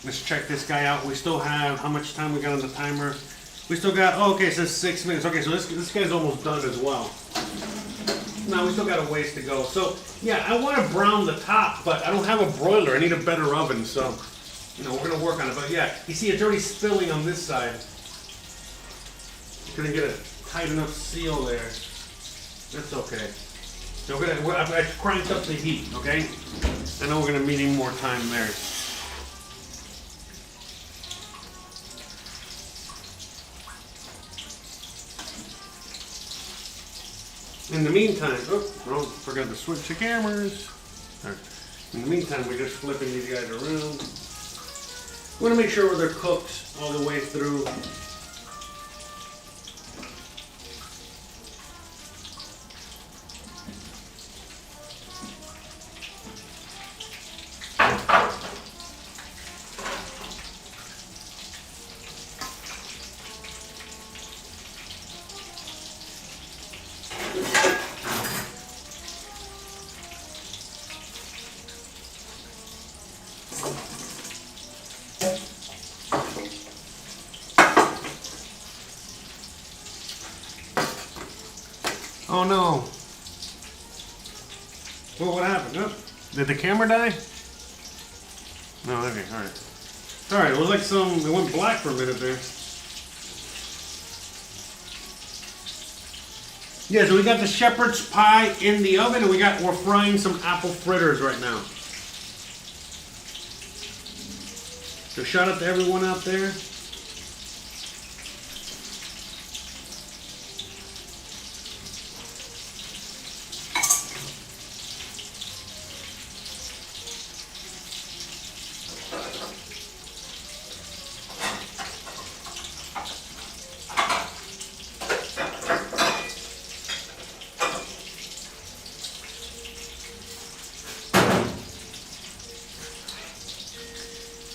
Let's check this guy out. We still have, how much time we got on the timer? We still got, oh, okay, it says 6 minutes. Okay, so this guy's almost done as well. No, we still got a ways to go. So, yeah, I want to brown the top, but I don't have a broiler. I need a better oven, so, you know, we're going to work on it. But, yeah, you see it's already spilling on this side. Couldn't get a tight enough seal there. That's okay. So I cranked up the heat, okay? I know we're going to be needing more time there. In the meantime, forgot to switch the cameras. Right. In the meantime, we're just flipping these guys around. We want to make sure they're cooked all the way through. Oh no. Well, what happened? Oh, Did the camera die? no, okay, alright. Alright, it was like it went black for a minute there. Yeah, so we got the shepherd's pie in the oven, and we're frying some apple fritters right now. So shout out to everyone out there.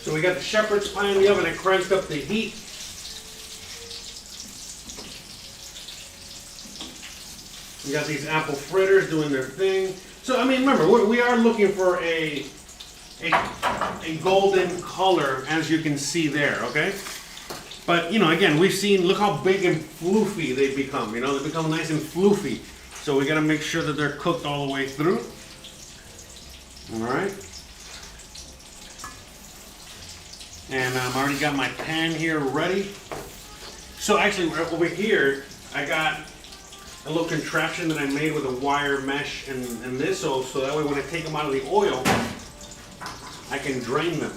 So we got the shepherd's pie in the oven. I cranked up the heat. We got these apple fritters doing their thing. So, I mean, remember, we are looking for a golden color, as you can see there, okay? But, you know, again, we've seen, look how big and floofy they've become, you know? They become nice and floofy. So we got to make sure that they're cooked all the way through. All right. And I've already got my pan here ready. So actually, over here, I got a little contraption that I made with a wire mesh and this, so that way when I take them out of the oil, I can drain them.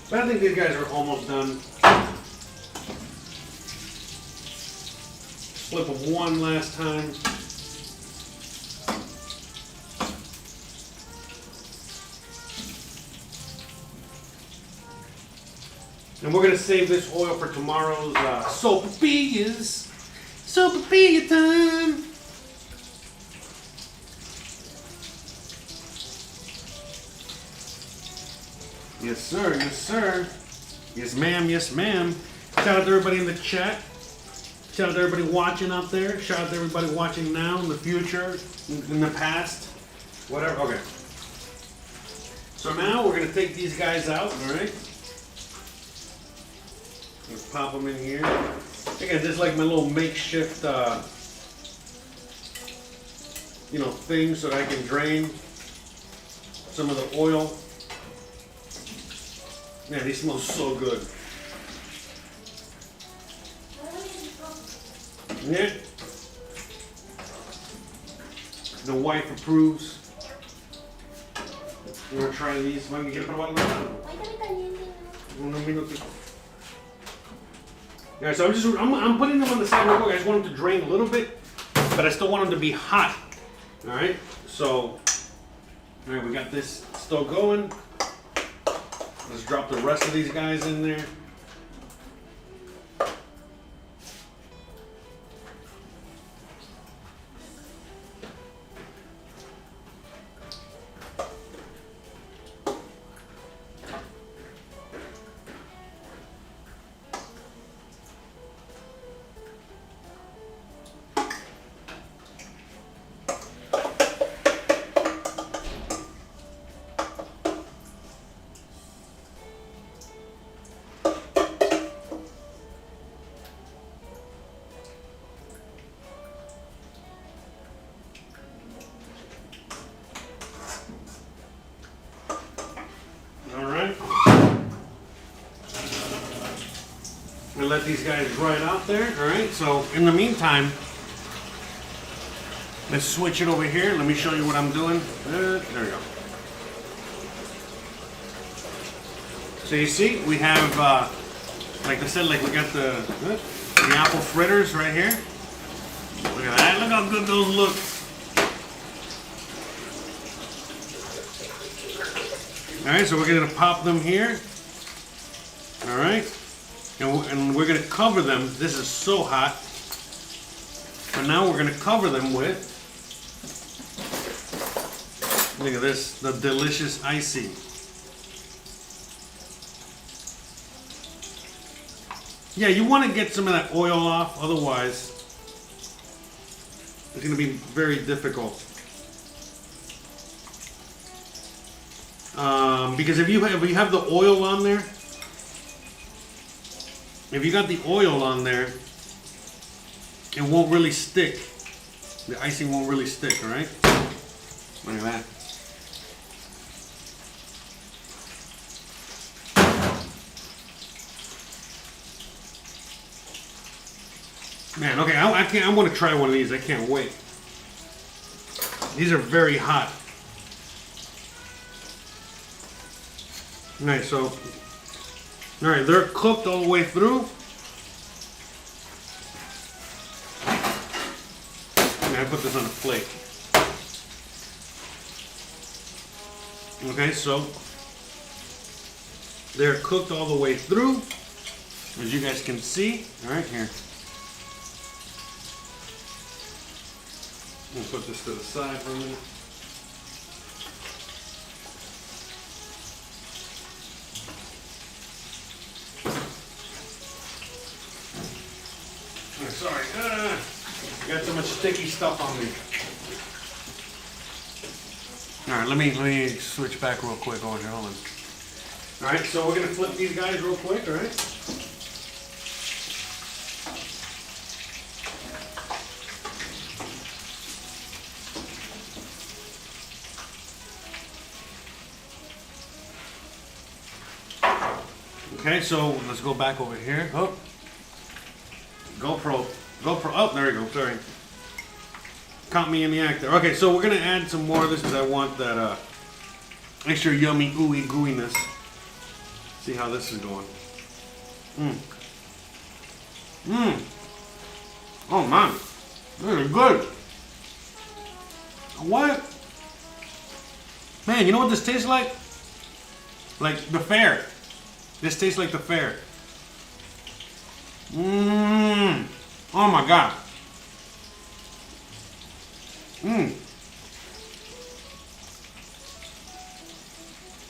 But I think these guys are almost done. Flip them one last time. And we're gonna save this oil for tomorrow's sopapillas. Sopapilla time. Yes, sir. Yes, sir. Yes, ma'am. Yes, ma'am. Shout out to everybody in the chat. Shout out to everybody watching out there. Shout out to everybody watching now, in the future, in the past, whatever. Okay. So now we're gonna take these guys out. All right. Let's pop them in here. Again, this is like my little makeshift, you know, thing so that I can drain some of the oil. Man, they smell so good. Yeah. The wife approves. You want to try these? Let me get a Yeah, so I'm putting them on the side real quick. I just want them to drain a little bit, but I still want them to be hot. All right. So, all right, we got this still going. Let's drop the rest of these guys in there. And let these guys dry it out there. All right, so in the meantime, let's switch it over here. Let me show you what I'm doing. There we go. So you see, we have, like I said, like we got the apple fritters right here. Look at that, look how good those look. All right, so we're gonna pop them here. All right. And we're going to cover them. This is so hot. But now we're going to cover them with, look at this, the delicious icing. Yeah, you want to get some of that oil off, otherwise it's going to be very difficult. Because if you have the oil on there, if you got the oil on there, it won't really stick. The icing won't really stick, all right? Look at that. Man, okay, I want to try one of these. I can't wait. These are very hot. Alright, so, alright, they're cooked all the way through. I put this on a plate. Okay, so they're cooked all the way through, as you guys can see. All right, here. We'll put this to the side for a minute. Oh, sorry, got so much sticky stuff on me. All right, let me switch back real quick over here. Hold on. All right, so we're gonna flip these guys real quick. All right. Okay, so let's go back over here. Oh, GoPro. Oh, there we go. Sorry, caught me in the act there. Okay, so we're gonna add some more of this because I want that extra yummy ooey gooiness. See how this is going. Oh man, this is good. What? Man, you know what this tastes like? Like the fair. This tastes like the fair. Oh my god.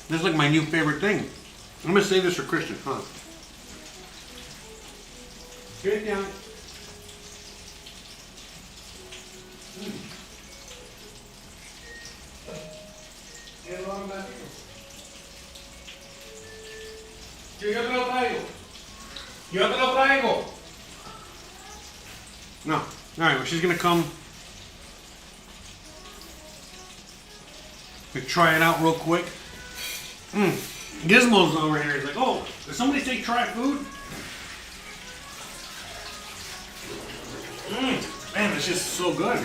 This is like my new favorite thing. I'm gonna save this for Christian, huh? Get it down. Yo te lo traigo. Yo te lo traigo. No. Alright, well, she's gonna come to try it out real quick. Gizmo's over here. He's like, oh, did somebody say try food? Man, it's just so good.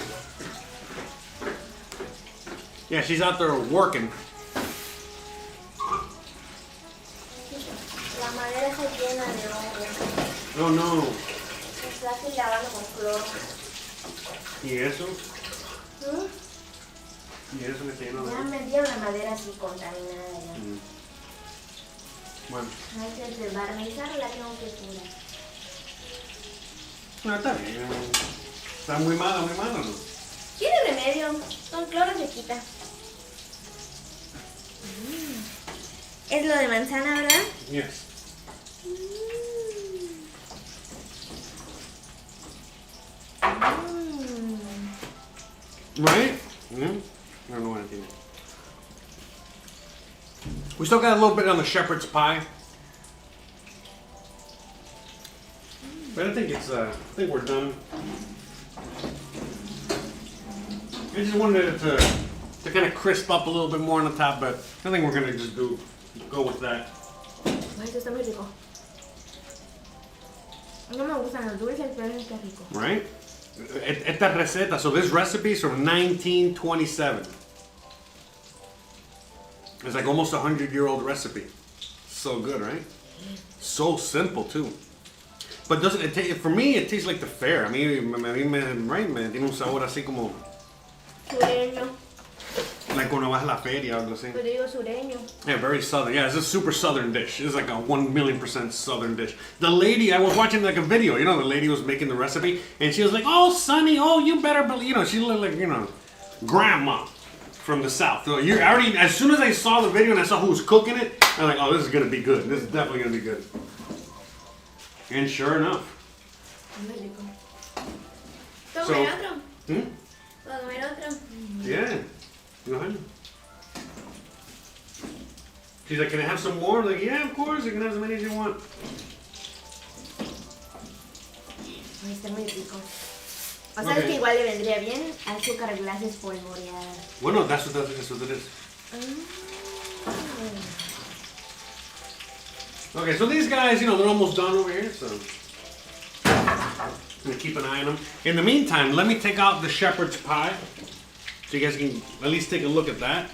Yeah, she's out there working. La madera está llena de hongos. Oh no. Está aquí lavando con cloro. ¿Y eso? ¿Y eso que está lleno de? Ya me dieron la madera así contaminada. Bueno. Antes de barnizar la tengo que curar. No, está bien. Está muy mala, ¿no? Tiene remedio. Con cloro se quita. Es lo de manzana, ¿verdad? Yes. Right? I don't know what I think. We still got a little bit on the shepherd's pie. But I think I think we're done. I just wanted it to kind of crisp up a little bit more on the top, but I think we're gonna just go with that. Esto está muy rico. No me gustan los dulces, pero está rico. Right? Esta receta, so this recipe is from 1927. It's like almost 100-year-old recipe. So good, right? So simple too. But doesn't it taste, for me it tastes like the fair. I mean, right, man, tiene un sabor así como Sureño. like cuando vas a la feria o algo así. Pero digo sureño. Yeah, very southern. Yeah, it's a super southern dish. It's like a 1,000,000% southern dish. The lady, I was watching like a video, you know, the lady was making the recipe, and she was like, oh, Sonny, oh, you better believe, you know, she looked like, you know, grandma from the south. So you already, as soon as I saw the video and I saw who was cooking it, I'm like, oh, this is going to be good. This is definitely going to be good. And sure enough. Muy rico. ¿Puedo So- comer otro? Hmm? ¿Puedo comer otro? Yeah. Go ahead. She's like, can I have some more? I'm like, yeah, of course. You can have as many as you want. Ay, está muy rico. O sea, Okay. es que igual le vendría bien azúcar glass espolvoreada. Well, no, that's what it is. Okay, so these guys, they're almost done over here, so I'm gonna keep an eye on them. In the meantime, let me take out the shepherd's pie, so you guys can at least take a look at that.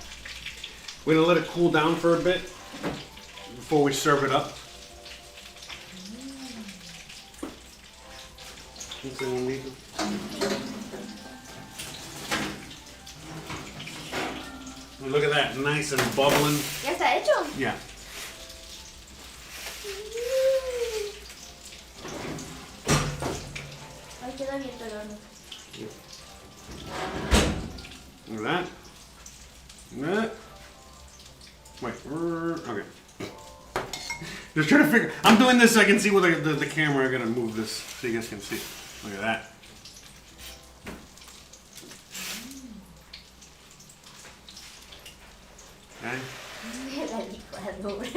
We're gonna let it cool down for a bit before we serve it up. Look at that, nice and bubbling. ¿Ya está hecho? Yeah. Ay, queda abierto el horno. Look at that. Wait. Okay. Just trying to figure. I'm doing this so I can see with the camera. I'm gonna move this so you guys can see. Look at that. Okay. La licuadora.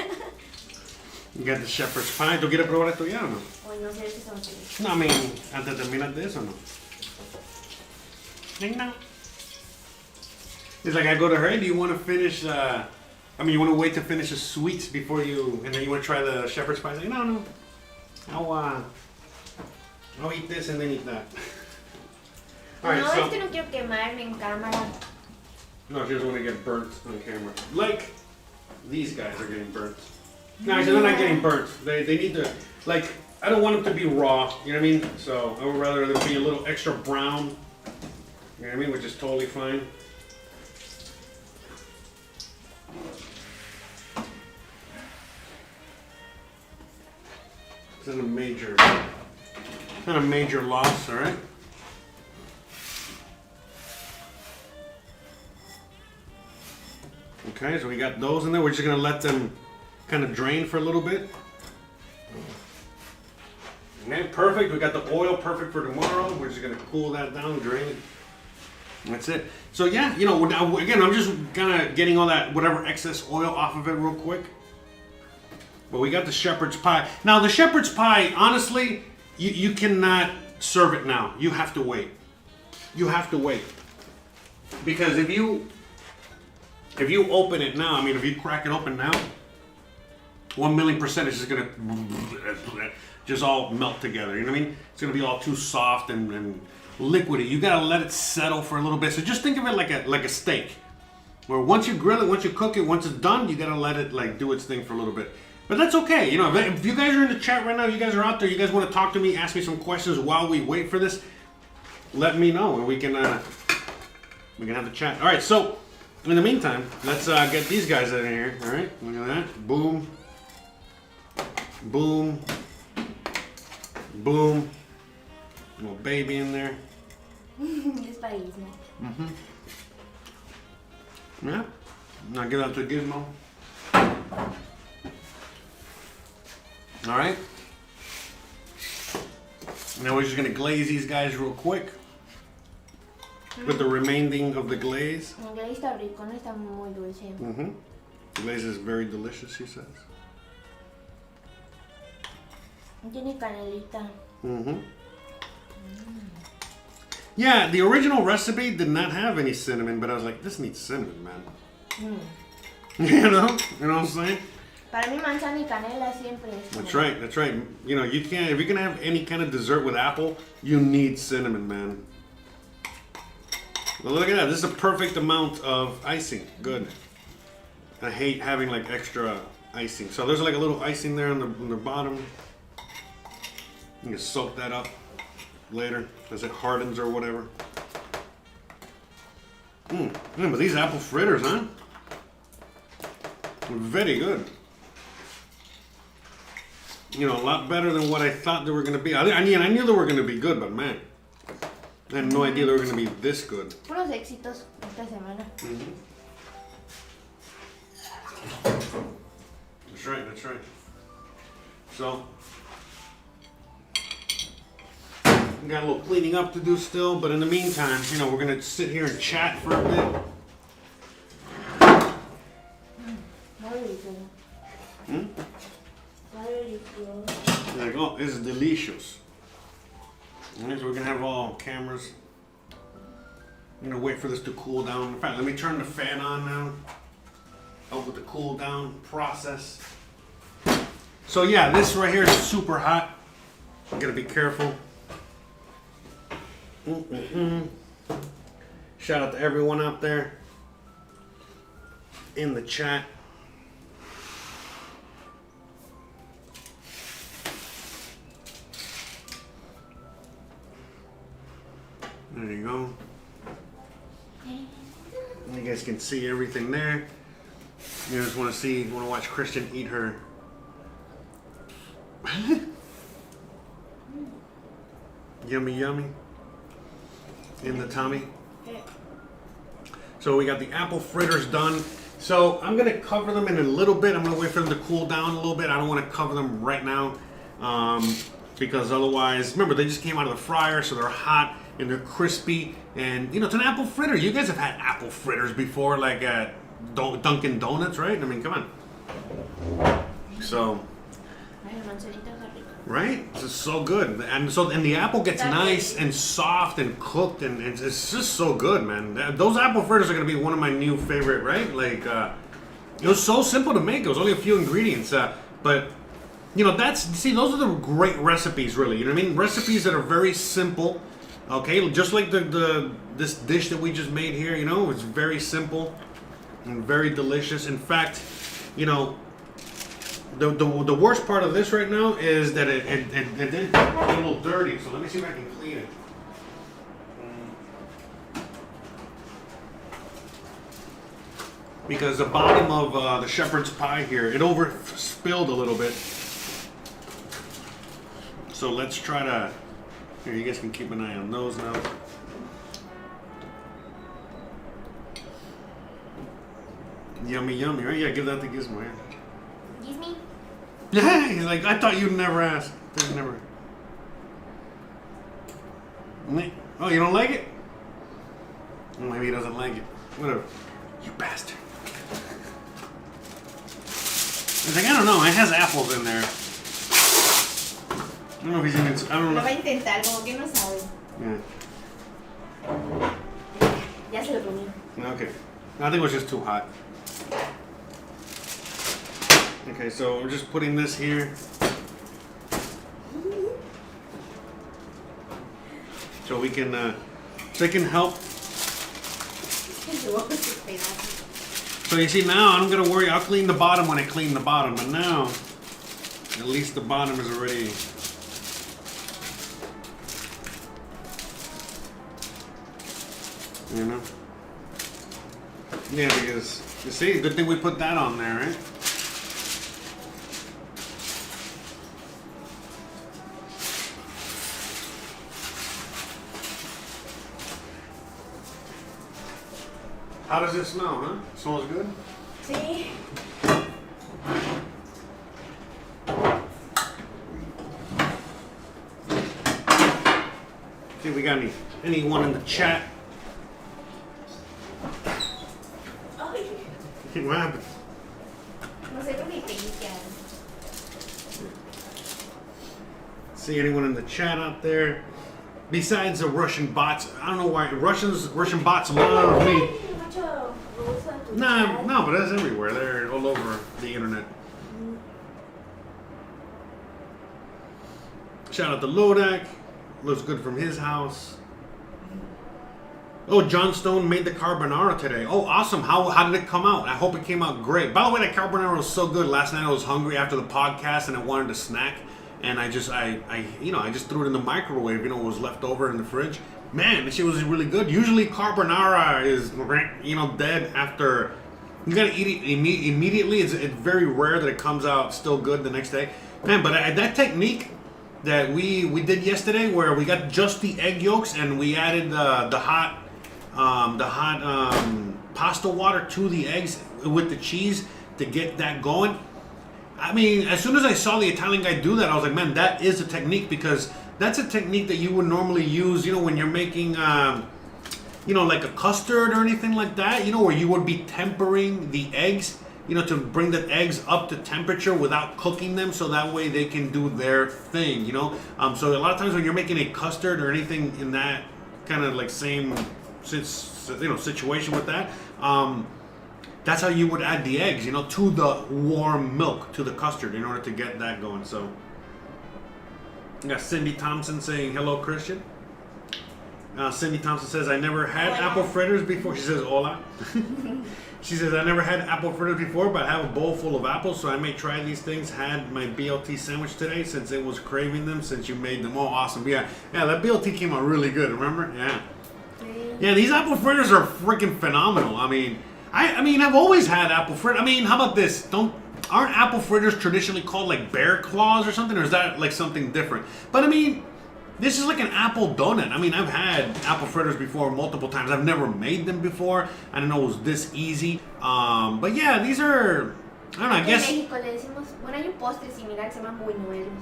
You got the shepherd's pie. ¿Tú quieres probar esto ya o no? Ay, no sé si está muy rico. No, I mean, antes de terminar de eso, no. No. It's like I go to her, do you want to finish, you want to wait to finish the sweets before you, and then you want to try the shepherd's pie? It's like, no. I'll eat this and then eat that. Alright, No, so. es que no quiero quemarme en cámara. No, she doesn't want to get burnt on camera. Like, these guys are getting burnt. No, actually, they're not getting burnt. They need to, like, I don't want them to be raw, you know what I mean? So, I would rather them be a little extra brown, you know what I mean, which is totally fine. It's not a major loss, all right? Okay, so we got those in there. We're just gonna let them kind of drain for a little bit. Okay, perfect. We got the oil perfect for tomorrow. We're just gonna cool that down, drain it. That's it. So yeah, now, again, I'm just kind of getting all that whatever excess oil off of it real quick. But we got the shepherd's pie. Now the shepherd's pie, honestly, you cannot serve it now. You have to wait. You have to wait. Because if you open it now, if you crack it open now, 1,000,000% is just gonna just all melt together. You know what I mean? It's gonna be all too soft and liquidy. You gotta let it settle for a little bit. So just think of it like a steak, where once you grill it, once you cook it, once it's done, you gotta let it do its thing for a little bit. But that's okay. If you guys are in the chat right now, you guys are out there, you guys want to talk to me, ask me some questions while we wait for this, let me know and we can have the chat. All right. So in the meantime, let's get these guys in here. All right. Look at that. Boom. Boom. Boom. Little baby in there. Es padrísimo. Yeah. Now get out the gizmo. All right. Now we're just gonna glaze these guys real quick with the remaining of the glaze. El glaze está rico, no está muy dulce. The glaze is very delicious, she says. Tiene canelita. Yeah, the original recipe did not have any cinnamon, but I was like, this needs cinnamon, man. You know what I'm saying? Para mí manzana y canela siempre es. That's right, that's right. You can't, if you're gonna have any kind of dessert with apple, you need cinnamon, man. Well, look at that, this is a perfect amount of icing. Good. I hate having extra icing. So there's a little icing there on the bottom. You can soak that up later as it hardens or whatever. But these apple fritters, huh? Very good. A lot better than what I thought they were going to be. I knew they were going to be good, but man, I had no idea they were going to be this good. Puros éxitos esta semana. That's right, that's right. So, We got a little cleaning up to do still, but in the meantime, you know, we're gonna sit here and chat for a bit. There you go. This is delicious. Alright, so we're gonna have all cameras. I'm gonna wait for this to cool down. In fact, let me turn the fan on now. Help with the cool down process. So yeah, this right here is super hot. You gotta be careful. Shout out to everyone out there in the chat. There you go. You guys can see everything there. You just want to watch Christian eat her. Yummy, yummy. In the tummy. So we got the apple fritters done. So I'm gonna cover them in a little bit. I'm gonna wait for them to cool down a little bit. I don't want to cover them right now because otherwise, remember they just came out of the fryer, so they're hot and they're crispy. And you know, it's an apple fritter. You guys have had apple fritters before, like at Dunkin' Donuts, right? I mean, come on. So. Right? This is so good. And the apple gets nice and soft and cooked and it's just so good, man. Those apple fritters are gonna be one of my new favorite, right? Like it was so simple to make. It was only a few ingredients. But you know, those are the great recipes, really. You know what I mean? Recipes that are very simple. Okay, just like this dish that we just made here, you know, it's very simple and very delicious. In fact, you know, the worst part of this right now is that it did get a little dirty. So let me see if I can clean it. Because the bottom of the shepherd's pie here, it over spilled a little bit. So let's try to. Here, you guys can keep an eye on those now. Yummy, yummy, right? Yeah, give that to Gizmo, yeah. Give me? Yeah, he's like, I thought you'd never ask. They'd never. Oh, you don't like it? Well, maybe he doesn't like it. Whatever. You bastard. He's like, I don't know, it has apples in there. I don't know if he's even. I don't know. Lo va a intentar, como que no sabe. Yeah. Ya se lo comí. Okay. I think it was just too hot. Okay, so we're just putting this here. So we can, so it can help. So you see now, I'm gonna worry, I'll clean the bottom when I clean the bottom, but now, at least the bottom is already. You know? Yeah, because, you see, good thing we put that on there, right? How does it smell, huh? Smells good? Sí. See if we got anyone in the chat. What happened? No sé cómo te See anyone in the chat out there? Besides the Russian bots, I don't know why Russian bots love me. No, but that's everywhere. They're all over the internet. Shout out to Lodak. Looks good from his house. Oh, John Stone made the carbonara today. Oh, awesome. How did it come out? I hope it came out great. By the way, that carbonara was so good. Last night I was hungry after the podcast and I wanted a snack. And I just threw it in the microwave. You know, it was left over in the fridge. Man, this shit was really good. Usually carbonara is, you know, dead after. You gotta eat it immediately. It's very rare that it comes out still good the next day. Man, but that technique that we did yesterday, where we got just the egg yolks and we added the hot pasta water to the eggs with the cheese to get that going. I mean, as soon as I saw the Italian guy do that, I was like, man, that is a technique, because that's a technique that you would normally use, when you're making, like a custard or anything like that, where you would be tempering the eggs, to bring the eggs up to temperature without cooking them, so that way they can do their thing, So a lot of times when you're making a custard or anything in that kind of like same, situation with that, that's how you would add the eggs, to the warm milk, to the custard, in order to get that going. So, I got Cindy Thompson saying, hello, Christian. Cindy Thompson says, I never had apple fritters before. She says, hola. She says, I never had apple fritters before, but I have a bowl full of apples, so I may try these things. Had my BLT sandwich today since it was craving them since you made them. Oh, awesome. Yeah, that BLT came out really good, remember? Yeah. Yeah, these apple fritters are freaking phenomenal. I mean, I've always had apple fritters. I mean, how about this? Aren't apple fritters traditionally called like bear claws or something? Or is that like something different? But I mean, this is like an apple donut. I mean, I've had apple fritters before multiple times. I've never made them before. I didn't know it was this easy. But yeah, these are, I don't know, I guess. En México le decimos, bueno, hay un postre similar que se llama buñuelos.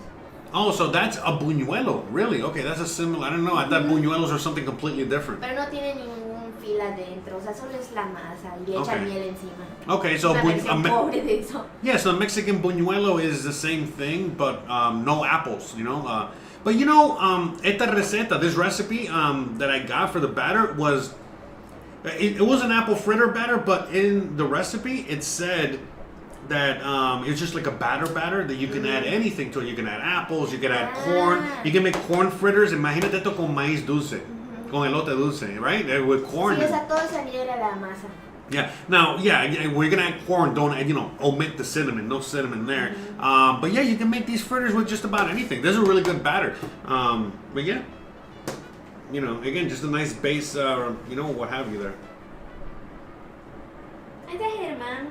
Oh, so that's a buñuelo, really? Okay, that's a similar, I don't know, I thought buñuelos are something completely different. Pero no tiene ningún fil adentro, o sea, solo es la masa y le echan miel encima. Okay, so una versión pobre de eso. Yeah, so the Mexican buñuelo is the same thing, but no apples, But esta receta, this recipe that I got for the batter was, it was an apple fritter batter, but in the recipe it said that it's just like a batter that you can add anything to it. You can add apples, you can add corn, you can make corn fritters. Imagínate esto con maíz dulce, con elote dulce, right? With corn. Sí, o sea, todo se adhiere a la masa. Yeah. Now, we're gonna add corn. Don't omit the cinnamon. No cinnamon there. But yeah, you can make these fritters with just about anything. This is a really good batter. But yeah, again, just a nice base. What have you there. Ahí está Germán.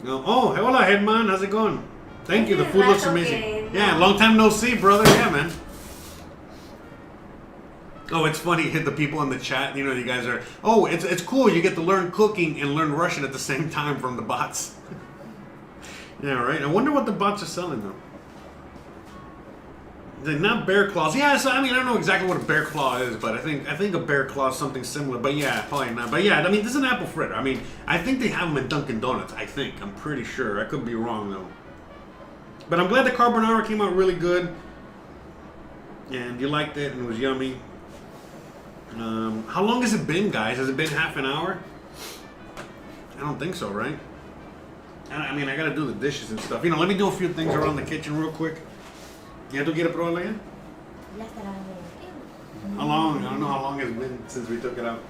Oh, hola, Hedman. How's it going? Thank you. The food looks amazing. Yeah, long time no see, brother. Yeah, man. Oh, it's funny. The people in the chat, you guys are. Oh, it's cool. You get to learn cooking and learn Russian at the same time from the bots. Yeah, right. I wonder what the bots are selling though. They're not bear claws. Yeah, so I don't know exactly what a bear claw is, but I think a bear claw is something similar. But yeah, probably not. But yeah, this is an apple fritter. I think they have them at Dunkin' Donuts. I'm pretty sure. I could be wrong though. But I'm glad the carbonara came out really good, and you liked it and it was yummy. How long has it been, guys? Has it been half an hour? I don't think so, right? I gotta do the dishes and stuff. Let me do a few things around the kitchen real quick. ¿Ya tú quieres probarla ya? Ya estará bien. How long? I don't know how long it's been since we took it out.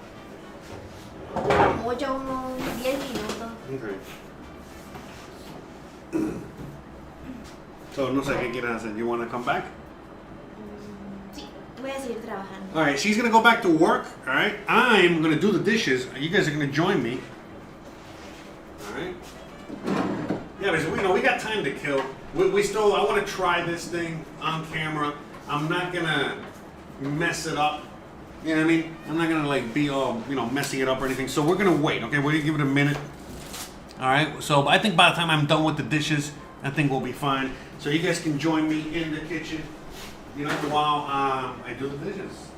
Mucho, unos 10 minutos. Okay. So, no sé qué quieres hacer. You want to come back? Sí, voy a seguir trabajando. All right, she's going to go back to work. All right. I'm going to do the dishes. You guys are going to join me. All right. Yeah, but we got time to kill. We still, I want to try this thing on camera. I'm not going to mess it up. You know what I mean? I'm not going to be all, messing it up or anything. So we're going to wait, okay? We're going to give it a minute. All right? So I think by the time I'm done with the dishes, I think we'll be fine. So you guys can join me in the kitchen, while I do the dishes.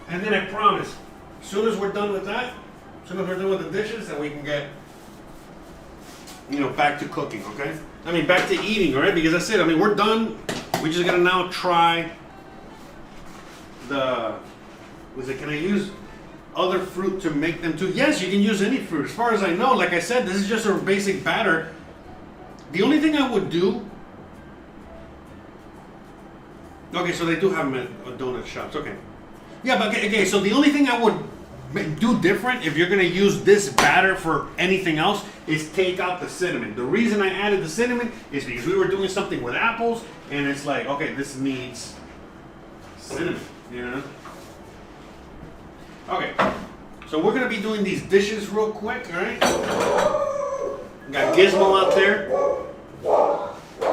And then I promise, as soon as we're done with that, as soon as we're done with the dishes, then we can get, back to cooking, okay? Back to eating, all right? Because that's it. We're done. We just gotta now try can I use other fruit to make them too? Yes, you can use any fruit. As far as I know, like I said, this is just a basic batter. The only thing I would do, okay, so they do have them at donut shops, okay. Yeah, but okay, so the only thing I would do different if you're gonna use this batter for anything else is take out the cinnamon. The reason I added the cinnamon is because we were doing something with apples and it's like, okay, this needs cinnamon, Okay, so we're gonna be doing these dishes real quick, all right? Got Gizmo out there.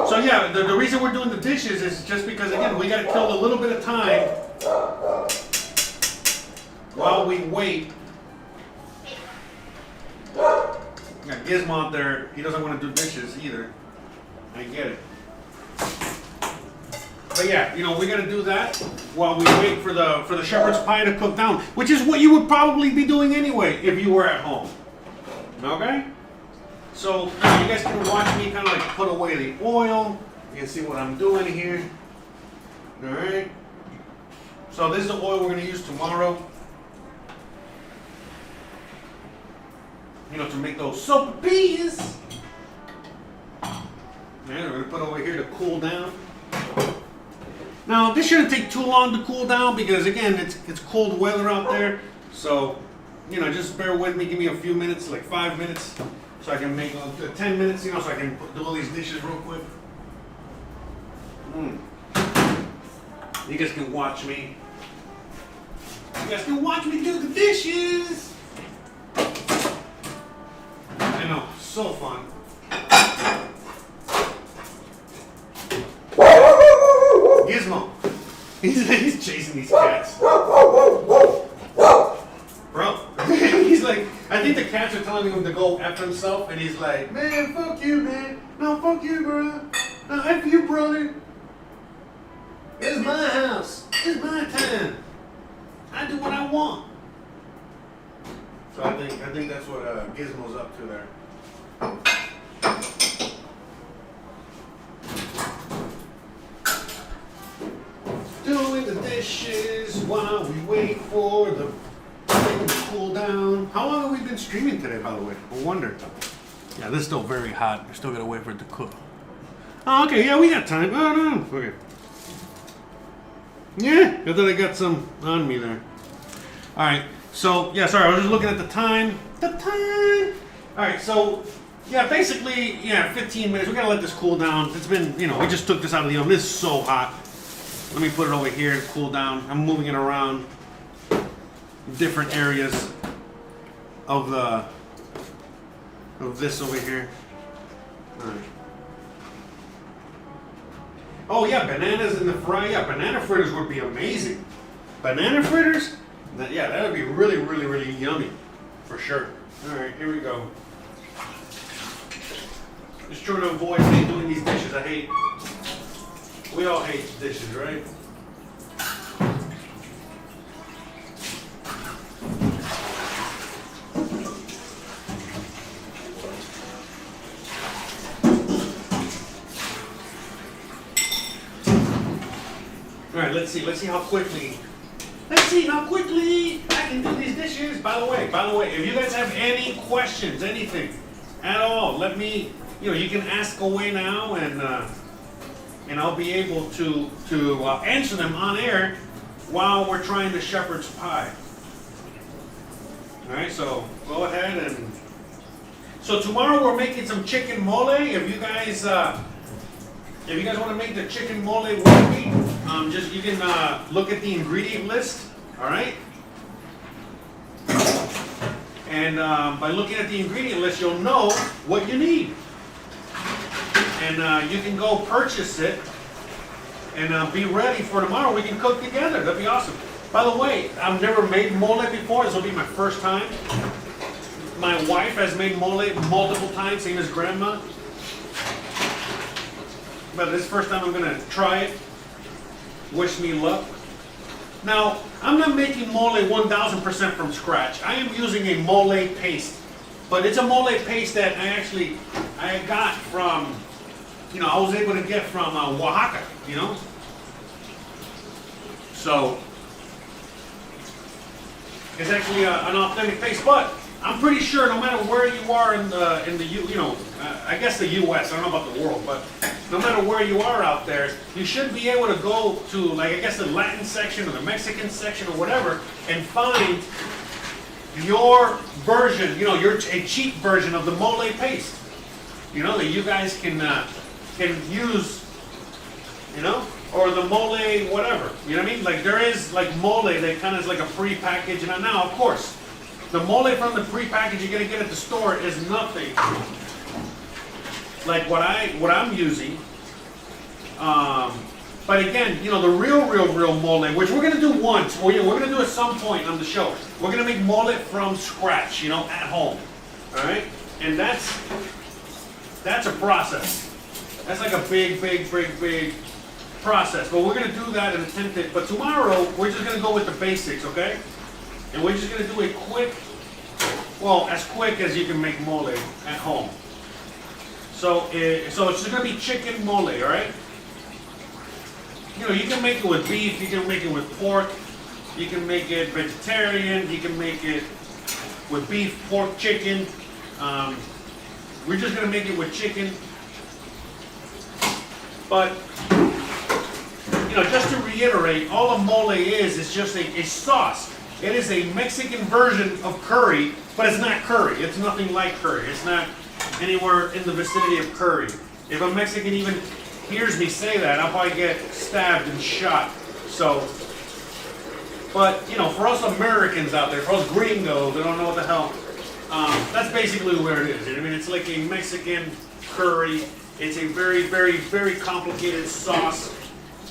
So yeah, the reason we're doing the dishes is just because, again, we gotta kill a little bit of time while we wait. Got Gizmo out there. He doesn't want to do dishes either. I get it. But yeah, you know, we gotta do that while we wait for the shepherd's pie to cook down, which is what you would probably be doing anyway if you were at home. Okay? So you guys can watch me kind of like put away the oil. You can see what I'm doing here. All right. So this is the oil we're gonna use tomorrow. You know, to make those sopapillas. And we're gonna put over here to cool down. Now this shouldn't take too long to cool down because again, it's cold weather out there. So, you know, just bear with me. Give me a few minutes, like 5 minutes, so I can make 10 minutes. You know, so I can do all these dishes real quick. You guys can watch me. You guys can watch me do the dishes. I know, so fun. Gizmo. He's chasing these cats. Bro, he's like, I think the cats are telling him to go after himself, and he's like, man, fuck you, man. No, fuck you, bro. No, F you, brother. It's my house. It's my time. I do what I want. So I think that's what Gizmo's up to there. Doing the dishes while we wait for the thing to cool down. How long have we been streaming today, by the way? I wonder. Yeah, this is still very hot. We still gotta wait for it to cook. Oh, okay. Yeah, we got time. Oh no. Okay. Yeah, I thought I got some on me there. All right. So yeah, sorry. I was just looking at the time. The time. All right. So yeah, basically, yeah, 15 minutes. We gotta let this cool down. It's been, you know, we just took this out of the oven. This is so hot. Let me put it over here to cool down. I'm moving it around different areas of this over here. All right. Oh yeah, bananas in the fry. Yeah, banana fritters would be amazing. Banana fritters? Yeah, that would be really, really, really yummy. For sure. Alright, here we go. Just trying to avoid me doing these dishes. I hate. We all hate dishes, right? Alright, let's see how quickly I can do these dishes. By the way, if you guys have any questions, anything at all, let me, you know, you can ask away now, and I'll be able to answer them on air while we're trying the shepherd's pie. Alright, so go ahead and, so tomorrow we're making some chicken mole. If you guys want to make the chicken mole with me, just you can look at the ingredient list, all right? And by looking at the ingredient list, you'll know what you need, and you can go purchase it and be ready for tomorrow. We can cook together. That'd be awesome. By the way, I've never made mole before. This will be my first time. My wife has made mole multiple times, same as Grandma. But this first time I'm gonna try it. Wish me luck. Now, I'm not making mole 1000% from scratch. I am using a mole paste. But it's a mole paste that I got from, you know, I was able to get from Oaxaca, you know? So, it's actually an authentic paste, but I'm pretty sure no matter where you are in the you know, I guess the U.S. I don't know about the world, but no matter where you are out there, you should be able to go to, like, I guess the Latin section or the Mexican section or whatever, and find your version, you know, a cheap version of the mole paste, you know, that you guys can use, you know, or the mole whatever, you know what I mean? Like, there is like mole that kind of is like a pre-packaged, and now of course, the mole from the pre-package you're gonna get at the store is nothing like what I'm using. But again, you know, the real mole, which we're gonna do once, we're gonna do at some point on the show. We're gonna make mole from scratch, you know, at home. All right, and that's a process. That's like a big process. But we're gonna do that and attempt it. But tomorrow, we're just gonna go with the basics, okay? And we're just gonna do a quick, well, as quick as you can make mole at home. So it's just gonna be chicken mole, all right? You know, you can make it with beef, you can make it with pork, you can make it vegetarian, you can make it with beef, pork, chicken. We're just gonna make it with chicken. But, you know, just to reiterate, all a mole is just a sauce. It is a Mexican version of curry, but it's not curry. It's nothing like curry. It's not anywhere in the vicinity of curry. If a Mexican even hears me say that, I'll probably get stabbed and shot. So, but, you know, for us Americans out there, for us gringos that don't know what the hell, that's basically where it is. I mean, it's like a Mexican curry. It's a very, very, very complicated sauce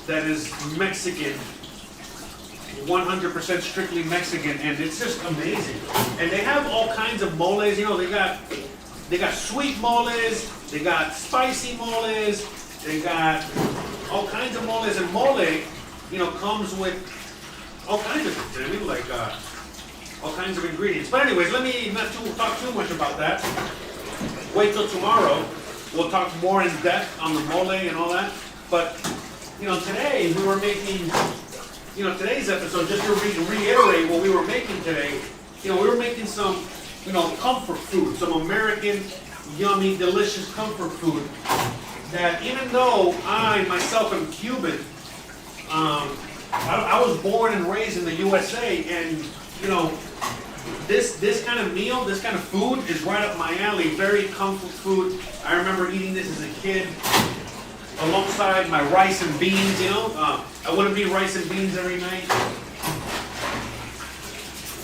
that is Mexican, 100% strictly Mexican, and it's just amazing. And they have all kinds of moles. You know, they got sweet moles, they got spicy moles, they got all kinds of moles. And mole, you know, comes with all kinds of things. I mean, like all kinds of ingredients. But anyways, let me not talk too much about that. Wait till tomorrow. We'll talk more in depth on the mole and all that. But, you know, today we were making, you know, today's episode, just to reiterate what we were making today, you know, we were making some, you know, comfort food, some American, yummy, delicious comfort food that even though I myself am Cuban, I was born and raised in the USA, and, you know, this kind of meal, this kind of food is right up my alley. Very comfort food. I remember eating this as a kid alongside my rice and beans, you know. I wouldn't be rice and beans every night.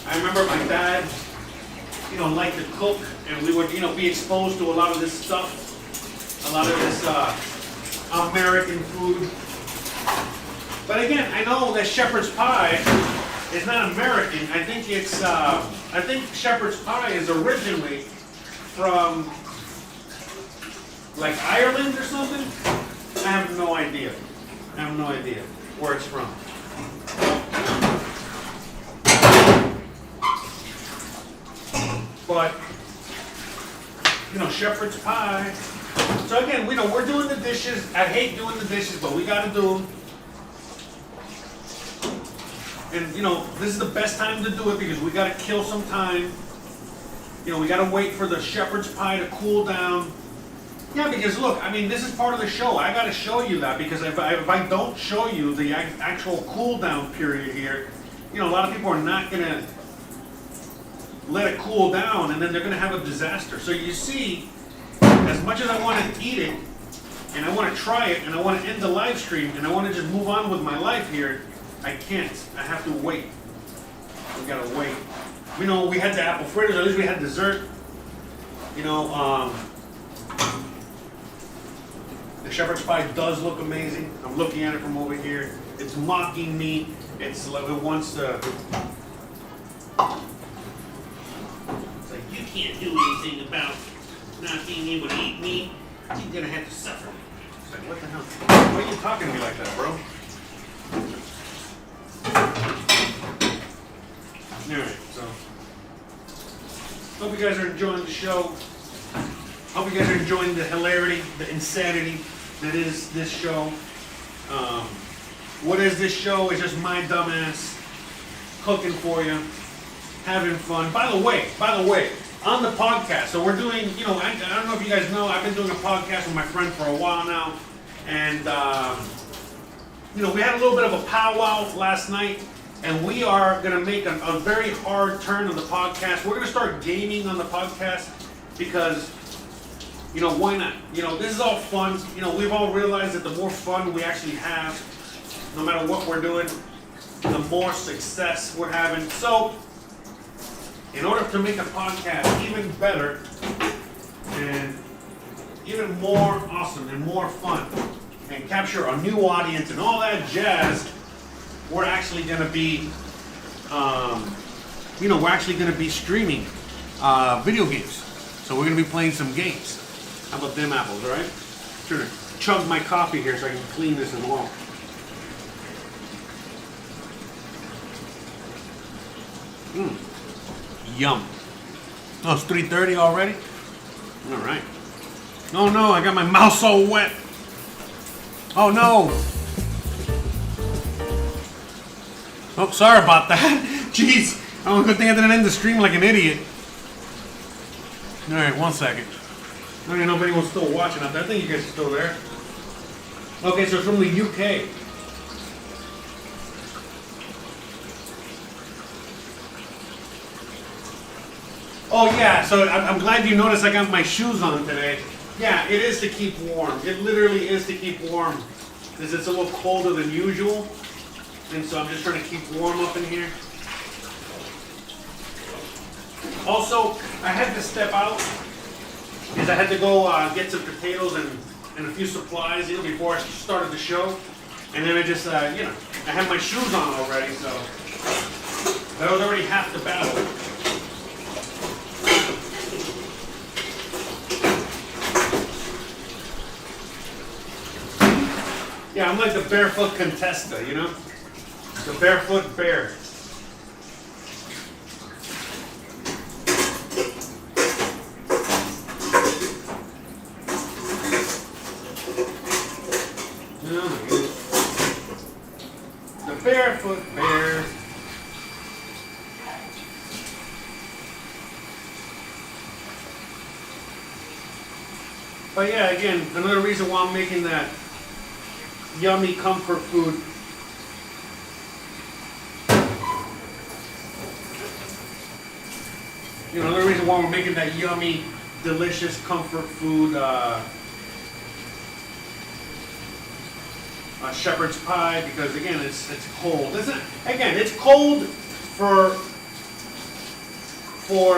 I remember my dad, you know, liked to cook, and we would, you know, be exposed to a lot of this stuff, a lot of this American food. But again, I know that shepherd's pie is not American. I think it's, I think shepherd's pie is originally from, like, Ireland or something. I have no idea. I have no idea where it's from. But, you know, shepherd's pie. So again, you know, we're doing the dishes. I hate doing the dishes, but we gotta do them. And, you know, this is the best time to do it because we gotta kill some time. You know, we gotta wait for the shepherd's pie to cool down. Yeah, because look, I mean, this is part of the show. I gotta show you that, because if I don't show you the actual cool down period here, you know, a lot of people are not gonna let it cool down, and then they're gonna have a disaster. So you see, as much as I want to eat it, and I want to try it, and I want to end the live stream, and I want to just move on with my life here, I can't. I have to wait. We gotta wait. You know, we had the apple fritters, at least we had dessert. You know, the shepherd's pie does look amazing. I'm looking at it from over here. It's mocking me. It's like it wants to. It's like, you can't do anything about not being able to eat meat. You're gonna have to suffer. It's like, what the hell? Why are you talking to me like that, bro? Alright, so hope you guys are enjoying the show. Hope you guys are enjoying the hilarity, the insanity that is this show. What is this show? It's just my dumbass cooking for you, having fun. By the way, on the podcast, so we're doing, you know, I don't know if you guys know, I've been doing a podcast with my friend for a while now, and you know, we had a little bit of a powwow last night. And we are going to make a very hard turn on the podcast. We're going to start gaming on the podcast because, you know, why not? You know, this is all fun. You know, we've all realized that the more fun we actually have, no matter what we're doing, the more success we're having. So, in order to make the podcast even better and even more awesome and more fun and capture a new audience and all that jazz, we're actually going to be, you know, we're actually going to be streaming video games. So we're going to be playing some games. How about them apples, all right? Sure. Chug my coffee here so I can clean this as well. Yum. Oh, it's 3:30 already? All right. Oh no, I got my mouth so wet. Oh no. Oh, sorry about that. Jeez. Oh, good thing I didn't end the stream like an idiot. All right, 1 second. I don't even know if anyone's still watching out there. I think you guys are still there. Okay, so it's from the UK. Oh yeah, so I'm glad you noticed I got my shoes on today. Yeah, it is to keep warm. It literally is to keep warm. Because it's a little colder than usual. And so I'm just trying to keep warm up in here. Also, I had to step out because I had to go get some potatoes and a few supplies, before I started the show. And then I just, I had my shoes on already, so that was already half the battle. Yeah, I'm like the barefoot contesta, The barefoot bear. The barefoot bear. But yeah, again, another reason why I'm making that yummy comfort food. Another reason why we're making that yummy, delicious comfort food shepherd's pie, because again, it's cold. It's cold for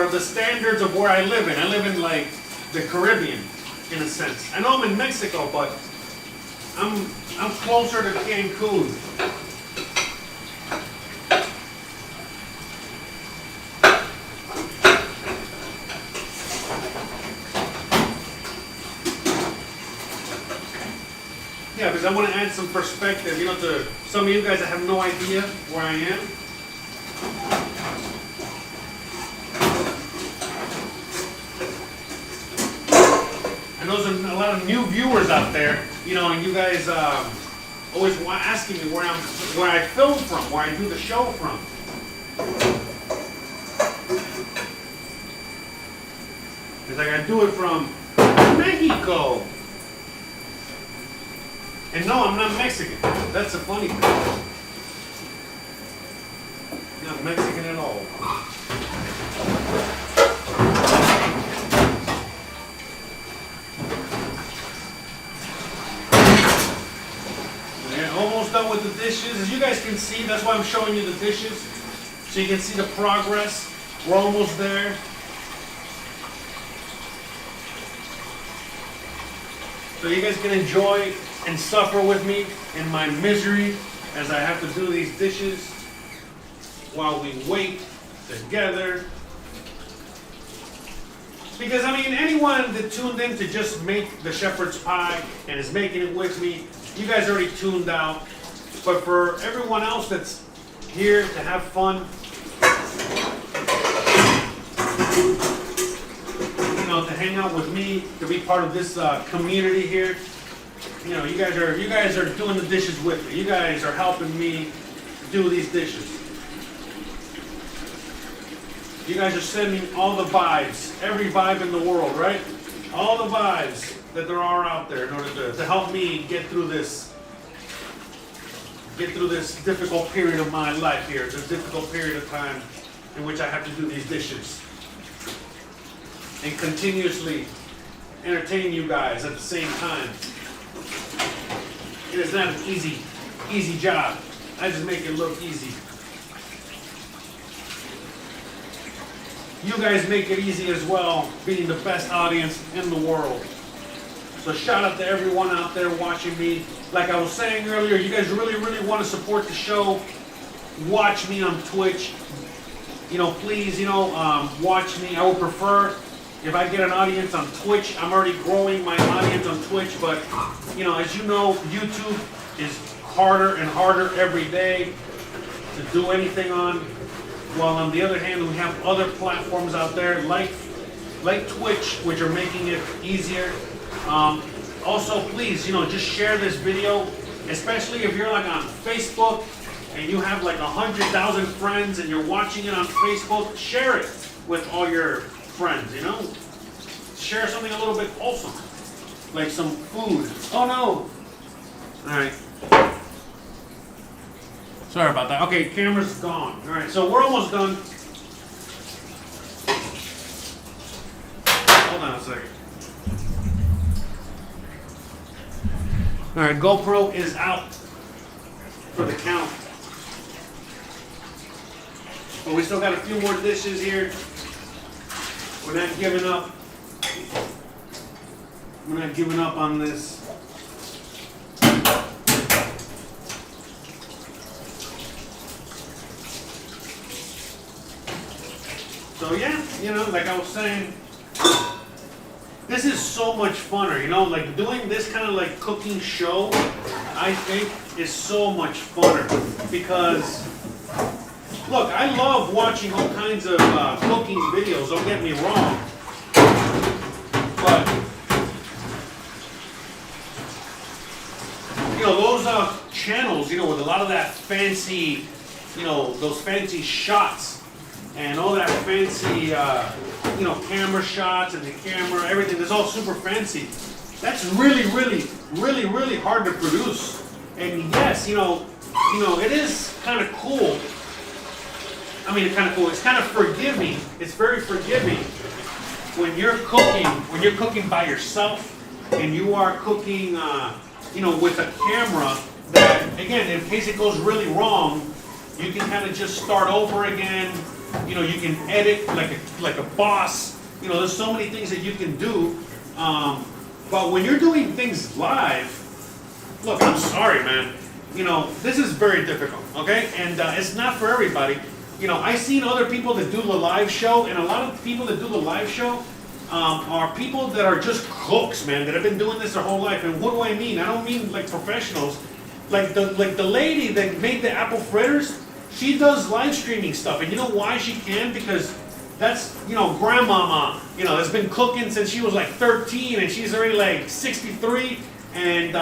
the standards of where I live in. I live in like the Caribbean, in a sense. I know I'm in Mexico, but I'm closer to Cancun. Yeah, because I want to add some perspective, to some of you guys that have no idea where I am. I know there's a lot of new viewers out there, and you guys always asking me where I film from, where I do the show from. It's like I do it from Mexico. And no, I'm not Mexican. That's the funny thing. Not Mexican at all. Yeah, almost done with the dishes. As you guys can see, that's why I'm showing you the dishes. So you can see the progress. We're almost there. So you guys can enjoy and suffer with me in my misery as I have to do these dishes while we wait together. Because anyone that tuned in to just make the shepherd's pie and is making it with me, you guys already tuned out. But for everyone else that's here to have fun, to hang out with me, to be part of this community here. You guys are doing the dishes with me. You guys are helping me do these dishes. You guys are sending all the vibes, every vibe in the world, right? All the vibes that there are out there in order to help me get through this difficult period of my life here, this difficult period of time in which I have to do these dishes. And continuously entertain you guys at the same time. It is not an easy job. I just make it look easy. You guys make it easy as well, being the best audience in the world. So shout out to everyone out there watching me. Like I was saying earlier, you guys really want to support the show. Watch me on Twitch. Please, watch me. I would prefer if I get an audience on Twitch. I'm already growing my audience on Twitch, but as you know, YouTube is harder and harder every day to do anything on. while on the other hand, we have other platforms out there like Twitch, which are making it easier. Also, please, just share this video, especially if you're like on Facebook and you have like 100,000 friends and you're watching it on Facebook. Share it with all your friends. Share something a little bit wholesome, like some food. Oh no! All right. Sorry about that. Okay, camera's gone. All right, so we're almost done. Hold on a second. All right, GoPro is out for the count. But we still got a few more dishes here. We're not giving up. We're not giving up on this. So yeah, like I was saying, this is so much funner, like doing this kind of like cooking show, I think is so much funner because, look, I love watching all kinds of cooking videos, don't get me wrong, but, those channels, with a lot of that fancy, those fancy shots, and all that fancy, camera shots and the camera, everything that's all super fancy. That's really, really, really, really hard to produce. And yes, it is kind of cool. I mean, it's kind of cool. It's kind of forgiving. It's very forgiving when you're cooking by yourself and you are cooking, with a camera that, again, in case it goes really wrong, you can kind of just start over again. You can edit like a boss. There's so many things that you can do. But when you're doing things live, look, I'm sorry, man. This is very difficult, okay? And it's not for everybody. I've seen other people that do the live show, and a lot of people that do the live show are people that are just cooks, man, that have been doing this their whole life. And what do I mean? I don't mean like professionals. Like the lady that made the apple fritters, she does live streaming stuff, and you know why she can? Because that's, grandmama, that's been cooking since she was like 13, and she's already like 63, and,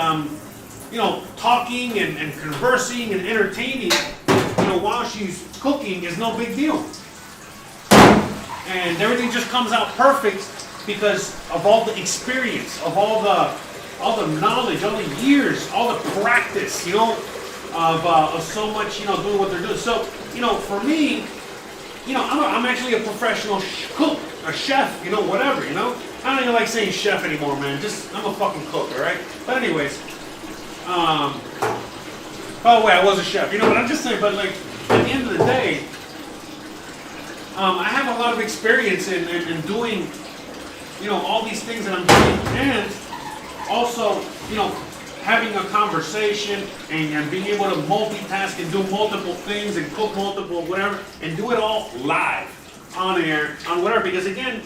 talking and conversing and entertaining, while she's cooking is no big deal. And everything just comes out perfect because of all the experience, of all the knowledge, all the years, all the practice, of so much, doing what they're doing. So, for me, I'm actually a professional cook, a chef, whatever, I don't even like saying chef anymore, man. I'm a fucking cook, all right? But anyways, by the way, I was a chef, what I'm just saying, but like, at the end of the day, I have a lot of experience in doing, all these things that I'm doing, and also, having a conversation and being able to multitask and do multiple things and cook multiple whatever and do it all live on air on whatever, because again,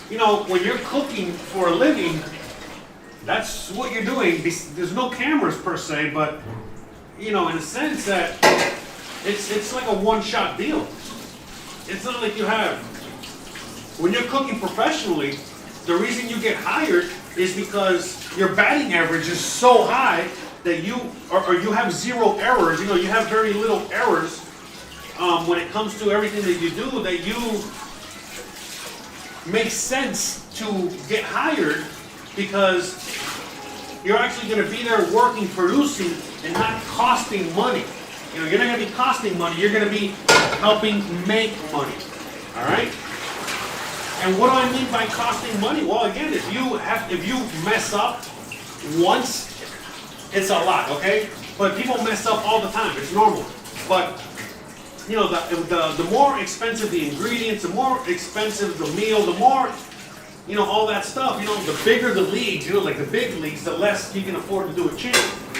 when you're cooking for a living, that's what you're doing. There's no cameras per se, but in a sense that it's like a one-shot deal. It's not like you have, when you're cooking professionally, the reason you get hired is because your batting average is so high that you have zero errors. You have very little errors when it comes to everything that you do, that you make sense to get hired because you're actually going to be there working, producing, and not costing money. You're not going to be costing money. You're going to be helping make money. All right? And what do I mean by costing money? Well, again, if you mess up once, it's a lot, okay? But people mess up all the time. It's normal. But the more expensive the ingredients, the more expensive the meal, the more all that stuff. The bigger the leagues, like the big leagues, the less you can afford to do a change.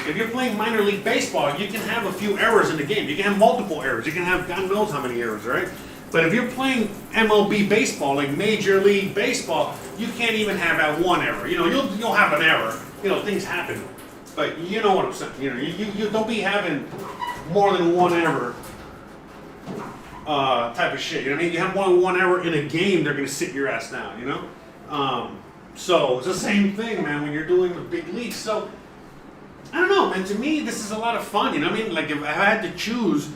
If you're playing minor league baseball, you can have a few errors in the game. You can have multiple errors. You can have God knows how many errors, right? But if you're playing MLB baseball, like Major League Baseball, you can't even have that one error. You'll have an error. Things happen. But you know what I'm saying. You don't be having more than one error type of shit. You know what I mean? You have more than 1 hour in a game, they're gonna sit your ass down. You know. So it's the same thing, man. When you're doing the big leagues, so I don't know, man. To me, this is a lot of fun. You know what I mean? Like if I had to choose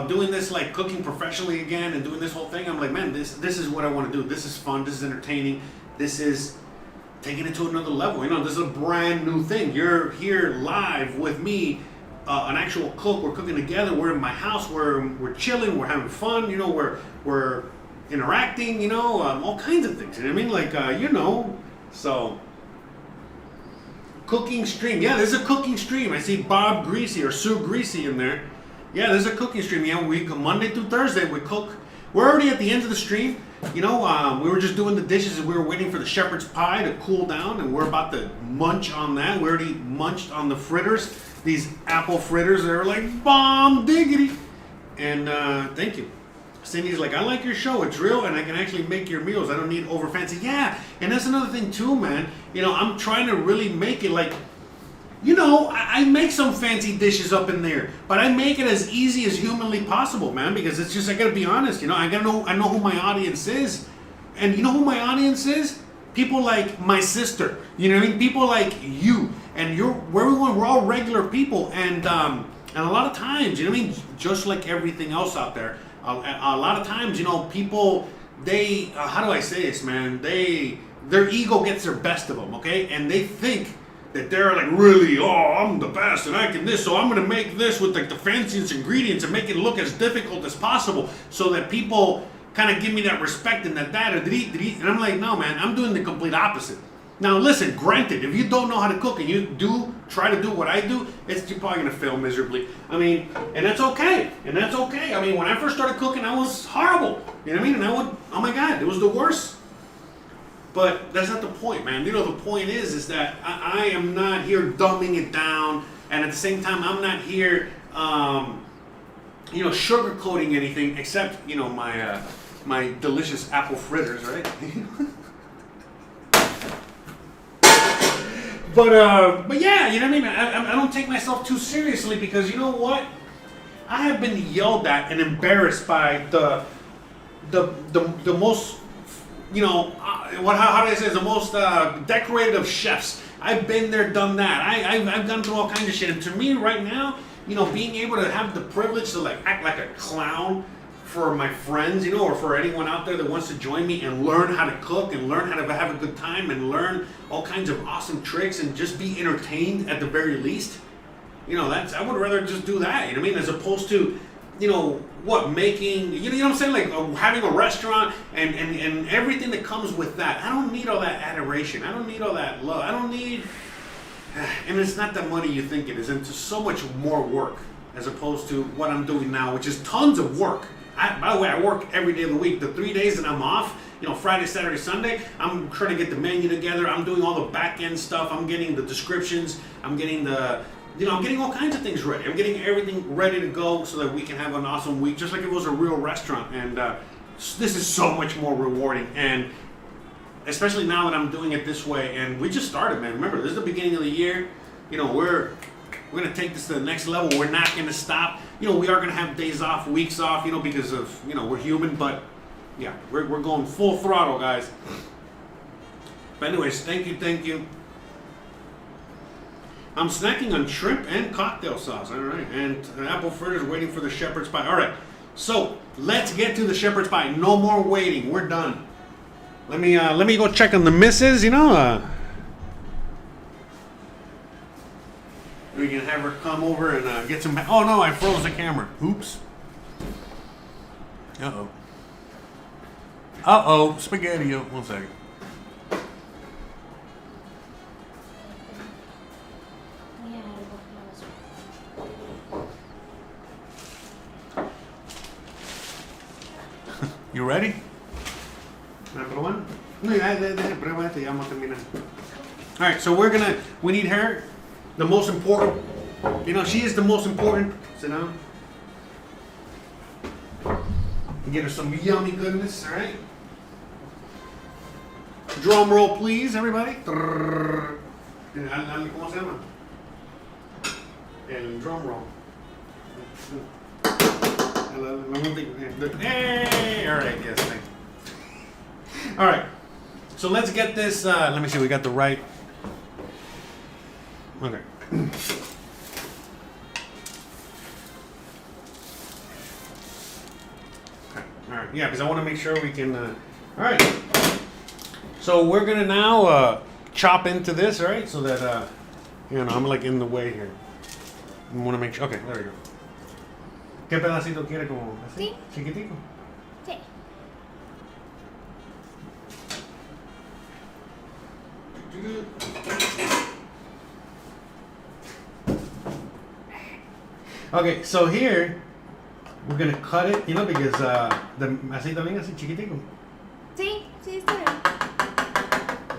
doing this, like cooking professionally again and doing this whole thing, I'm like, man, this is what I want to do. This is fun. This is entertaining. This is taking it to another level. You know, this is a brand new thing. You're here live with me, an actual cook. We're cooking together. We're in my house. We're chilling. We're having fun. You know, we're interacting. You know, all kinds of things. You know what I mean? Like you know, so. Cooking stream. Yeah, there's a cooking stream. I see Bob Greasy or Sue Greasy in there. Yeah, there's a cooking stream. Yeah, we Monday through Thursday we cook. We're already at the end of the stream. You know, we were just doing the dishes and we were waiting for the shepherd's pie to cool down, and we're about to munch on that. We already munched on the fritters. These apple fritters, they're like bomb diggity. And thank you. Cindy's like, I like your show. It's real, and I can actually make your meals. I don't need over fancy. Yeah, and that's another thing too, man. You know, I'm trying to really make it like, you know, I make some fancy dishes up in there, but I make it as easy as humanly possible, man. Because it's just, I gotta be honest. You know, I know who my audience is, and you know who my audience is? People like my sister. You know what I mean? People like you, and we're all regular people, and a lot of times, you know what I mean? Just like everything else out there. A lot of times, you know, people, they, how do I say this, man? Their ego gets their best of them, okay? And they think that they're like really, oh, I'm the best and I can this, so I'm gonna make this with like the fanciest ingredients and make it look as difficult as possible so that people kind of give me that respect and that and I'm like, no, man, I'm doing the complete opposite. Now listen, granted, if you don't know how to cook and you do try to do what I do, you're probably gonna fail miserably. I mean, and that's okay. I mean, when I first started cooking, I was horrible. You know what I mean? And oh my God, it was the worst. But that's not the point, man. You know, the point is that I am not here dumbing it down, and at the same time, I'm not here, you know, sugarcoating anything except, you know, my delicious apple fritters, right? But yeah, you know what I mean? I don't take myself too seriously because you know what? I have been yelled at and embarrassed by the most, you know, how do I say it? The most decorated of chefs. I've been there, done that. I've gone through all kinds of shit. And to me, right now, you know, being able to have the privilege to like act like a clown for my friends, you know, or for anyone out there that wants to join me and learn how to cook and learn how to have a good time and learn all kinds of awesome tricks and just be entertained at the very least. You know, I would rather just do that, you know what I mean, as opposed to, you know, making, you know what I'm saying, like having a restaurant and everything that comes with that. I don't need all that adoration. I don't need all that love. I don't need, and it's not the money you think it is. It's just so much more work as opposed to what I'm doing now, which is tons of work. By the way, I work every day of the week. The 3 days that I'm off, you know, Friday, Saturday, Sunday, I'm trying to get the menu together. I'm doing all the back end stuff. I'm getting the descriptions. I'm getting I'm getting all kinds of things ready. I'm getting everything ready to go so that we can have an awesome week, just like it was a real restaurant. And this is so much more rewarding. And especially now that I'm doing it this way. And we just started, man. Remember, this is the beginning of the year. You know, we're going to take this to the next level. We're not going to stop. You know, we are going to have days off, weeks off, you know, because of, you know, we're human. But, yeah, we're going full throttle, guys. But anyways, thank you. I'm snacking on shrimp and cocktail sauce. All right. And apple fritters waiting for the shepherd's pie. All right. So, let's get to the shepherd's pie. No more waiting. We're done. Let me go check on the missus, you know. We can have her come over and get some... Oh, no, I froze the camera. Oops. Uh-oh. Spaghetti. 1 second. You ready? Alright, so we need her. The most important, you know, she is the most important. Sit down. Get her some yummy goodness, alright? Drum roll, please, everybody. ¿Cómo se llama? El drum roll. Hey! All right, yes, thank you. All right, so let's get this. Let me see, we got the right. Okay. All right, yeah, because I want to make sure we can. All right. So we're gonna now chop into this, all right? So that I'm like in the way here. I want to make sure. Okay, there we go. ¿Qué pedacito quiere como así? Sí. Chiquitico. Sí. Okay, so here we're gonna cut it, because así también así chiquitico. Sí, sí, está bien.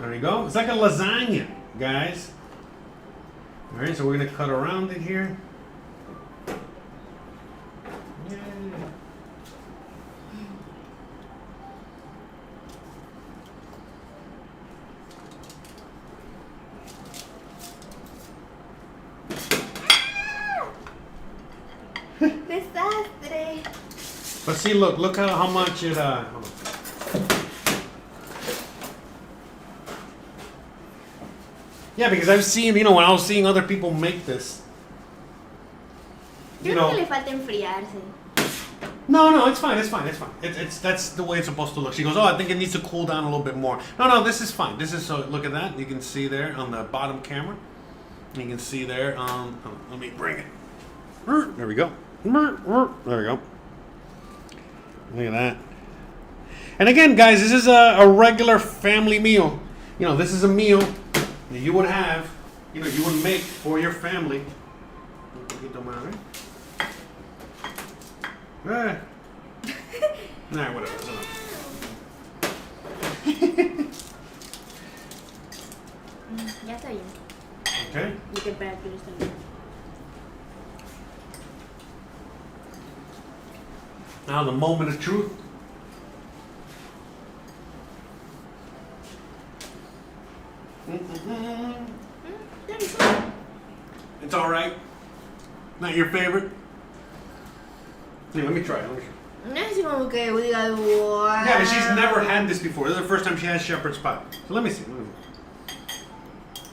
There you go. It's like a lasagna, guys. All right, so we're gonna cut around it here. Yay. Desastre. But see, look how much it. Hold on. Yeah, because I've seen, when I was seeing other people make this. Yo creo que le falta enfriarse. No, it's fine. It's that's the way it's supposed to look. She goes, I think it needs to cool down a little bit more. No, this is fine. This is, so look at that. You can see there on the bottom camera. You can see there. Let me bring it. There we go. There we go. Look at that. And again, guys, this is a regular family meal. This is a meal that you would have, you would make for your family. Un poquito más, ¿eh? Nah, whatever. Ya está bien. Okay. Mi temperatura está bien. Now the moment of truth. It's all right. Not your favorite. Here, let me try it. No es así como que diga, wow. Yeah, but she's never had this before. This is the first time she has shepherd's pie. So let me see.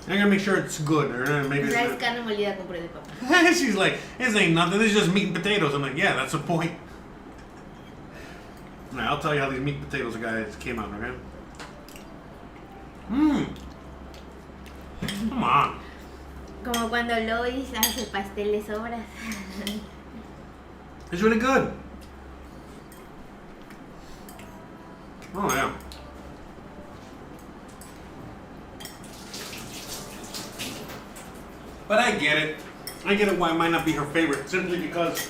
I gotta make sure it's good, or maybe it's Es not. carne molida con puré de papa. She's like, this ain't nothing. This is just meat and potatoes. I'm like, yeah, that's the point. All right, I'll tell you how these meat potatoes guys came out. Okay. Come on. Como cuando Lois hace pastel de sobras. It's really good. Oh yeah. But I get it. I get it why it might not be her favorite, simply because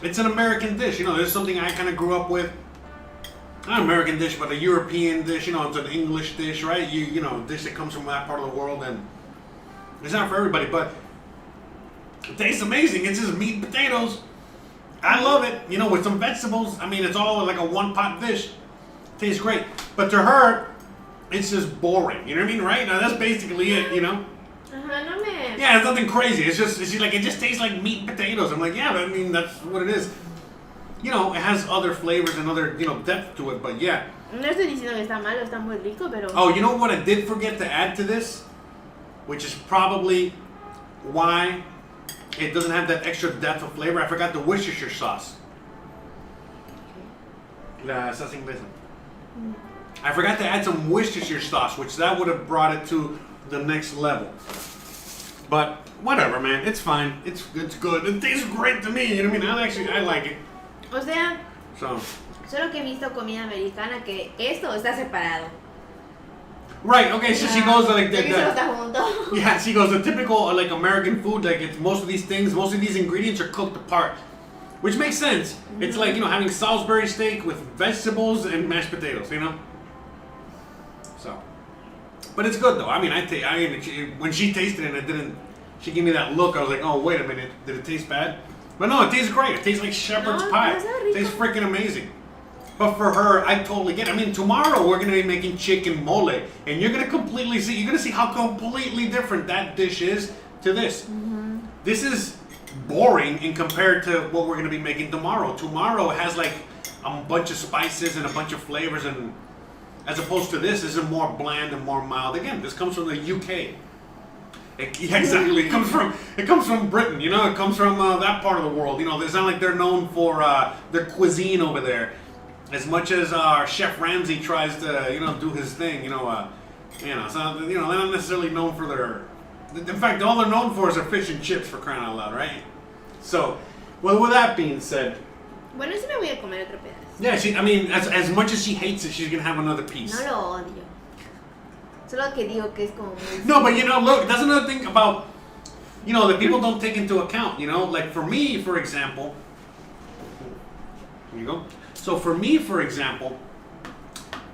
it's an American dish. There's something I kind of grew up with. Not an American dish, but a European dish. It's an English dish, right? A dish that comes from that part of the world, and it's not for everybody, but it tastes amazing. It's just meat and potatoes. I love it. With some vegetables. I mean, it's all like a one-pot dish. Tastes great. But to her, it's just boring. You know what I mean, right? Now, that's basically it, Ajá, no me... Yeah, it's nothing crazy. It's just, she's like, it just tastes like meat and potatoes. I'm like, yeah, but I mean, that's what it is. It has other flavors and other, depth to it, but yeah. No estoy diciendo que está malo, está muy rico, pero... Oh, you know what I did forget to add to this? Which is probably why it doesn't have that extra depth of flavor. I forgot the Worcestershire sauce. La salsa inglesa. I forgot to add some Worcestershire sauce, which that would have brought it to the next level. But whatever, man. It's fine. It's good. It tastes great to me. You know what I mean? I like it. O sea, So. solo que he visto comida americana que esto está separado. Right. Okay. So she goes like Aquí solo that. está junto. Yeah. She goes the typical like American food. Like it's most of these ingredients are cooked apart, which makes sense. Mm-hmm. It's like having Salisbury steak with vegetables and mashed potatoes. So. But it's good though. I mean, when she tasted it, she gave me that look. I was like, oh wait a minute, did it taste bad? But no, it tastes great. It tastes like shepherd's pie. It tastes freaking amazing. But for her, I totally get it. I mean, tomorrow we're gonna be making chicken mole, and you're gonna see how completely different that dish is to this. Mm-hmm. This is boring in compared to what we're gonna be making tomorrow. Tomorrow has like a bunch of spices and a bunch of flavors, and as opposed to this is more bland and more mild. Again, this comes from the UK. Yeah, exactly. It comes from Britain. You know, it comes from that part of the world. You know, it's not like they're known for their cuisine over there. As much as our Chef Ramsay tries to, do his thing. So they're not necessarily known for their. In fact, all they're known for is their fish and chips, for crying out loud, right? So, well, with that being said. Bueno, sí me voy a comer otro pedazo. Yeah, as much as she hates it, she's gonna have another piece. No lo odio. Solo que digo que es como muy... No, but look, that's another thing about, that people don't take into account, like for me, for example, here you go. So for me, for example,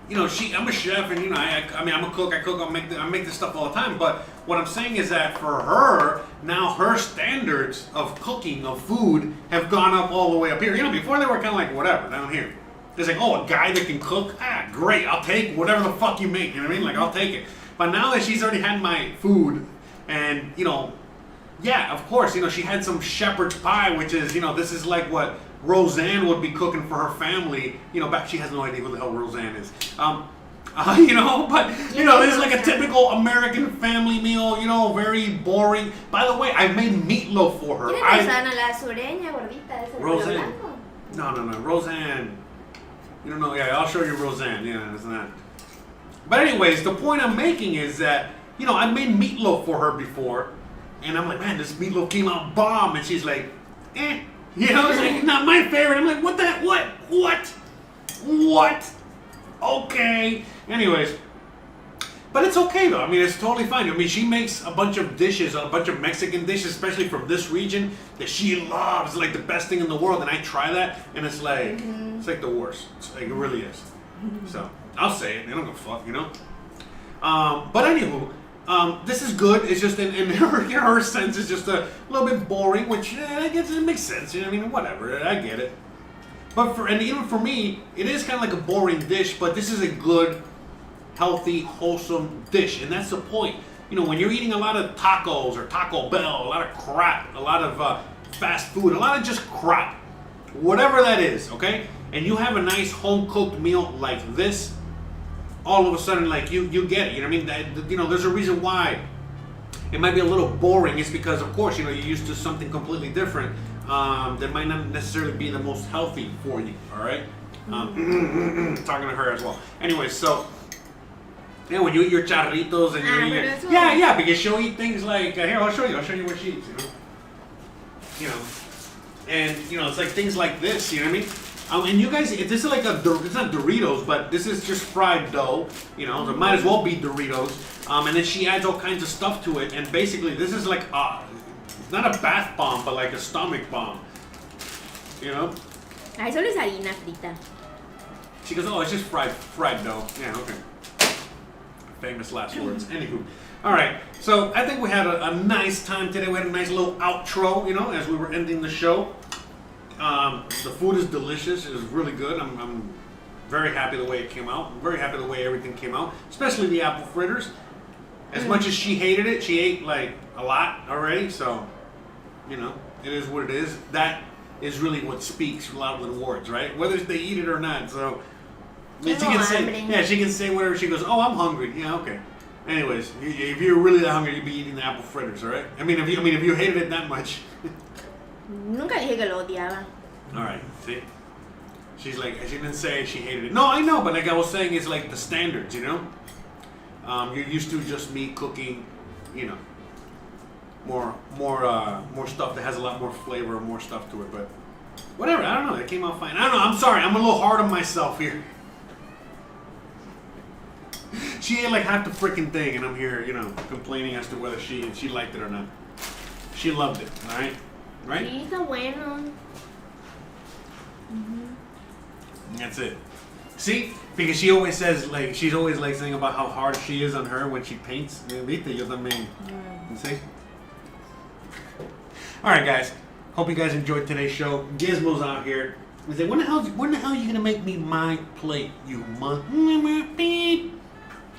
I'm a chef and, I'm a cook, I make this stuff all the time, but what I'm saying is that for her, now her standards of cooking, of food, have gone up all the way up here. Before they were kind of like, whatever, down here. It's like, oh, a guy that can cook? Great, I'll take whatever the fuck you make, you know what I mean? Like, I'll take it. But now that she's already had my food, and, yeah, of course, she had some shepherd's pie, which is, this is like what Roseanne would be cooking for her family. Back, she has no idea who the hell Roseanne is. But, this is like a typical American family meal, very boring. By the way, I made meatloaf for her. La sureña gordita, esa Roseanne. No, Roseanne. You don't know, yeah, I'll show you Roseanne, yeah, it's not. But anyways, the point I'm making is that, I made meatloaf for her before, and I'm like, man, this meatloaf came out bomb, and she's like, it's like, not my favorite. I'm like, what? Okay. Anyways, but it's okay though, it's totally fine. She makes a bunch of dishes, a bunch of Mexican dishes, especially from this region, that she loves, like the best thing in the world, and I try that, and it's like, it's like the worst. It's like, it really is. So, I'll say it, I don't give a fuck, But anywho, this is good. It's just in her sense, it's just a little bit boring, which I guess it makes sense. Whatever, I get it. But even for me, it is kind of like a boring dish, but this is a good, healthy, wholesome dish, and that's the point. When you're eating a lot of tacos or Taco Bell, a lot of crap, a lot of fast food, a lot of just crap, whatever that is, okay? And you have a nice home-cooked meal like this, all of a sudden, like, you get it, there's a reason why it might be a little boring. It's because, of course, you're used to something completely different that might not necessarily be the most healthy for you, all right? Talking to her as well. Anyway, so, yeah, when you eat your charritos and you eat your... Yeah, because she'll eat things like, here, I'll show you what she eats, And, it's like things like this, you know what I mean? And you guys, this is like it's not Doritos, but this is just fried dough, so it might as well be Doritos. And then she adds all kinds of stuff to it, and basically this is like, it's not a bath bomb, but like a stomach bomb, Solo es harina frita. She goes, oh, it's just fried dough. Yeah, okay. Famous last words. Anywho. All right, so I think we had a nice time today. We had a nice little outro, as we were ending the show. The food is delicious. It was really good. I'm very happy the way it came out. I'm very happy the way everything came out, especially the apple fritters. As much as she hated it, she ate like a lot already. So, it is what it is. That is really what speaks louder than words, right? Whether they eat it or not. So, she can say whatever. She goes, oh, I'm hungry. Yeah, okay. Anyways, if you're really that hungry, you'd be eating the apple fritters, all right? If you hated it that much. Nunca dije que lo odiaba. All right, see? She's like, she didn't say she hated it. No, I know, but like I was saying, it's like the standards, You're used to just me cooking, more stuff that has a lot more flavor, more stuff to it. But whatever, I don't know. It came out fine. I don't know. I'm sorry. I'm a little hard on myself here. She ate like half the freaking thing, and I'm here, complaining as to whether she liked it or not. She loved it, all right? Right? Sí, está bueno. That's it. See? Because she always says, like, she's always like saying about how hard she is on her when she paints. Viste, yo también. You see? Alright, guys. Hope you guys enjoyed today's show. Gizmo's out here. He said, when the hell are you going to make me my plate, you beep?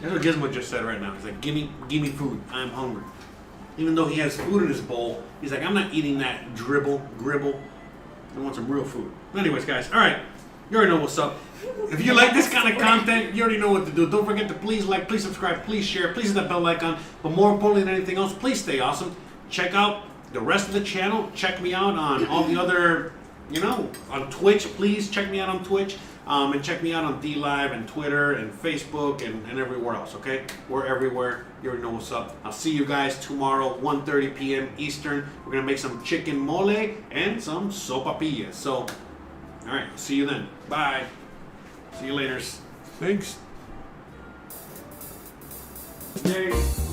That's what Gizmo just said right now. He's like, give me food. I'm hungry. Even though he has food in his bowl, he's like, I'm not eating that gribble. I want some real food. Anyways, guys, all right. You already know what's up. If you like this kind of content, you already know what to do. Don't forget to please like, please subscribe, please share, please hit that bell icon. But more importantly than anything else, please stay awesome. Check out the rest of the channel. Check me out on all the other, on Twitch. Please check me out on Twitch. And check me out on DLive and Twitter and Facebook and everywhere else, okay? We're everywhere. You already know what's up. I'll see you guys tomorrow, 1:30 p.m. Eastern. We're going to make some chicken mole and some sopapillas. So, all right, see you then. Bye. See you later. Thanks. Yay.